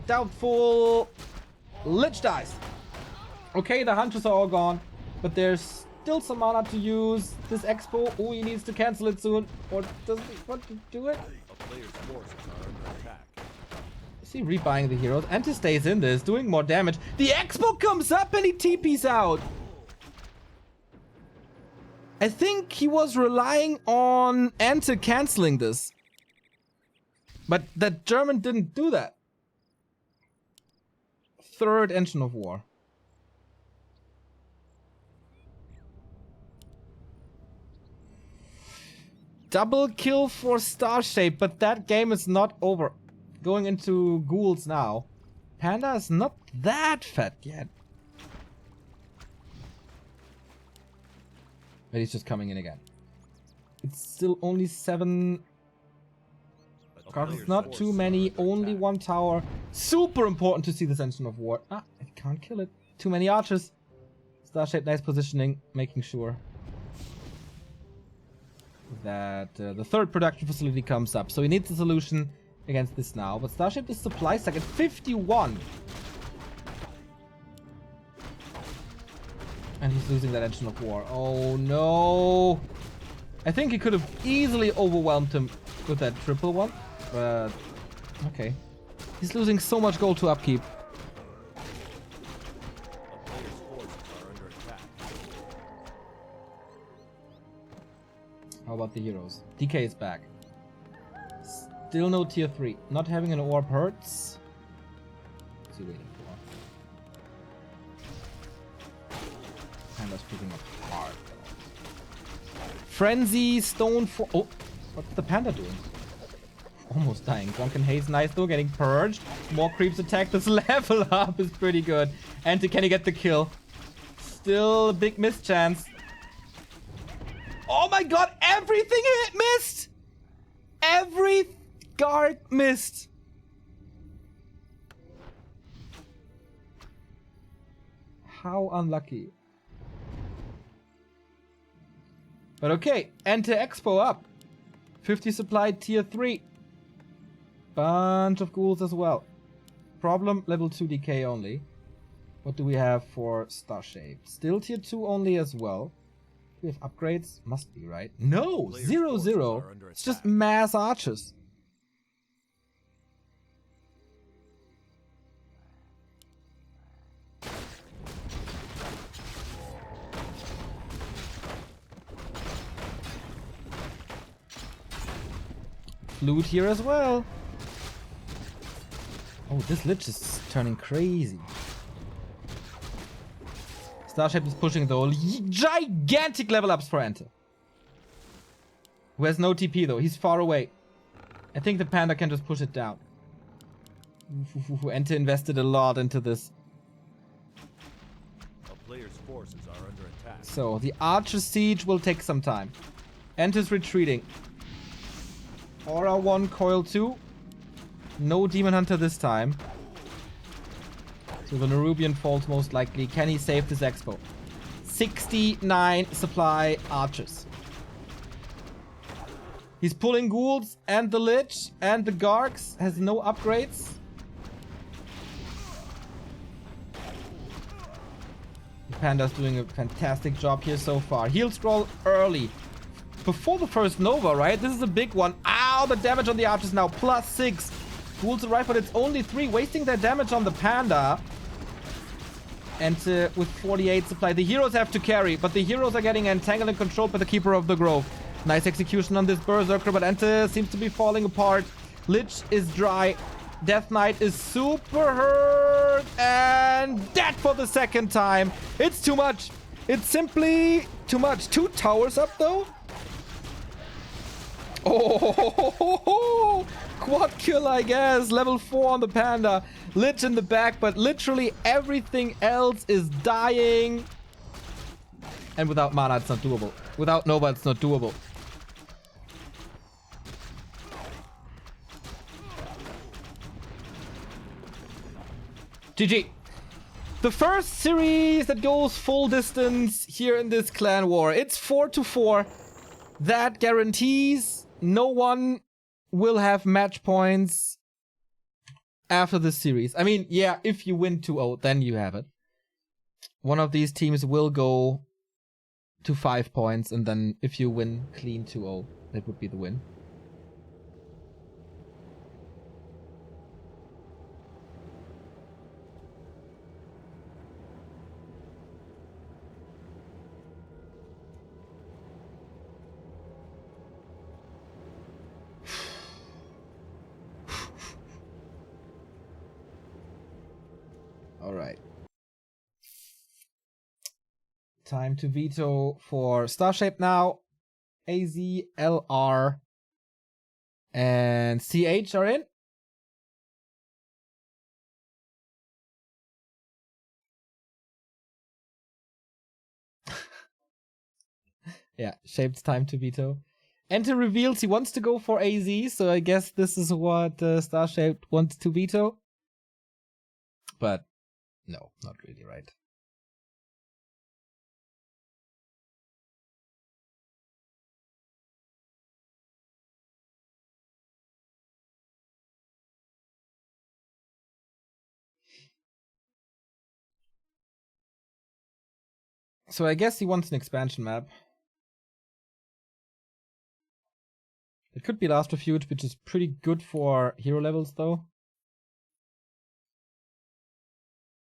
doubtful. Lich dies. Okay, the Hunters are all gone, but there's still some mana to use. This Expo, oh, he needs to cancel it soon. Or doesn't he want to do it? A player's forces are under attack. Is he rebuying the heroes? Enter stays in this, doing more damage. The Expo comes up and he TPs out. I think he was relying on Enter canceling this. But that German didn't do that. Third Engine of War. Double kill for Starshape, but that game is not over. Going into ghouls now. Panda is not that fat yet. But he's just coming in again. It's still only 7. Cards, not too many, only 1 tower. Super important to see this Engine of War. Ah, I can't kill it. Too many archers. Starshape, nice positioning, making sure that the third production facility comes up. So he needs a solution against this now. But Starshape is supply stuck at 51. And he's losing that Engine of War. Oh no! I think he could have easily overwhelmed him with that triple one. But okay. He's losing so much gold to upkeep. A player's forces are under attack. How about the heroes? DK is back. Still no tier 3. Not having an orb hurts. What's he waiting for? Panda's picking up hard. Frenzy, Stone for... Oh! What's the Panda doing? Almost dying. Drunken Haze, nice though, getting purged. More creeps attack. This level up is pretty good. And can he get the kill? Still a big miss chance. Oh my god, everything hit missed! Every guard missed. How unlucky. But okay, Enter Expo up. 50 supply tier 3. Bunch of ghouls as well. Problem, level 2 DK only. What do we have for Starshape? Still tier 2 only as well. Do we have upgrades? Must be, right? No! 0-0. It's just mass archers. Flute here as well. Oh, this Lich is turning crazy. Starshape is pushing though. Gigantic level ups for Enter. Who has no TP though. He's far away. I think the Panda can just push it down. Enter invested a lot into this. A player's forces are under attack. So the Archer siege will take some time. Enter's retreating. Aura 1, Coil 2. No Demon Hunter this time. So the Nerubian falls most likely. Can he save this Expo? 69 supply archers. He's pulling ghouls and the Lich and the Gargs. Has no upgrades. The Panda's doing a fantastic job here so far. Heal scroll early. Before the first Nova, right? This is a big one. Ow, the damage on the archers now. +6. Ghouls arrive, but it's only 3. Wasting their damage on the Panda. And with 48 supply. The heroes have to carry, but the heroes are getting entangled and controlled by the Keeper of the Grove. Nice execution on this Berserker, but Enter seems to be falling apart. Lich is dry. Death Knight is super hurt. And dead for the second time. It's too much. It's simply too much. 2 towers up, though. Oh, quad kill, I guess. Level 4 on the Panda. Lich in the back, but literally everything else is dying. And without mana, it's not doable. Without Nova, it's not doable. GG. The first series that goes full distance here in this clan war. It's 4-4. That guarantees no one will have match points after this series. I mean, yeah, if you win 2-0, then you have it. One of these teams will go to 5 points, and then if you win clean 2-0, that would be the win. All right. Time to veto for Starshape now. AZ, LR, and CH are in. Yeah, Shape's time to veto. Enter reveals he wants to go for AZ, so I guess this is what Starshape wants to veto. But no, not really, right? So I guess he wants an expansion map. It could be Last Refuge, which is pretty good for hero levels, though.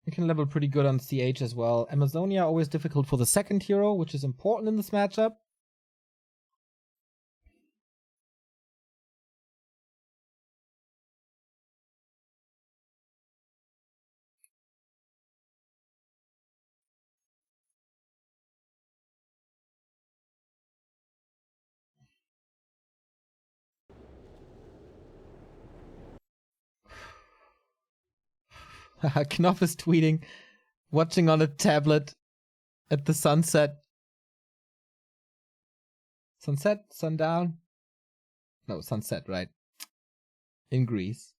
You can level pretty good on CH as well. Amazonia always difficult for the second hero, which is important in this matchup. Knopf is tweeting, watching on a tablet at the sunset. Sunset? Sundown? No, sunset, right? In Greece.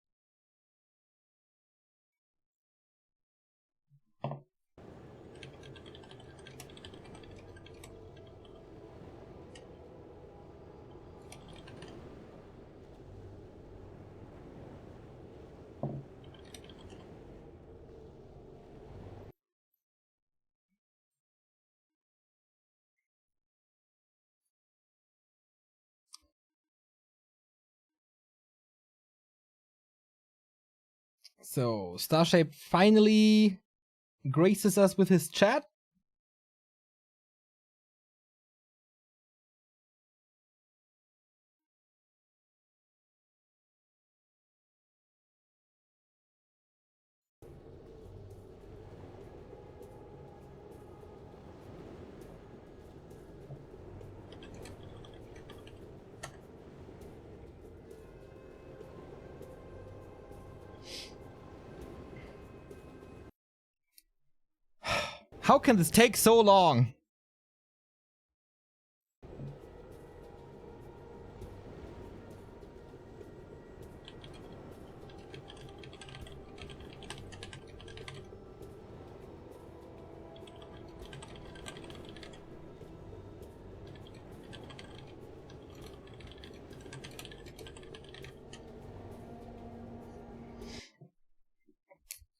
So, Starshape finally graces us with his chat. How can this take so long?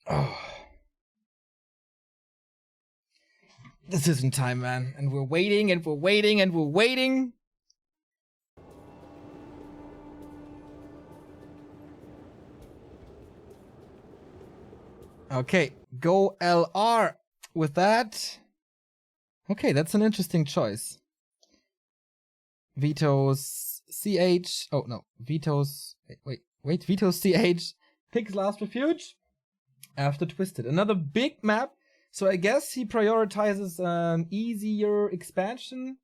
Oh. This isn't time, man. And we're waiting and we're waiting and we're waiting. Okay, go LR with that. Okay, that's an interesting choice. Vetoes CH. Oh, no. Vetoes. Wait. Vetoes CH. Picks Last Refuge after Twisted. Another big map. So I guess he prioritizes an easier expansion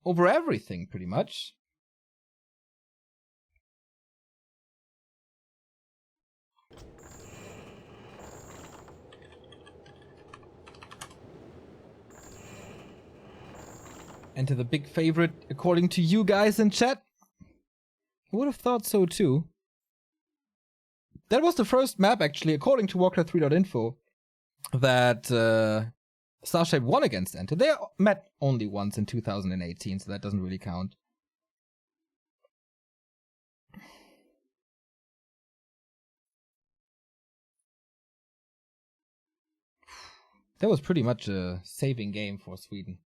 over everything, pretty much. Enter the big favorite according to you guys in chat. I would have thought so too. That was the first map, actually, according to Warcraft 3.info, that Starshape won against Enter. They met only once in 2018, so that doesn't really count. That was pretty much a saving game for Sweden.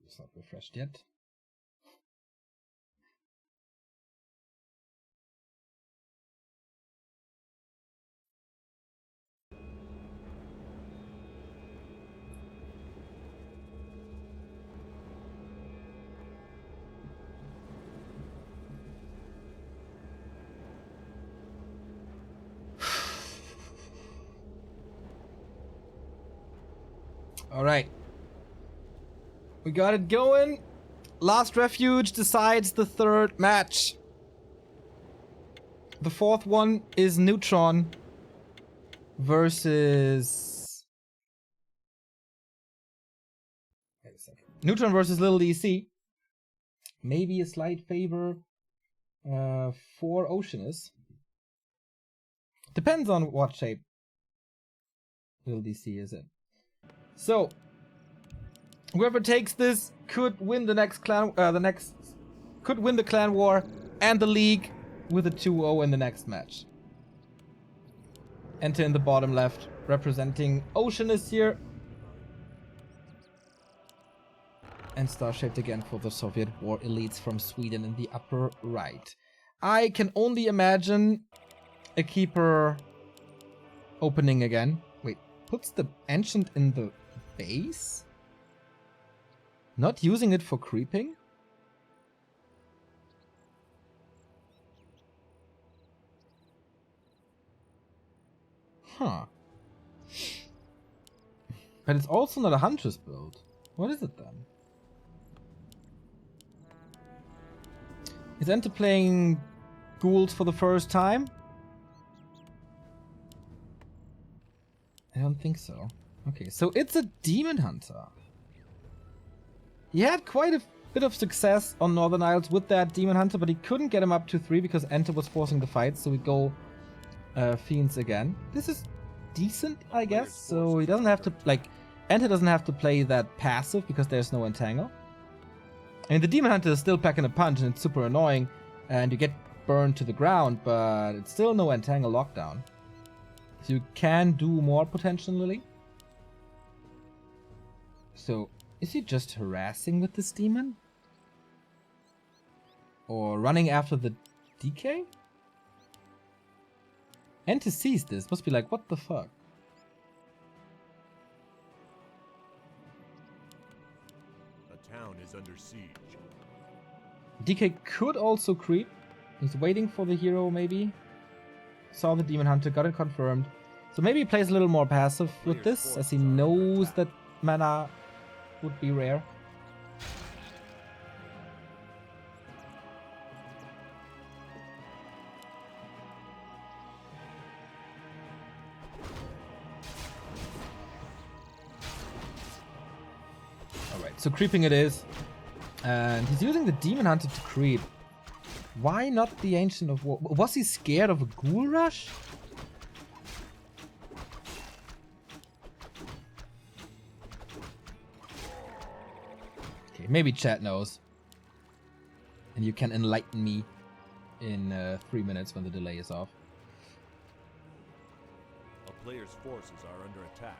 It's not refreshed yet. All right. We got it going. Last Refuge decides the third match. The fourth one is Neutron versus... Wait a second. Neutron versus Little DC. Maybe a slight favor for Oceanus. Depends on what shape Little DC is in. So, whoever takes this could win the next clan. Could win the clan war and the league with a 2-0 in the next match. Enter in the bottom left, representing Oceanus here, and star-shaped again for the Soviet War elites from Sweden in the upper right. I can only imagine a keeper opening again. Wait, puts the ancient in the base? Not using it for creeping? Huh. But it's also not a Huntress build. What is it then? Is Enter playing ghouls for the first time? I don't think so. Okay, so it's a Demon Hunter. He had quite a bit of success on Northern Isles with that Demon Hunter, but he couldn't get him up to 3 because Enter was forcing the fight, so we go Fiends again. This is decent, I guess, so he doesn't have to, like, Enter doesn't have to play that passive because there's no Entangle. I mean, the Demon Hunter is still packing a punch and it's super annoying, and you get burned to the ground, but it's still no Entangle lockdown. So you can do more potentially. So, is he just harassing with this demon? Or running after the DK? Enter sees this, must be like, what the fuck? The town is under siege. DK could also creep. He's waiting for the hero, maybe. Saw the Demon Hunter, got it confirmed. So maybe he plays a little more passive with this, as he knows that mana would be rare. Alright, so creeping it is. And he's using the Demon Hunter to creep. Why not the Ancient of War? Was he scared of a ghoul rush? Okay, maybe chat knows. And you can enlighten me in 3 minutes when the delay is off. A player's forces are under attack.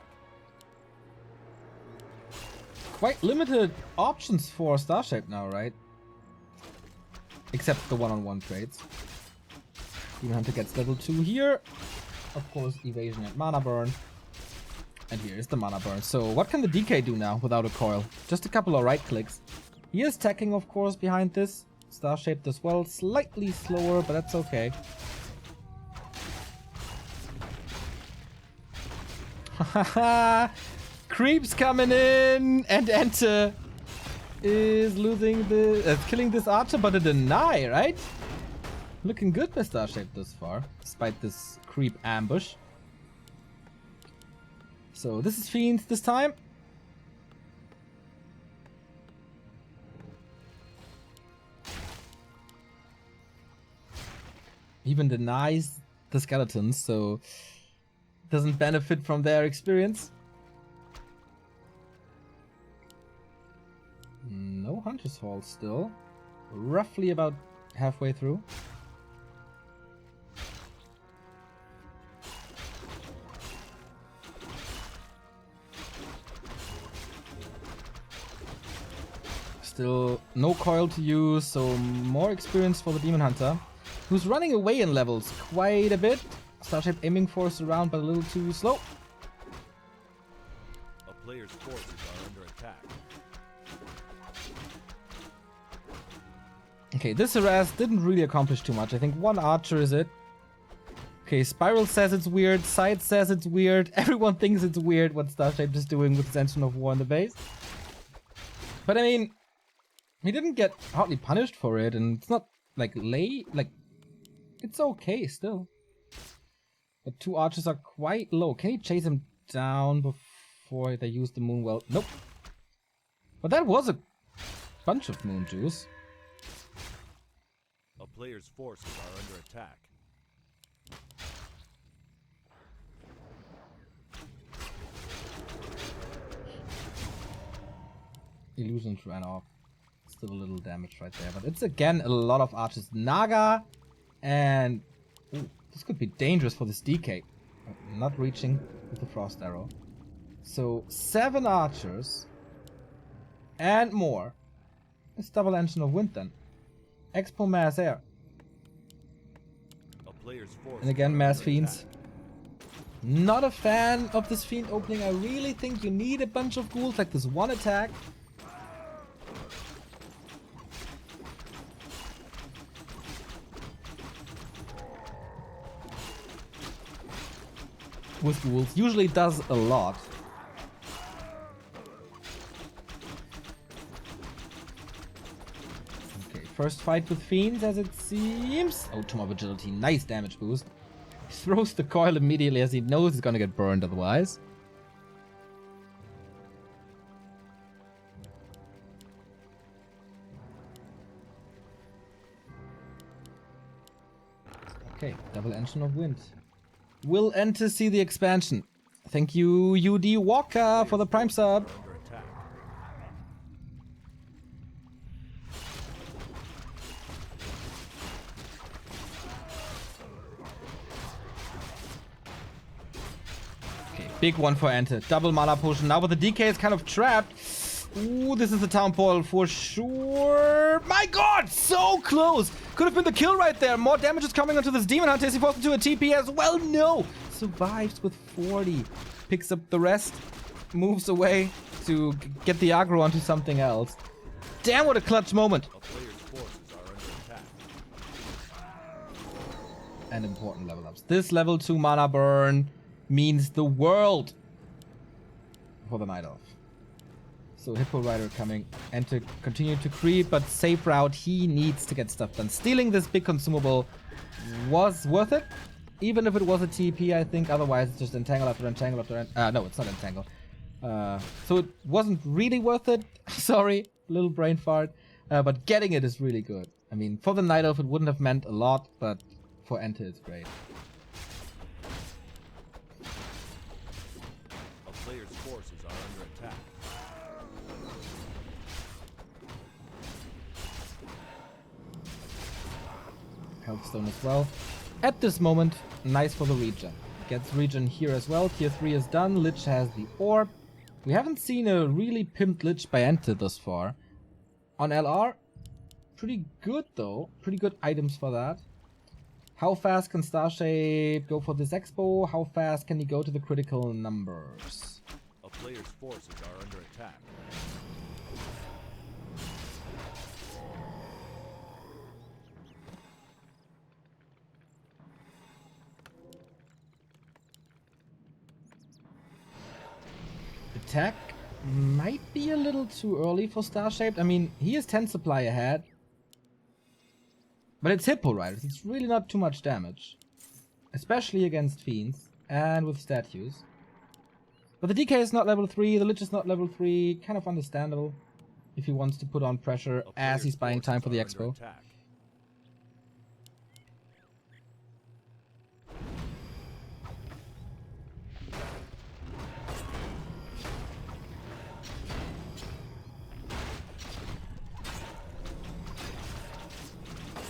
Quite limited options for Starshape now, right? Except the one-on-one trades. Demon Hunter gets level 2 here. Of course, evasion and mana burn. And here is the mana burn. So what can the DK do now without a coil? Just a couple of right clicks. He is tacking, of course, behind this. Star-shaped as well. Slightly slower, but that's okay. Creeps coming in, and Enter is losing the killing this archer, but a deny, right? Looking good by Starshape this far, despite this creep ambush. So this is Fiends this time. Even denies the skeletons, so doesn't benefit from their experience. No Hunter's Hall still. Roughly about halfway through. Still no coil to use, so more experience for the Demon Hunter, who's running away in levels quite a bit. Starship aiming force around, but a little too slow. A player's forces are under attack. Okay, this harass didn't really accomplish too much. I think one archer is it. Okay, Spiral says it's weird, Side says it's weird, everyone thinks it's weird what Starshape is doing with his Engine of War in the base. But I mean, he didn't get hardly punished for it, and it's not like it's okay still. But two archers are quite low. Can he chase him down before they use the moon well? Nope. But that was a bunch of moon juice. A player's forces are under attack. Illusions ran off. Still a little damage right there, but it's again a lot of archers. Naga and ooh, this could be dangerous for this DK. Not reaching with the frost arrow. So 7 archers and more. It's double engine of wind then. Expo mass air. A player's forces And again are mass under fiends. attack. Not a fan of this fiend opening. I really think you need a bunch of ghouls like this one attack. With ghouls usually does a lot. Okay, first fight with fiends as it seems. Oh, Tomb of Agility, nice damage boost. He throws the coil immediately as he knows he's gonna get burned otherwise. Okay, double engine of wind. Will Enter see the expansion. Thank you, UD Walker, for the Prime sub. Under attack. Okay, big one for Enter. Double mana potion. Now with the DK is kind of trapped. Ooh, this is the town portal for sure. My god, so close. Could have been the kill right there. More damage is coming onto this Demon Hunter. Is he forced into a TP as well? No. Survives with 40. Picks up the rest. Moves away to get the aggro onto something else. Damn, what a clutch moment. A player's forces are under attack. And important level ups. This level 2 mana burn means the world for the Night Elf. So Hippo Rider coming and to continue to creep, but safe route, he needs to get stuff done. Stealing this big consumable was worth it, even if it was a TP, I think. Otherwise, it's just entangle after entangle after no, it's not entangle. So it wasn't really worth it. Sorry, little brain fart. But getting it is really good. I mean, for the Night Elf, it wouldn't have meant a lot, but for Enter, it's great. A player's forces are under attack. Healthstone as well. At this moment, nice for the regen. Gets regen here as well. Tier 3 is done. Lich has the orb. We haven't seen a really pimped Lich by Enter thus far. On LR, pretty good though. Pretty good items for that. How fast can Starshape go for this expo? How fast can he go to the critical numbers? A player's forces are under attack. attack might be a little too early for Starshaped. I mean, he is 10 supply ahead. But it's Hippo Riders. It's really not too much damage. Especially against Fiends and with statues. But the DK is not level 3, the Lich is not level 3. Kind of understandable if he wants to put on pressure as he's buying time for the expo.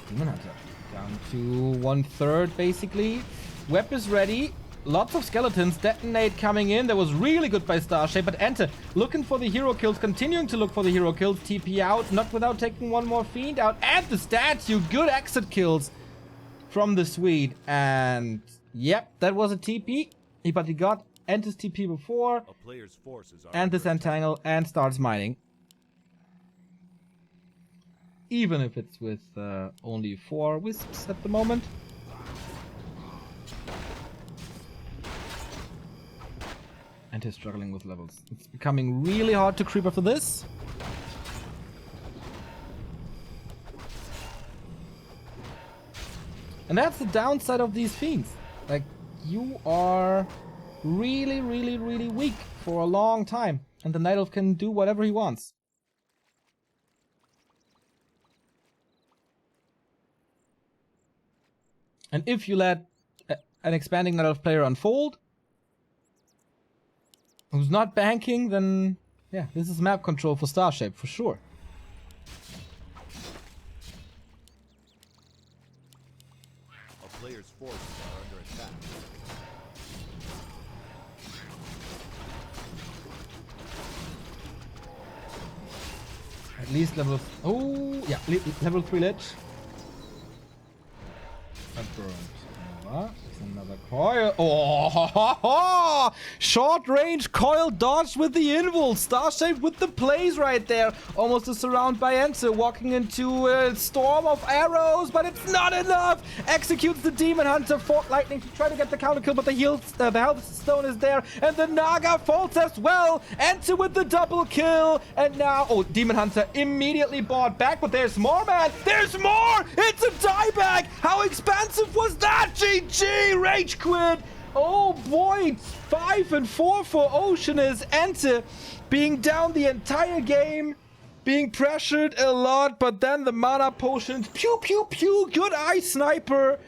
Demon Hunter down to 1/3 basically. Web is ready. Lots of skeletons. Detonate coming in. That was really good by Starshape. But Enter looking for the hero kills. Continuing to look for the hero kills. TP out. Not without taking one more Fiend out. And the statue. Good exit kills from the Swede. And yep, that was a TP. But he got Enter's TP before. And this Entangle. And starts mining. Even if it's with only 4 Wisps at the moment. And he's struggling with levels. It's becoming really hard to creep after this. And that's the downside of these Fiends. Like, you are really, really, really weak for a long time. And the Night Elf can do whatever he wants. And if you let an expanding Night Elf player unfold, who's not banking, then yeah, this is map control for Starshape for sure. A player's forces are under attack. At least level... Oh, yeah, level 3 Lich. Another coil. Oh, ha, ha, ha. Short range coil dodge with the invul. Starshape with the plays right there. Almost a surround by Enter. Walking into a storm of arrows, but it's not enough. Executes the Demon Hunter. Fort Lightning to try to get the counter kill, but the health stone is there. And the Naga falls as well. Enter with the double kill. And now, oh, Demon Hunter immediately bought back, but there's more, man. There's more. It's a dieback. How expansive was that? GG. Rage quit. Oh boy, 5 and 4 for Oceanus. Enter being down the entire game, being pressured a lot, but then the mana potions, pew pew pew, good eye sniper,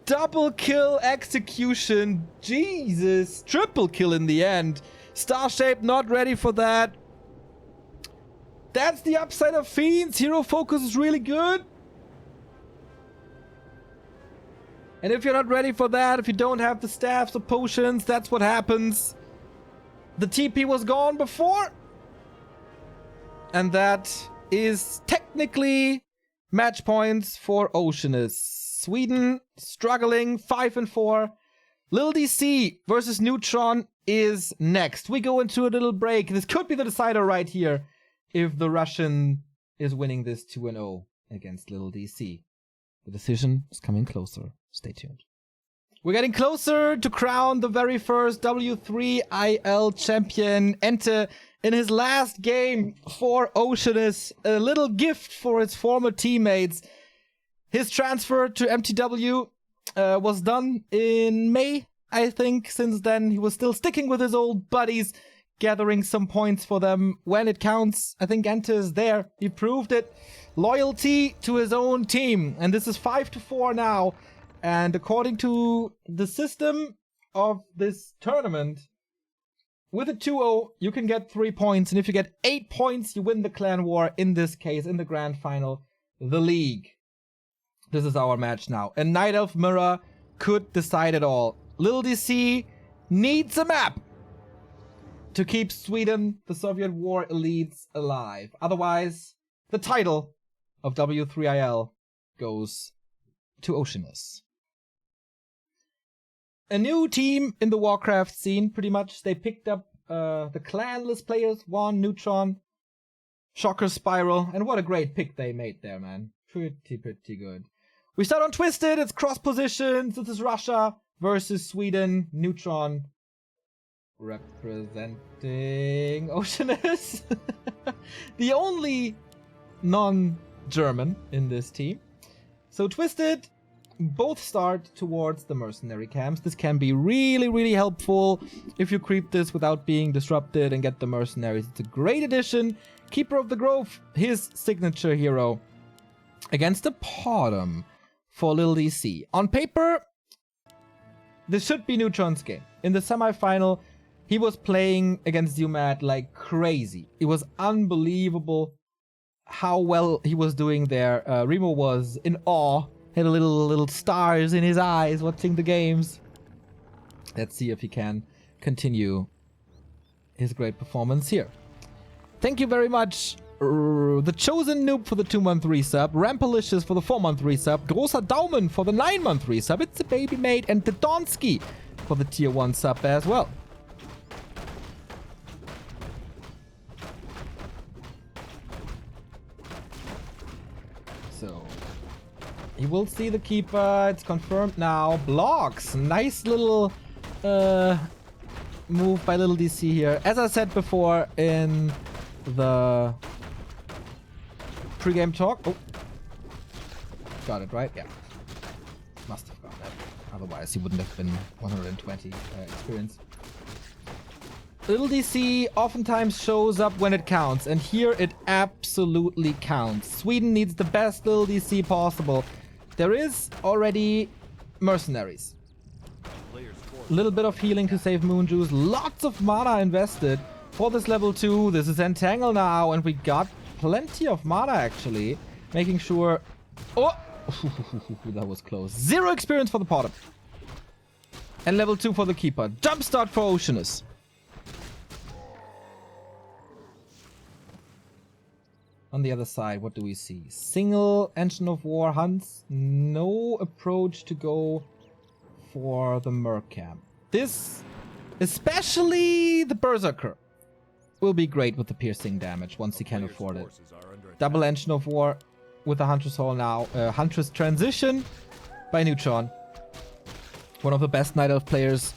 double kill execution, Jesus, triple kill in the end. Starshape not ready for that. That's the upside of Fiends. Hero focus is really good. And if you're not ready for that, if you don't have the staffs or potions, that's what happens. The TP was gone before. And that is technically match points for Oceanus. Sweden struggling 5 and 4. Lil DC versus Neutron is next. We go into a little break. This could be the decider right here if the Russian is winning this 2-0 against Lil DC. The decision is coming closer. Stay tuned. We're getting closer to crown the very first W3IL champion. Enter in his last game for Oceanus. A little gift for his former teammates. His transfer to MTW was done in May, I think. Since then, he was still sticking with his old buddies, gathering some points for them when it counts. I think Enter is there. He proved it. Loyalty to his own team. And this is 5-4 now. And according to the system of this tournament, with a 2-0, you can get 3 points. And if you get 8 points, you win the clan war. In this case, in the grand final, the league. This is our match now. And Night Elf Mirror could decide it all. Lil DC needs a map to keep Sweden, the Soviet war elites, alive. Otherwise, the title of W3IL goes to Oceanus. A new team in the Warcraft scene, pretty much. They picked up the clanless players, One, Neutron, Shocker, Spiral, and what a great pick they made there, man. Pretty good. We start on Twisted, it's cross positions, this is Russia versus Sweden, Neutron. representing Oceanus. The only non-German in this team. So Twisted both start towards the mercenary camps. This can be really, really helpful if you creep this without being disrupted and get the mercenaries. It's a great addition. Keeper of the Grove, his signature hero, against the Potom for Lil DC. On paper, this should be Neutron's game. In the semifinal, he was playing against UMAD like crazy. It was unbelievable how well he was doing there. Remo was in awe. Had a little stars in his eyes watching the games. Let's see if he can continue his great performance here. Thank you very much, The Chosen Noob for the 2-month resub, Rampalicious for the 4-month resub, Großer Daumen for the 9-month resub, It's a Baby Mate, and the Donsky for the tier 1 sub as well. So, he will see the keeper. It's confirmed now. Blocks. Nice little move by Little DC here. As I said before in the pregame talk. Oh. Got it, right? Yeah. Must have got that. Otherwise, he wouldn't have been 120 experience. Little DC oftentimes shows up when it counts, and here it absolutely counts. Sweden needs the best Little DC possible. There is already mercenaries. A little bit of healing to save Moon Juice. Lots of mana invested for this level 2. This is Entangle now, and we got plenty of mana actually. Making sure... Oh! That was close. 0 experience for the Potom. And level 2 for the Keeper. Jumpstart for Oceanus. On the other side, what do we see? Single Engine of War hunts. No approach to go for the Merc camp. This, especially the Berserker, will be great with the piercing damage once he can afford it. Double Engine of War with the Huntress Hall now. Huntress Transition by Neutron. One of the best Night Elf players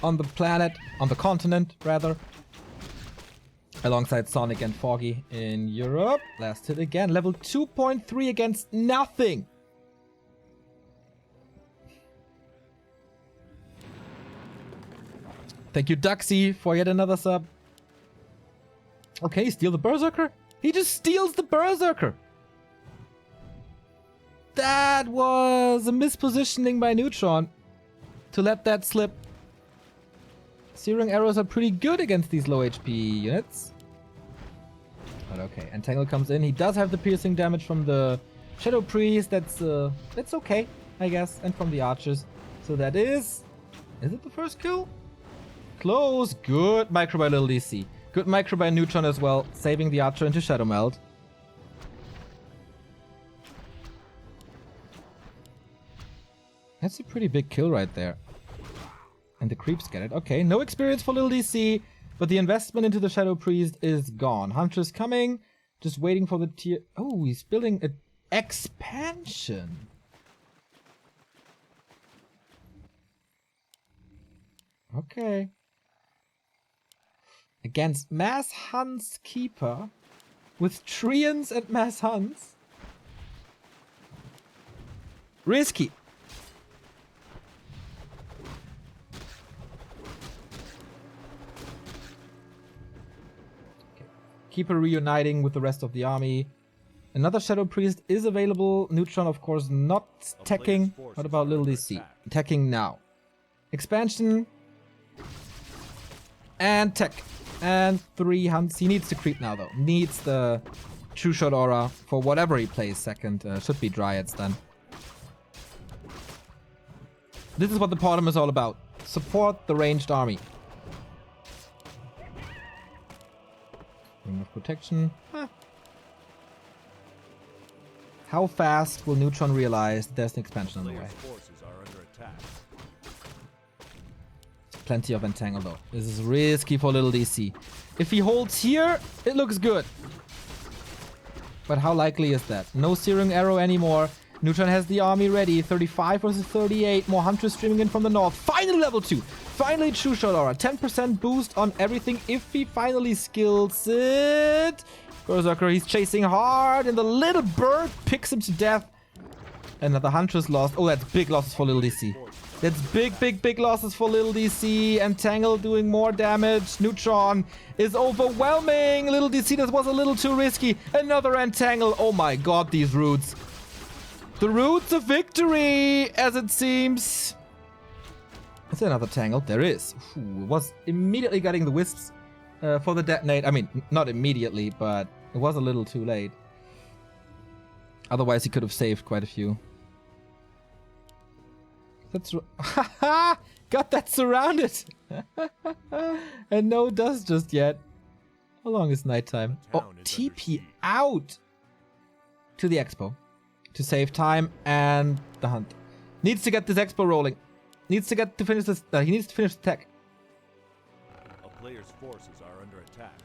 on the planet, on the continent rather. Alongside Sonic and Foggy in Europe. Last hit again. Level 2.3 against nothing. Thank you, Duxy, for yet another sub. Okay, steal the Berserker? He just steals the Berserker. That was a mispositioning by Neutron to let that slip. Searing arrows are pretty good against these low HP units. But okay, Entangle comes in. He does have the piercing damage from the Shadow Priest. That's okay, I guess. And from the archers. So that is it the first kill? Close. Good micro by Little DC. Good micro by Neutron as well. Saving the archer into Shadow Meld. That's a pretty big kill right there. And the creeps get it. Okay, no experience for Little DC, but the investment into the Shadow Priest is gone. Huntress coming, just waiting for the tier... Oh, he's building an expansion. Okay. Against Mass Hunts Keeper, with Treants and Mass Hunts. Risky. Keeper reuniting with the rest of the army. Another Shadow Priest is available. Neutron, of course, not teching. What about Little DC? Teching now. Expansion. And tech. And 3 hunts. He needs to creep now, though. Needs the True Shot Aura for whatever he plays second. Should be Dryads then. This is what the Potom is all about. Support the ranged army. Ring of Protection. Huh. How fast will Neutron realize that there's an expansion on the way? Plenty of Entangle though. This is risky for Little DC. If he holds here, it looks good. But how likely is that? No Searing Arrow anymore. Neutron has the army ready. 35 versus 38. More hunters streaming in from the north. Finally level 2. Finally True Shot Aura. 10% boost on everything if he finally skills it. Berserker, he's chasing hard, and the little bird picks him to death. Another huntress lost. Oh, that's big losses for little DC. That's big losses for little DC. Entangle doing more damage. Neutron is overwhelming. Little DC, that was a little too risky. Another Entangle. Oh my god, these roots. The roots of victory, as it seems. Is there another Tangle? There is. Ooh, was immediately getting the wisps for the detonate. I mean, not immediately, but it was a little too late. Otherwise, he could have saved quite a few. That's got that surrounded. And no dust just yet. How long is nighttime? Oh, TP out to the expo to save time and the hunt. Needs to get this expo rolling. Needs to get to finish this. He needs to finish the tech. A player's forces are under attack.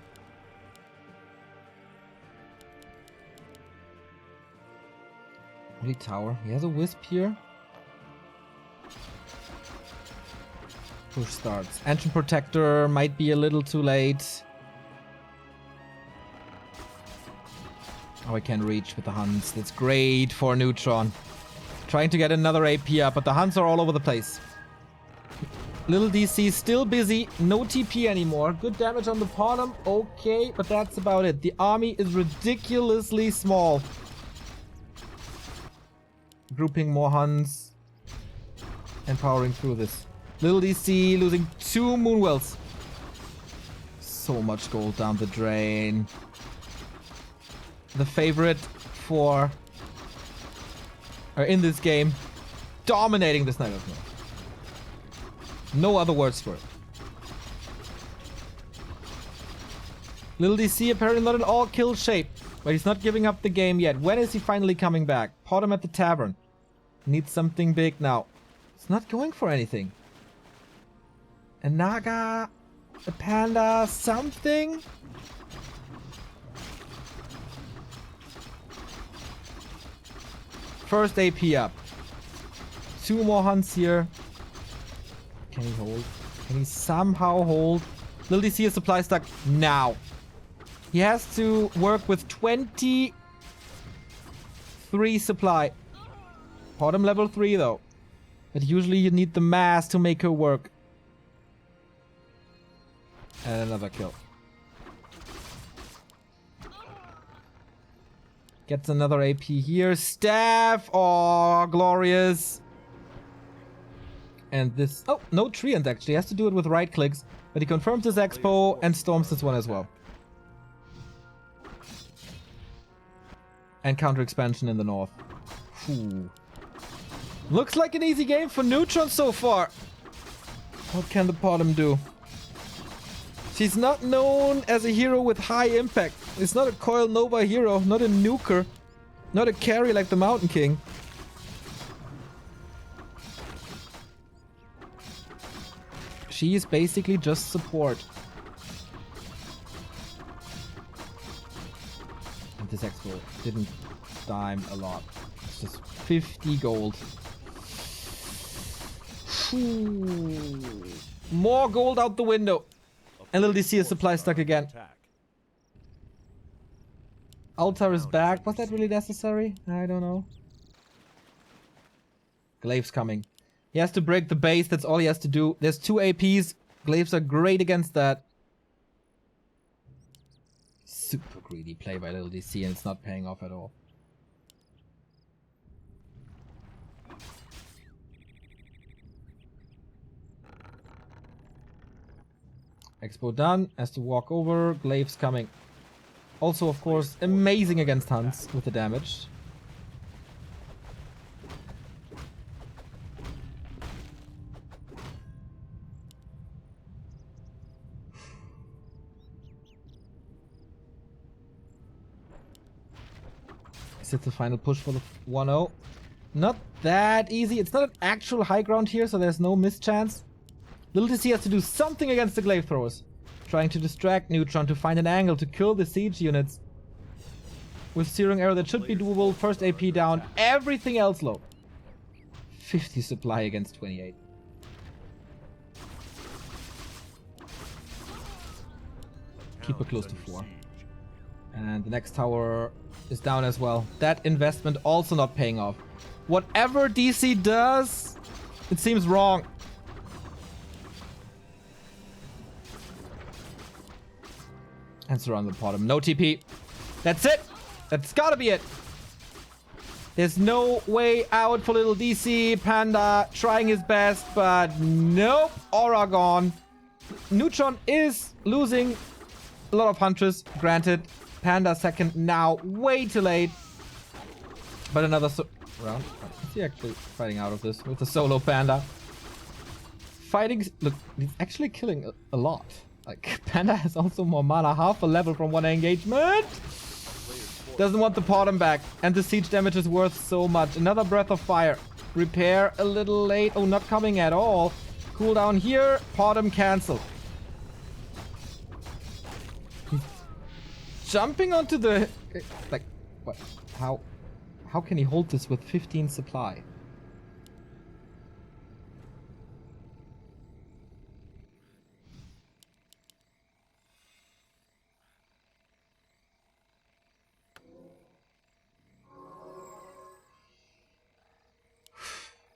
Really tower. He has a wisp here. Push starts. Ancient Protector might be a little too late. Oh, I can reach with the hunts. That's great for Neutron. Trying to get another AP up, but the hunts are all over the place. Little DC still busy. No TP anymore. Good damage on the bottom. Okay, but that's about it. The army is ridiculously small. Grouping more hunts. And powering through this. Little DC losing 2 Moonwells. So much gold down the drain. The favorite for... in this game. Dominating the Sniper Snow. No other words for it. Little DC apparently not in all kill shape. But he's not giving up the game yet. When is he finally coming back? Pot him at the tavern. Needs something big now. It's not going for anything. A Naga, a Panda, something? First AP up. 2 more hunts here. Can he hold? Can he somehow hold? Little DC is supply stuck now. He has to work with 23 supply. Bottom level 3 though. But usually you need the mass to make her work. And another kill. Gets another AP here. Staff! Oh, glorious. And this... Oh, no Treant actually. He has to do it with right clicks. But he confirms his expo and storms this one as well. And counter expansion in the north. Ooh. Looks like an easy game for Neutron so far. What can the bottom do? She's not known as a hero with high impact. It's not a Coil Nova hero, not a nuker, not a carry like the Mountain King. She is basically just support. And this expo didn't dime a lot. It's just 50 gold. Ooh. More gold out the window. And little DC is supply stuck again. Altar is back. Was that really necessary? I don't know. Glaive's coming. He has to break the base. That's all he has to do. There's 2 APs. Glaives are great against that. Super greedy play by little DC, and it's not paying off at all. Expo done. Has to walk over. Glaive's coming. Also, of course, amazing against hunts with the damage. Is it the final push for the 1-0? Not that easy. It's not an actual high ground here, so there's no mischance. Little DC has to do something against the glaive throwers. Trying to distract Neutron to find an angle to kill the siege units. with Searing Arrow. That should be doable. First AP down. Everything else low. 50 supply against 28. Keeper close to 4. And the next tower is down as well. That investment also not paying off. Whatever DC does, it seems wrong. And surround the bottom. No TP. That's it. That's gotta be it. There's no way out for little DC. Panda trying his best, but nope. Aura gone. Neutron is losing a lot of Huntress, granted. Panda second now. Way too late. But another round. Is he actually fighting out of this with the solo Panda? Fighting. Look, he's actually killing a lot. Like, Panda has also more mana, half a level from one engagement. Doesn't want the bottom back. And the siege damage is worth so much. Another Breath of Fire. Repair a little late. Oh, not coming at all. Cooldown here. Bottom cancel. He's jumping onto the... Like, what? How can he hold this with 15 supply?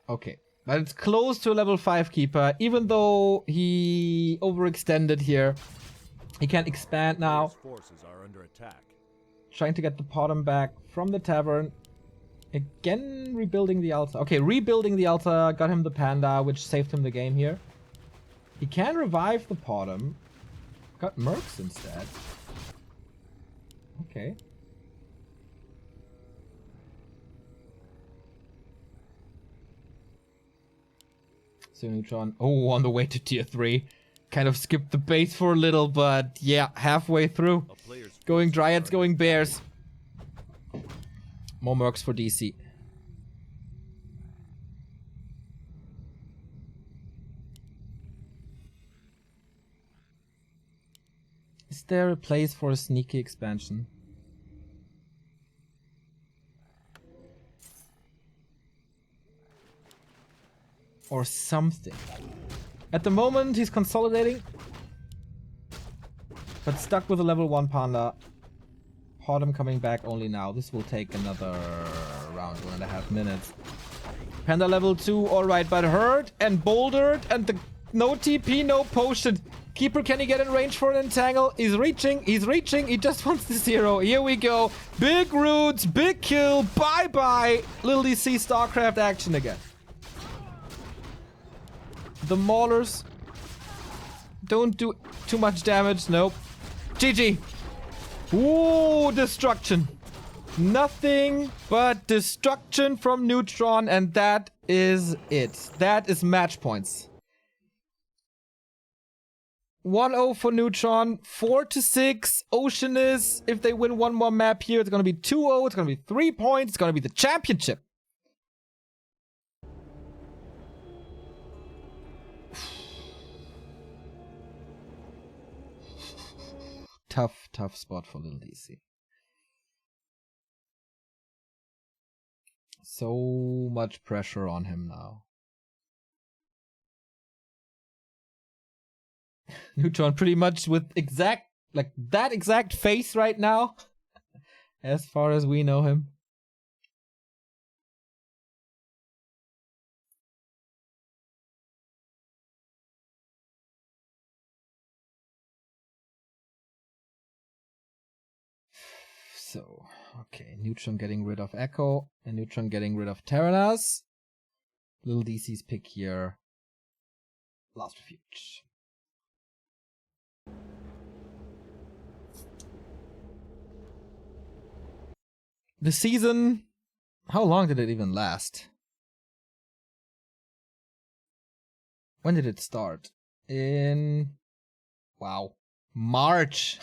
Okay, but it's close to a level 5 keeper, even though he overextended here. He can't expand now. Forces are under attack. Trying to get the bottom back from the tavern. Again, rebuilding the altar. Okay, rebuilding the altar got him the Panda, which saved him the game here. He can revive the bottom. Got Mercs instead. Okay. So Neutron, oh, on the way to tier 3. Kind of skipped the base for a little, but yeah, halfway through. Going Dryads, going Bears. More Mercs for DC. Is there a place for a sneaky expansion? Or something. At the moment, he's consolidating. But stuck with a level 1 Panda. Bottom coming back only now. This will take another around 1.5 minutes. Panda level 2, alright, but hurt and bouldered and the no TP, no potion. Keeper, can he get in range for an entangle? He's reaching, he just wants the 0. Here we go. Big roots, big kill, bye-bye. Little DC StarCraft action again. The Maulers don't do too much damage, nope. GG. Ooh, destruction. Nothing but destruction from Neutron, and that is it. That is match points. 1-0 for Neutron, 4-6. Oceanus, if they win one more map here, it's gonna be 2-0, it's gonna be 3 points, it's gonna be the championship. Tough spot for little DC. So much pressure on him now. Neutron pretty much with that exact face right now. As far as we know him. So, okay, Neutron getting rid of Echo, and Neutron getting rid of Terranas. Little DC's pick here. Last Refuge. The season, how long did it even last? When did it start? Wow, March.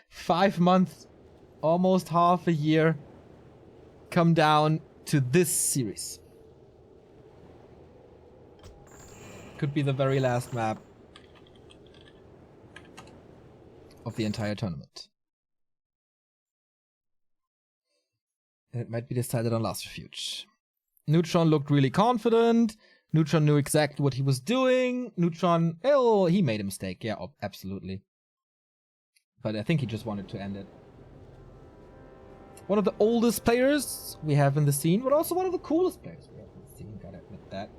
5 months. Almost half a year come down to this series. Could be the very last map of the entire tournament. It might be decided on last refuge. Neutron looked really confident. Neutron knew exactly what he was doing. Neutron, oh, he made a mistake. Yeah, absolutely. But I think he just wanted to end it. One of the oldest players we have in the scene, but also one of the coolest players we have in the scene. Gotta admit that.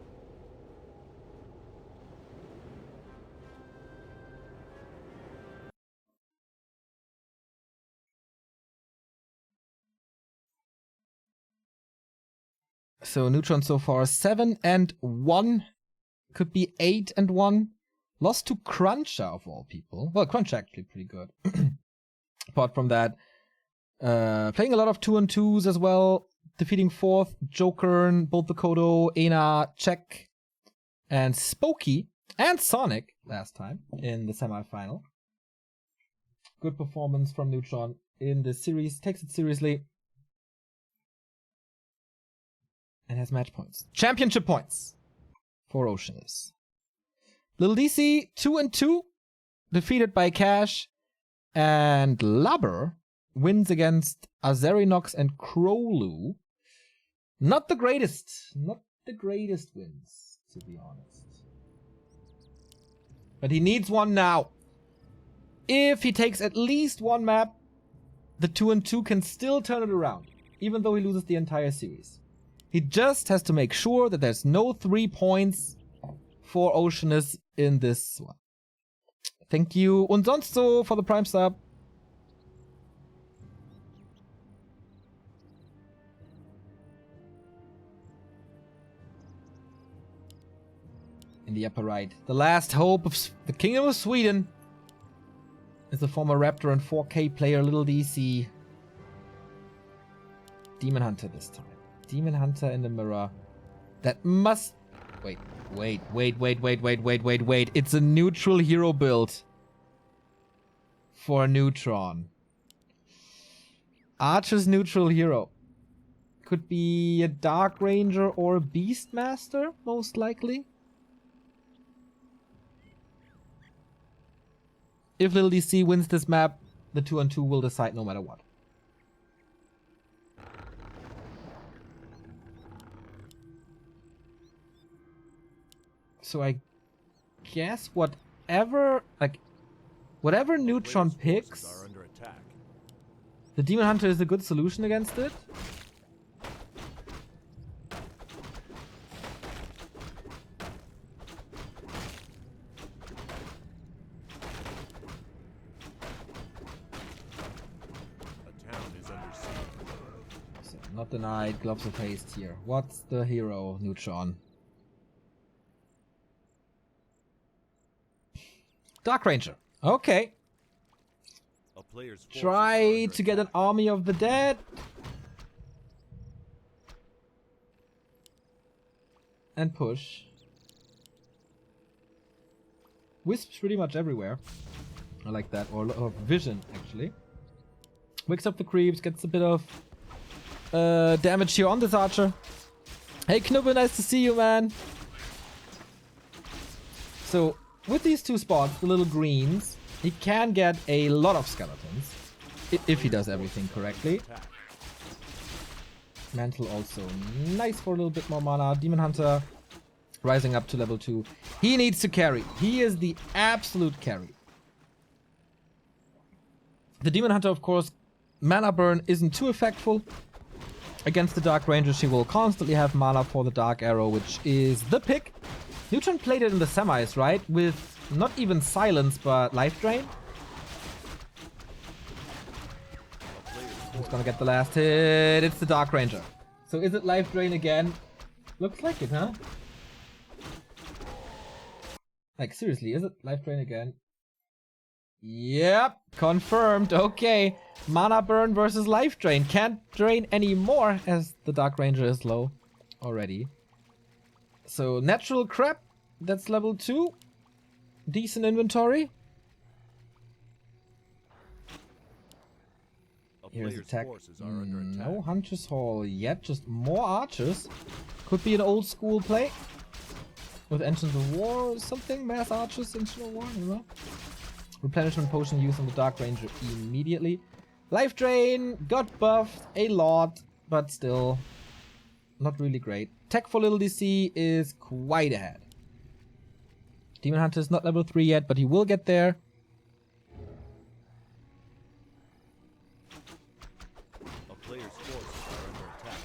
So Neutron so far 7-1, could be 8-1. Lost to Cruncher of all people. Well, Cruncher actually pretty good. Apart from that, playing a lot of 2-2s as well. Defeating 4th, Jokern, both the Kodo, Ena, Check, and Spooky, and Sonic last time in the semi-final. Good performance from Neutron in this series. Takes it seriously. And has match points. Championship points for Oceanus. Little DC, 2-2. Defeated by Cash. And Lubber wins against Azerinox and Crowloo. Not the greatest. Not the greatest wins, to be honest. But he needs one now. If he takes at least one map, the 2-2 can still turn it around. Even though he loses the entire series. He just has to make sure that there's no 3 points for Oceanus in this one. Thank you. Und sonst so for the Prime sub. In the upper right. The last hope of the Kingdom of Sweden is the former Raptor and 4K player Little DC. Demon Hunter this time. Demon Hunter in the mirror. That must... Wait. It's a neutral hero build. For Neutron. Archer's neutral hero. Could be a Dark Ranger or a Beastmaster, most likely. If Little DC wins this map, the 2-2 will decide no matter what. So I guess whatever Neutron picks, the Demon Hunter is a good solution against it. So, not denied, gloves of haste here. What's the hero, Neutron? Dark Ranger. Okay. Try to get an army of the dead. And push. Wisps pretty much everywhere. I like that. Or vision, actually. Wakes up the creeps, gets a bit of damage here on this archer. Hey Knubbel, nice to see you, man. So, with these 2 spots, the little greens, he can get a lot of skeletons. If he does everything correctly. Mantle also nice for a little bit more mana. Demon Hunter rising up to level 2. He needs to carry. He is the absolute carry. The Demon Hunter, of course, mana burn isn't too effectful. Against the Dark Ranger, she will constantly have mana for the Dark Arrow, which is the pick. Neutron played it in the semis, right? With not even silence, but life drain. Who's gonna get the last hit? It's the Dark Ranger. So is it life drain again? Looks like it, huh? Like, seriously, is it life drain again? Yep, confirmed. Okay, mana burn versus life drain. Can't drain anymore as the Dark Ranger is low already. So, natural crap, that's level 2. Decent inventory. Here's attack. No Hunter's Hall yet, just more archers. Could be an old school play. With Engines of War or something, mass archers, Engine of War, I don't know. Replenishment potion used on the Dark Ranger immediately. Life Drain got buffed a lot. but still not really great. Tech for little DC is quite ahead. Demon Hunter is not level 3 yet, but he will get there. A player's forces are under attack.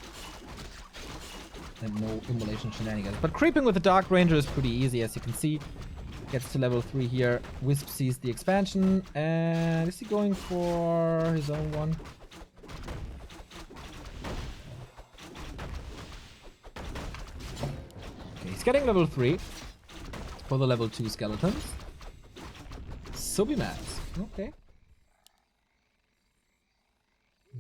And no immolation shenanigans. But creeping with the Dark Ranger is pretty easy, as you can see. Gets to level 3 here. Wisp sees the expansion. And is he going for his own one? Okay, he's getting level 3 for the level 2 skeletons. Subimax. Okay.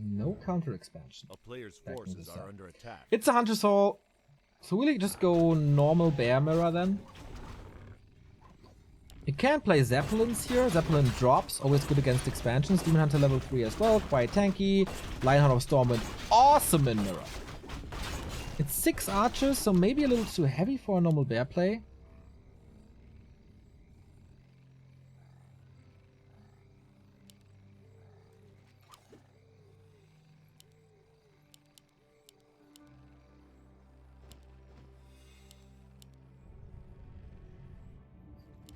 No counter expansion. A player's Backing forces this are up. under attack. It's a Hunter's Hall. So will he just go normal Bear Mirror then? You can play Zeppelins here. Zeppelin drops, always good against expansions. Demon Hunter level 3 as well, quite tanky. Lionheart of Storm went awesome in Mirror. It's 6 archers, so maybe a little too heavy for a normal bear play.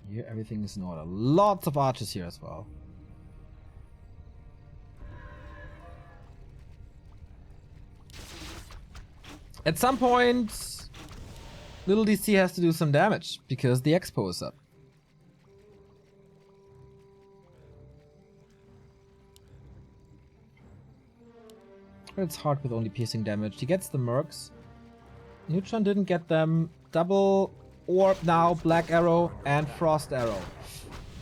Here everything is in order. Lots of archers here as well. At some point, little DC has to do some damage because the expo is up. It's hard with only piercing damage. He gets the mercs. Neutron didn't get them. Double orb now, black arrow and frost arrow.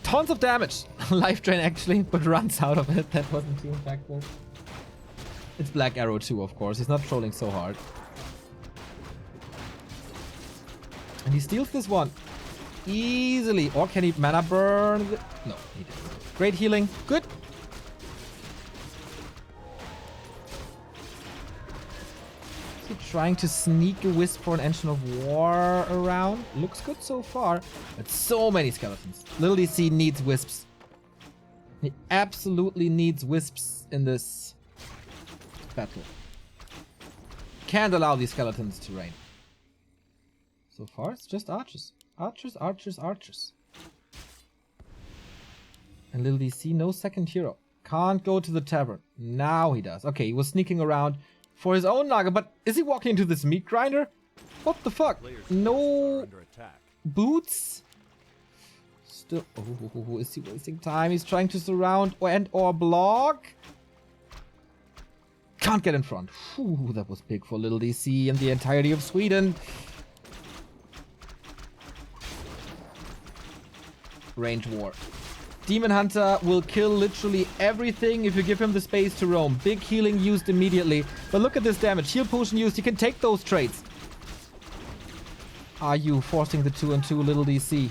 Tons of damage. Life drain actually, but runs out of it. That wasn't too impactful. It's black arrow too, of course. He's not trolling so hard. And he steals this one easily. Or can he mana burn? No, he didn't. Great healing. Good. Is he trying to sneak a wisp for an Engine of War around? Looks good so far. But so many skeletons. Little DC needs wisps. He absolutely needs wisps in this battle. Can't allow these skeletons to reign. So far, it's just archers. Archers, archers, archers. And little DC, no second hero. Can't go to the tavern. Now he does. Okay, he was sneaking around for his own Naga, but is he walking into this meat grinder? What the fuck? No Under attack. boots? Still, oh, is he wasting time? He's trying to surround or block. Can't get in front. Whew, that was big for little DC and the entirety of Sweden. Range war. Demon Hunter will kill literally everything if you give him the space to roam. Big healing used immediately. But look at this damage. Heal potion used. He can take those trades. Are you forcing the 2-on-2 little DC?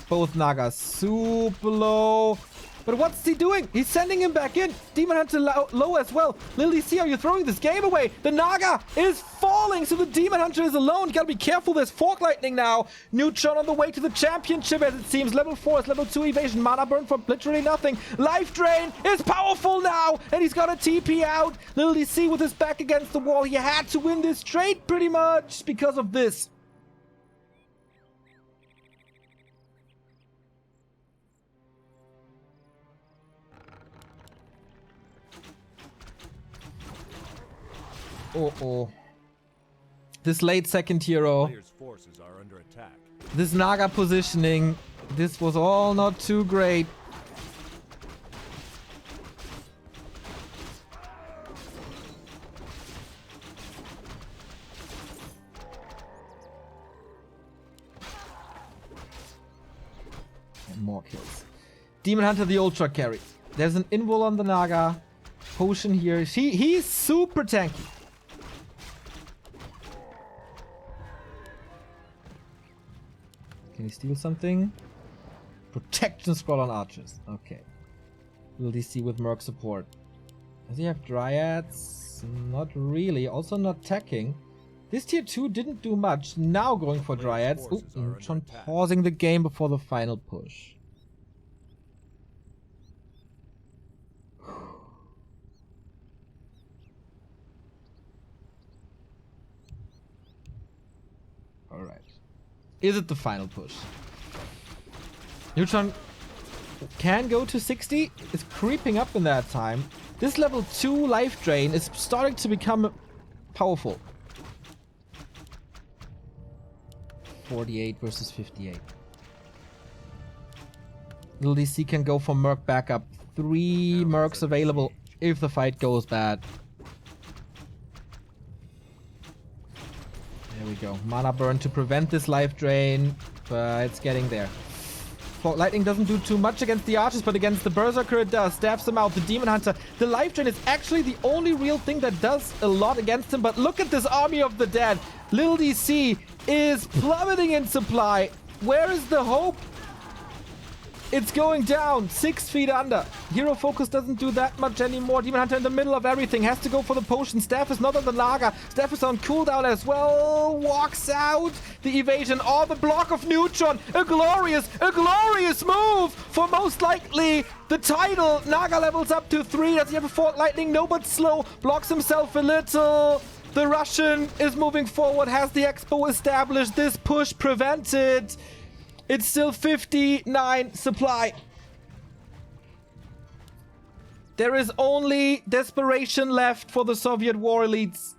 Both Nagas super low. But what's he doing? He's sending him back in. Demon Hunter low as well. Little DC, are you throwing this game away? The Naga is falling, so the Demon Hunter is alone. Gotta be careful. There's Fork Lightning now. Neutron on the way to the championship, as it seems. Level 4 is level 2 evasion. Mana burn for literally nothing. Life Drain is powerful now, and he's got a TP out. Little DC with his back against the wall. He had to win this trade pretty much because of this. Oh. This late second hero. Player's forces are under attack. This Naga positioning. This was all not too great. And more kills. Demon Hunter the Ultra carry. There's an invul on the Naga. Potion here. He's super tanky. Can he steal something? Protection scroll on archers. Okay. Will DC with Merc support. Does he have Dryads? Not really. Also not teching. This tier 2 didn't do much. Now going for Dryads. Ooh, Neutron pausing the game before the final push. Is it the final push? Neutron can go to 60. It's creeping up in that time. This level 2 life drain is starting to become powerful. 48 versus 58. Little DC can go for Merc backup. 3 Mercs available if the fight goes bad. There we go. Mana burn to prevent this life drain, but it's getting there. Lightning doesn't do too much against the archers, but against the berserker it does. Stabs him out. The demon hunter. The life drain is actually the only real thing that does a lot against him. But look at this army of the dead. Little DC is plummeting in supply. Where is the hope? It's going down. 6 feet under. Hero focus doesn't do that much anymore. Demon hunter in the middle of everything. Has to go for the potion. Staff is not on the Naga. Staff is on cooldown as well. Walks out. The evasion. Or the block of Neutron. A glorious move for most likely the title. Naga levels up to 3. Does he have a Fort Lightning? No, but slow. Blocks himself a little. The Russian is moving forward. Has the Expo established. This push prevented. It's still 59 supply. There is only desperation left for the Soviet war elites.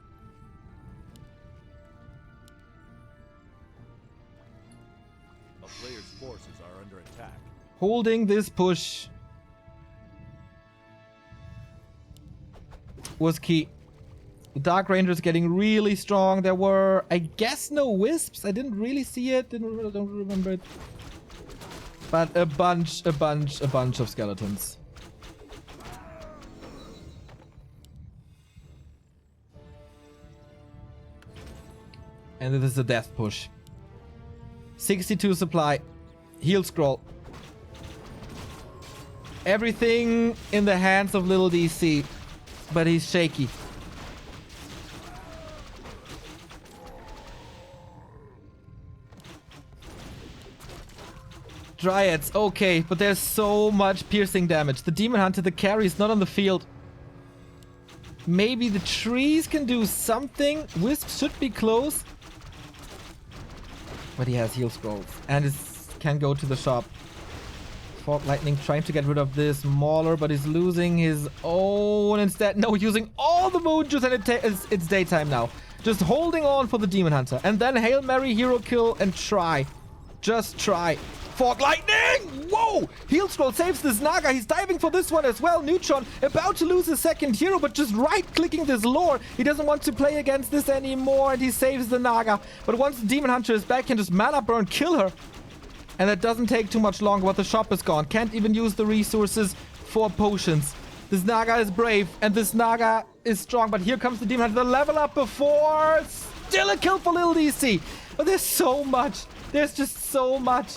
A player's forces are under attack. Holding this push was key. The Dark Rangers getting really strong. There were, I guess, no wisps. I didn't really see it. Don't remember it. But a bunch of skeletons. And this is a death push. 62 supply. Heal scroll. Everything in the hands of little DC. But he's shaky. Dryads, okay, but there's so much piercing damage. The Demon Hunter, the carry, is not on the field. Maybe the trees can do something. Wisp should be close. But he has heal scrolls. And can go to the shop. Fog Lightning trying to get rid of this Mauler, but he's losing his own instead. No, using all the moon juice, and it's daytime now. Just holding on for the Demon Hunter. And then Hail Mary, hero kill, and try. Just try. Fog Lightning! Whoa! Heal Scroll saves this Naga. He's diving for this one as well. Neutron about to lose his second hero, but just right-clicking this lore. He doesn't want to play against this anymore, and he saves the Naga. But once the Demon Hunter is back, he can just mana burn, kill her. And that doesn't take too much longer, but the shop is gone. Can't even use the resources for potions. This Naga is brave, and this Naga is strong. But here comes the Demon Hunter. The level up before. Still a kill for little DC. But there's so much. There's just so much.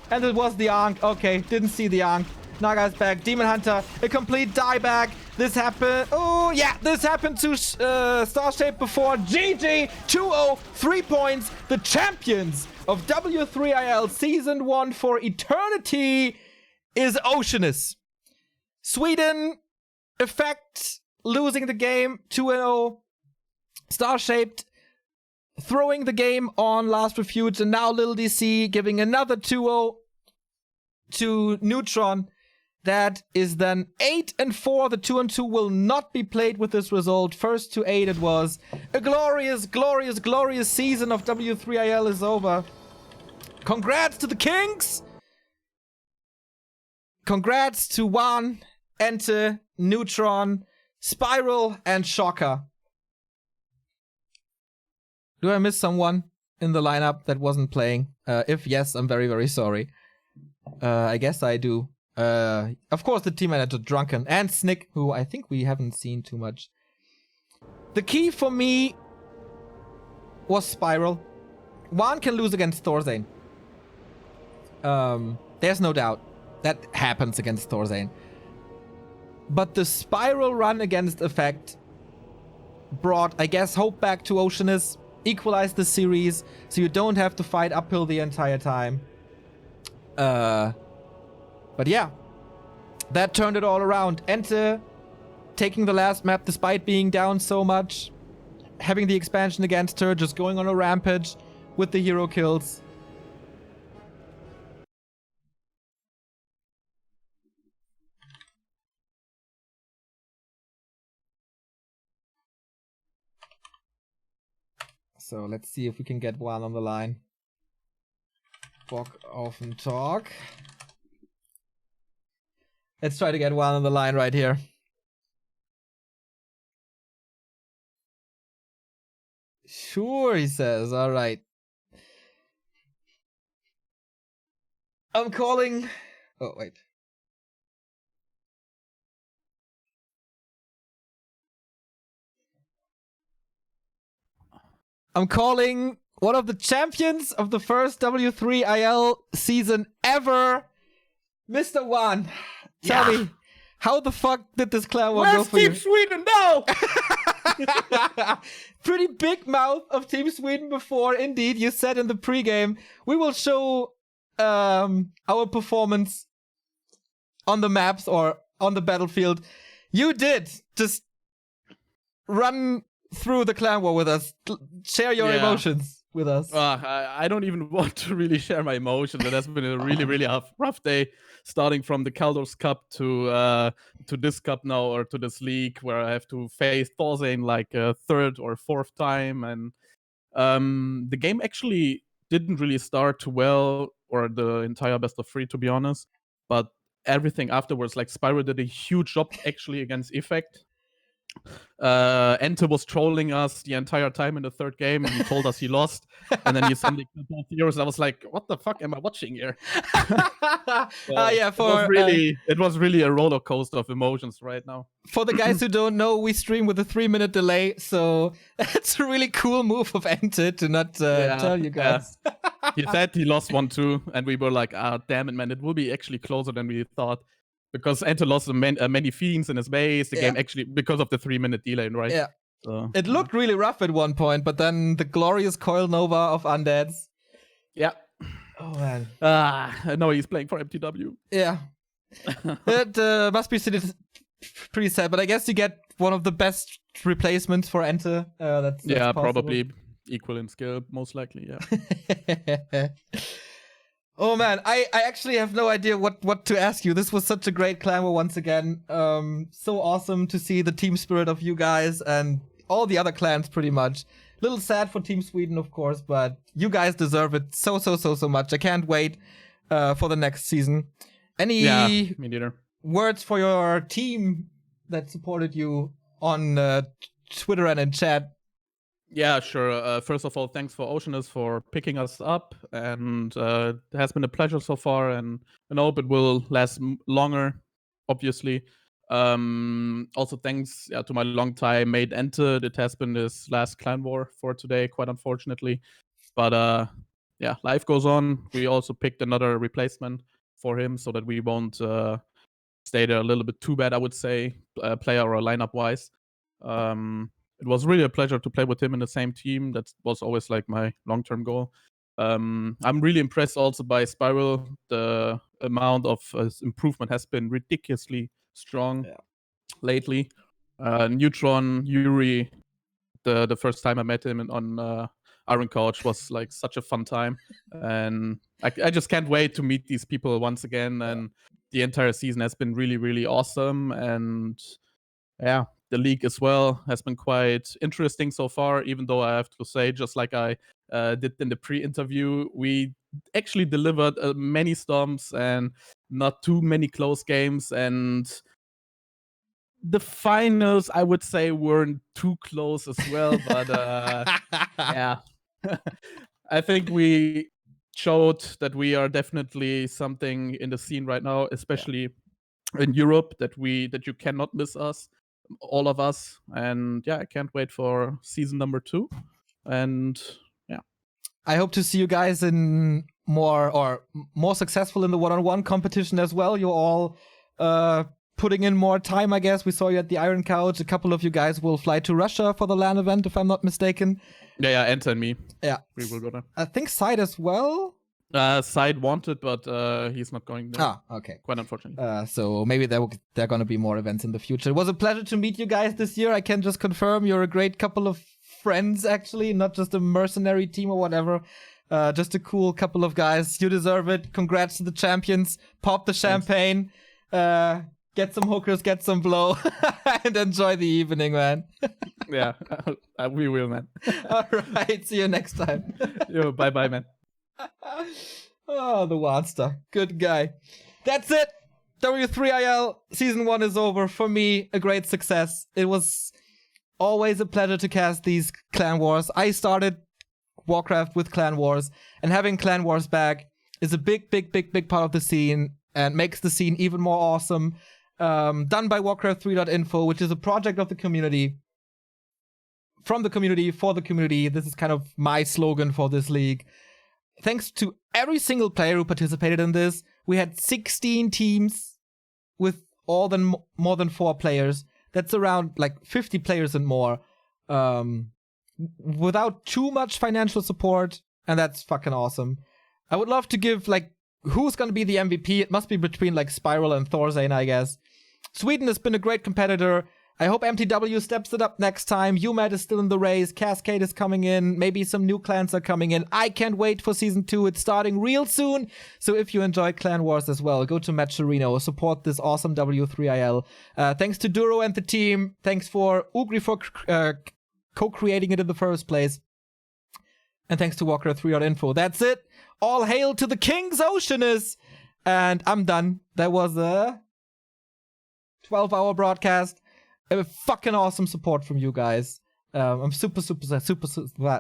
And it was the Ankh. Okay, didn't see the Ankh. Naga's back. Demon Hunter, a complete dieback. This happened. Oh, yeah. This happened to Starshape before. GG. 2-0. 3 points. The champions of W3IL Season 1 for eternity is Oceanus. Sweden, Effect, losing the game. 2-0. Starshaped, throwing the game on Last Refuge, and now Lil DC giving another 2-0 to Neutron. That is then 8-4. The 2-2 will not be played with this result. First to 8 it was. A glorious, glorious, glorious season of W3IL is over. Congrats to the Kings! Congrats to Juan, Ente, Neutron, Spiral, and Shocker. Do I miss someone in the lineup that wasn't playing? If yes, I'm very, very sorry. I guess I do. Of course, the team manager, Drunken, and Snick, who I think we haven't seen too much. The key for me was Spiral. Juan can lose against Thorzane. There's no doubt. That happens against Thorzane. But the Spiral run against Effect brought, I guess, hope back to Oceanus. Equalize the series so you don't have to fight uphill the entire time. But yeah, that turned it all around. Ente taking the last map despite being down so much, having the expansion against her, just going on a rampage with the hero kills. So let's see if we can get one on the line. Bock offen Talk. Let's try to get one on the line right here. Sure, he says. All right. I'm calling. Oh, wait. I'm calling one of the champions of the first W3IL season ever, Mr. Wan. Tell me, how the fuck did this clan war go for you? Where's Team Sweden now? Pretty big mouth of Team Sweden before. Indeed, you said in the pregame, we will show our performance on the maps or on the battlefield. You did just run through the clan war with us. Share your emotions with us. I don't even want to really share my emotions. It has been a really, really rough day, starting from the Kaldor's Cup to this cup now, or to this league where I have to face Thorzane like a third or fourth time. And the game actually didn't really start too well, or the entire best of 3, to be honest. But everything afterwards, like Spyro did a huge job actually against Effect. Enter was trolling us the entire time in the third game, and he told us he lost. And then he suddenly killed both heroes, and I was like, what the fuck am I watching here? It was really a roller coaster of emotions right now. For the guys who don't know, we stream with a 3-minute delay, so it's a really cool move of Enter to not tell you guys. He said he lost 1-2, and we were like, damn it, man, it will be actually closer than we thought. Because Enter lost many fiends in his base, the game actually, because of the 3-minute delay, right? Yeah. So, it looked really rough at one point, but then the glorious Coil Nova of Undeads. Yeah. Oh, man. No, he's playing for MTW. Yeah. It must be pretty sad, but I guess you get one of the best replacements for Enter. That's probably equal in skill, most likely, yeah. Oh man, I actually have no idea what to ask you. This was such a great clan war once again. So awesome to see the team spirit of you guys and all the other clans pretty much. Little sad for Team Sweden, of course, but you guys deserve it so much. I can't wait for the next season. Any me neither. Words for your team that supported you on Twitter and in chat? Yeah, sure. First of all, thanks for Oceanus for picking us up, and it has been a pleasure so far, and I hope it will last longer, obviously. Also, thanks to my long-time mate Enter. It has been his last clan war for today, quite unfortunately. But life goes on. We also picked another replacement for him so that we won't stay there a little bit too bad, I would say, player or lineup-wise. It was really a pleasure to play with him in the same team. That was always like my long-term goal. I'm really impressed also by Spiral. The amount of improvement has been ridiculously strong lately. Neutron, Yuri, the first time I met him on Iron Couch was like such a fun time. And I just can't wait to meet these people once again. And the entire season has been really, really awesome. And the league as well has been quite interesting so far, even though I have to say, just like I did in the pre-interview, we actually delivered many storms and not too many close games. And the finals, I would say, weren't too close as well. But I think we showed that we are definitely something in the scene right now, especially in Europe, that you cannot miss us. All of us, and I can't wait for season number 2. And I hope to see you guys in more successful in the one-on-one competition as well. You're all putting in more time, I guess. We saw you at the Iron Couch. A couple of you guys will fly to Russia for the LAN event, if I'm not mistaken. Enter and me. Yeah, we will go there. I think Side as well. Side wanted, but he's not going there. Okay. Quite unfortunately. So maybe there are going to be more events in the future. It was a pleasure to meet you guys this year. I can just confirm you're a great couple of friends, actually, not just a mercenary team or whatever. Just a cool couple of guys. You deserve it. Congrats to the champions. Pop the champagne. get some hookers, get some blow, and enjoy the evening, man. Yeah, we will, man. All right, see you next time. Yo, bye, man. Oh, the Wanster. Good guy. That's it. W3IL Season 1 is over. For me, a great success. It was always a pleasure to cast these Clan Wars. I started Warcraft with Clan Wars, and having Clan Wars back is a big part of the scene and makes the scene even more awesome. Done by Warcraft3.info, which is a project of the community. From the community, for the community. This is kind of my slogan for this league. Thanks to every single player who participated in this. We had 16 teams with more than 4 players. That's around like 50 players and more. Without too much financial support, and that's fucking awesome. I would love to give, like, who's gonna be the MVP? It must be between, like, Spiral and Thorzane, I guess. Sweden has been a great competitor. I hope MTW steps it up next time. UMAT is still in the race. Cascade is coming in. Maybe some new clans are coming in. I can't wait for Season 2. It's starting real soon. So if you enjoy Clan Wars as well, go to Matcherino. Support this awesome W3IL. Thanks to Duro and the team. Thanks for Ugri for co-creating it in the first place. And thanks to Warcraft3.info. That's it. All hail to the King's Oceanus. And I'm done. That was a 12-hour broadcast. A fucking awesome support from you guys. I'm super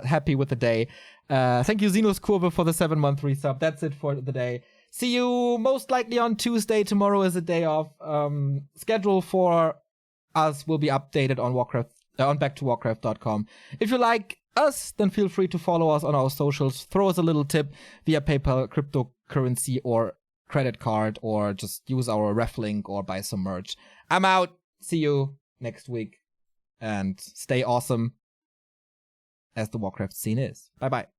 happy with the day. Thank you, Xenos Kurve, for the 7-month resub. That's it for the day. See you most likely on Tuesday. Tomorrow is a day off. Schedule for us will be updated on Warcraft on backtowarcraft.com. If you like us, then feel free to follow us on our socials. Throw us a little tip via PayPal, cryptocurrency, or credit card, or just use our ref link or buy some merch. I'm out. See you next week. And stay awesome as the Warcraft scene is. Bye-bye.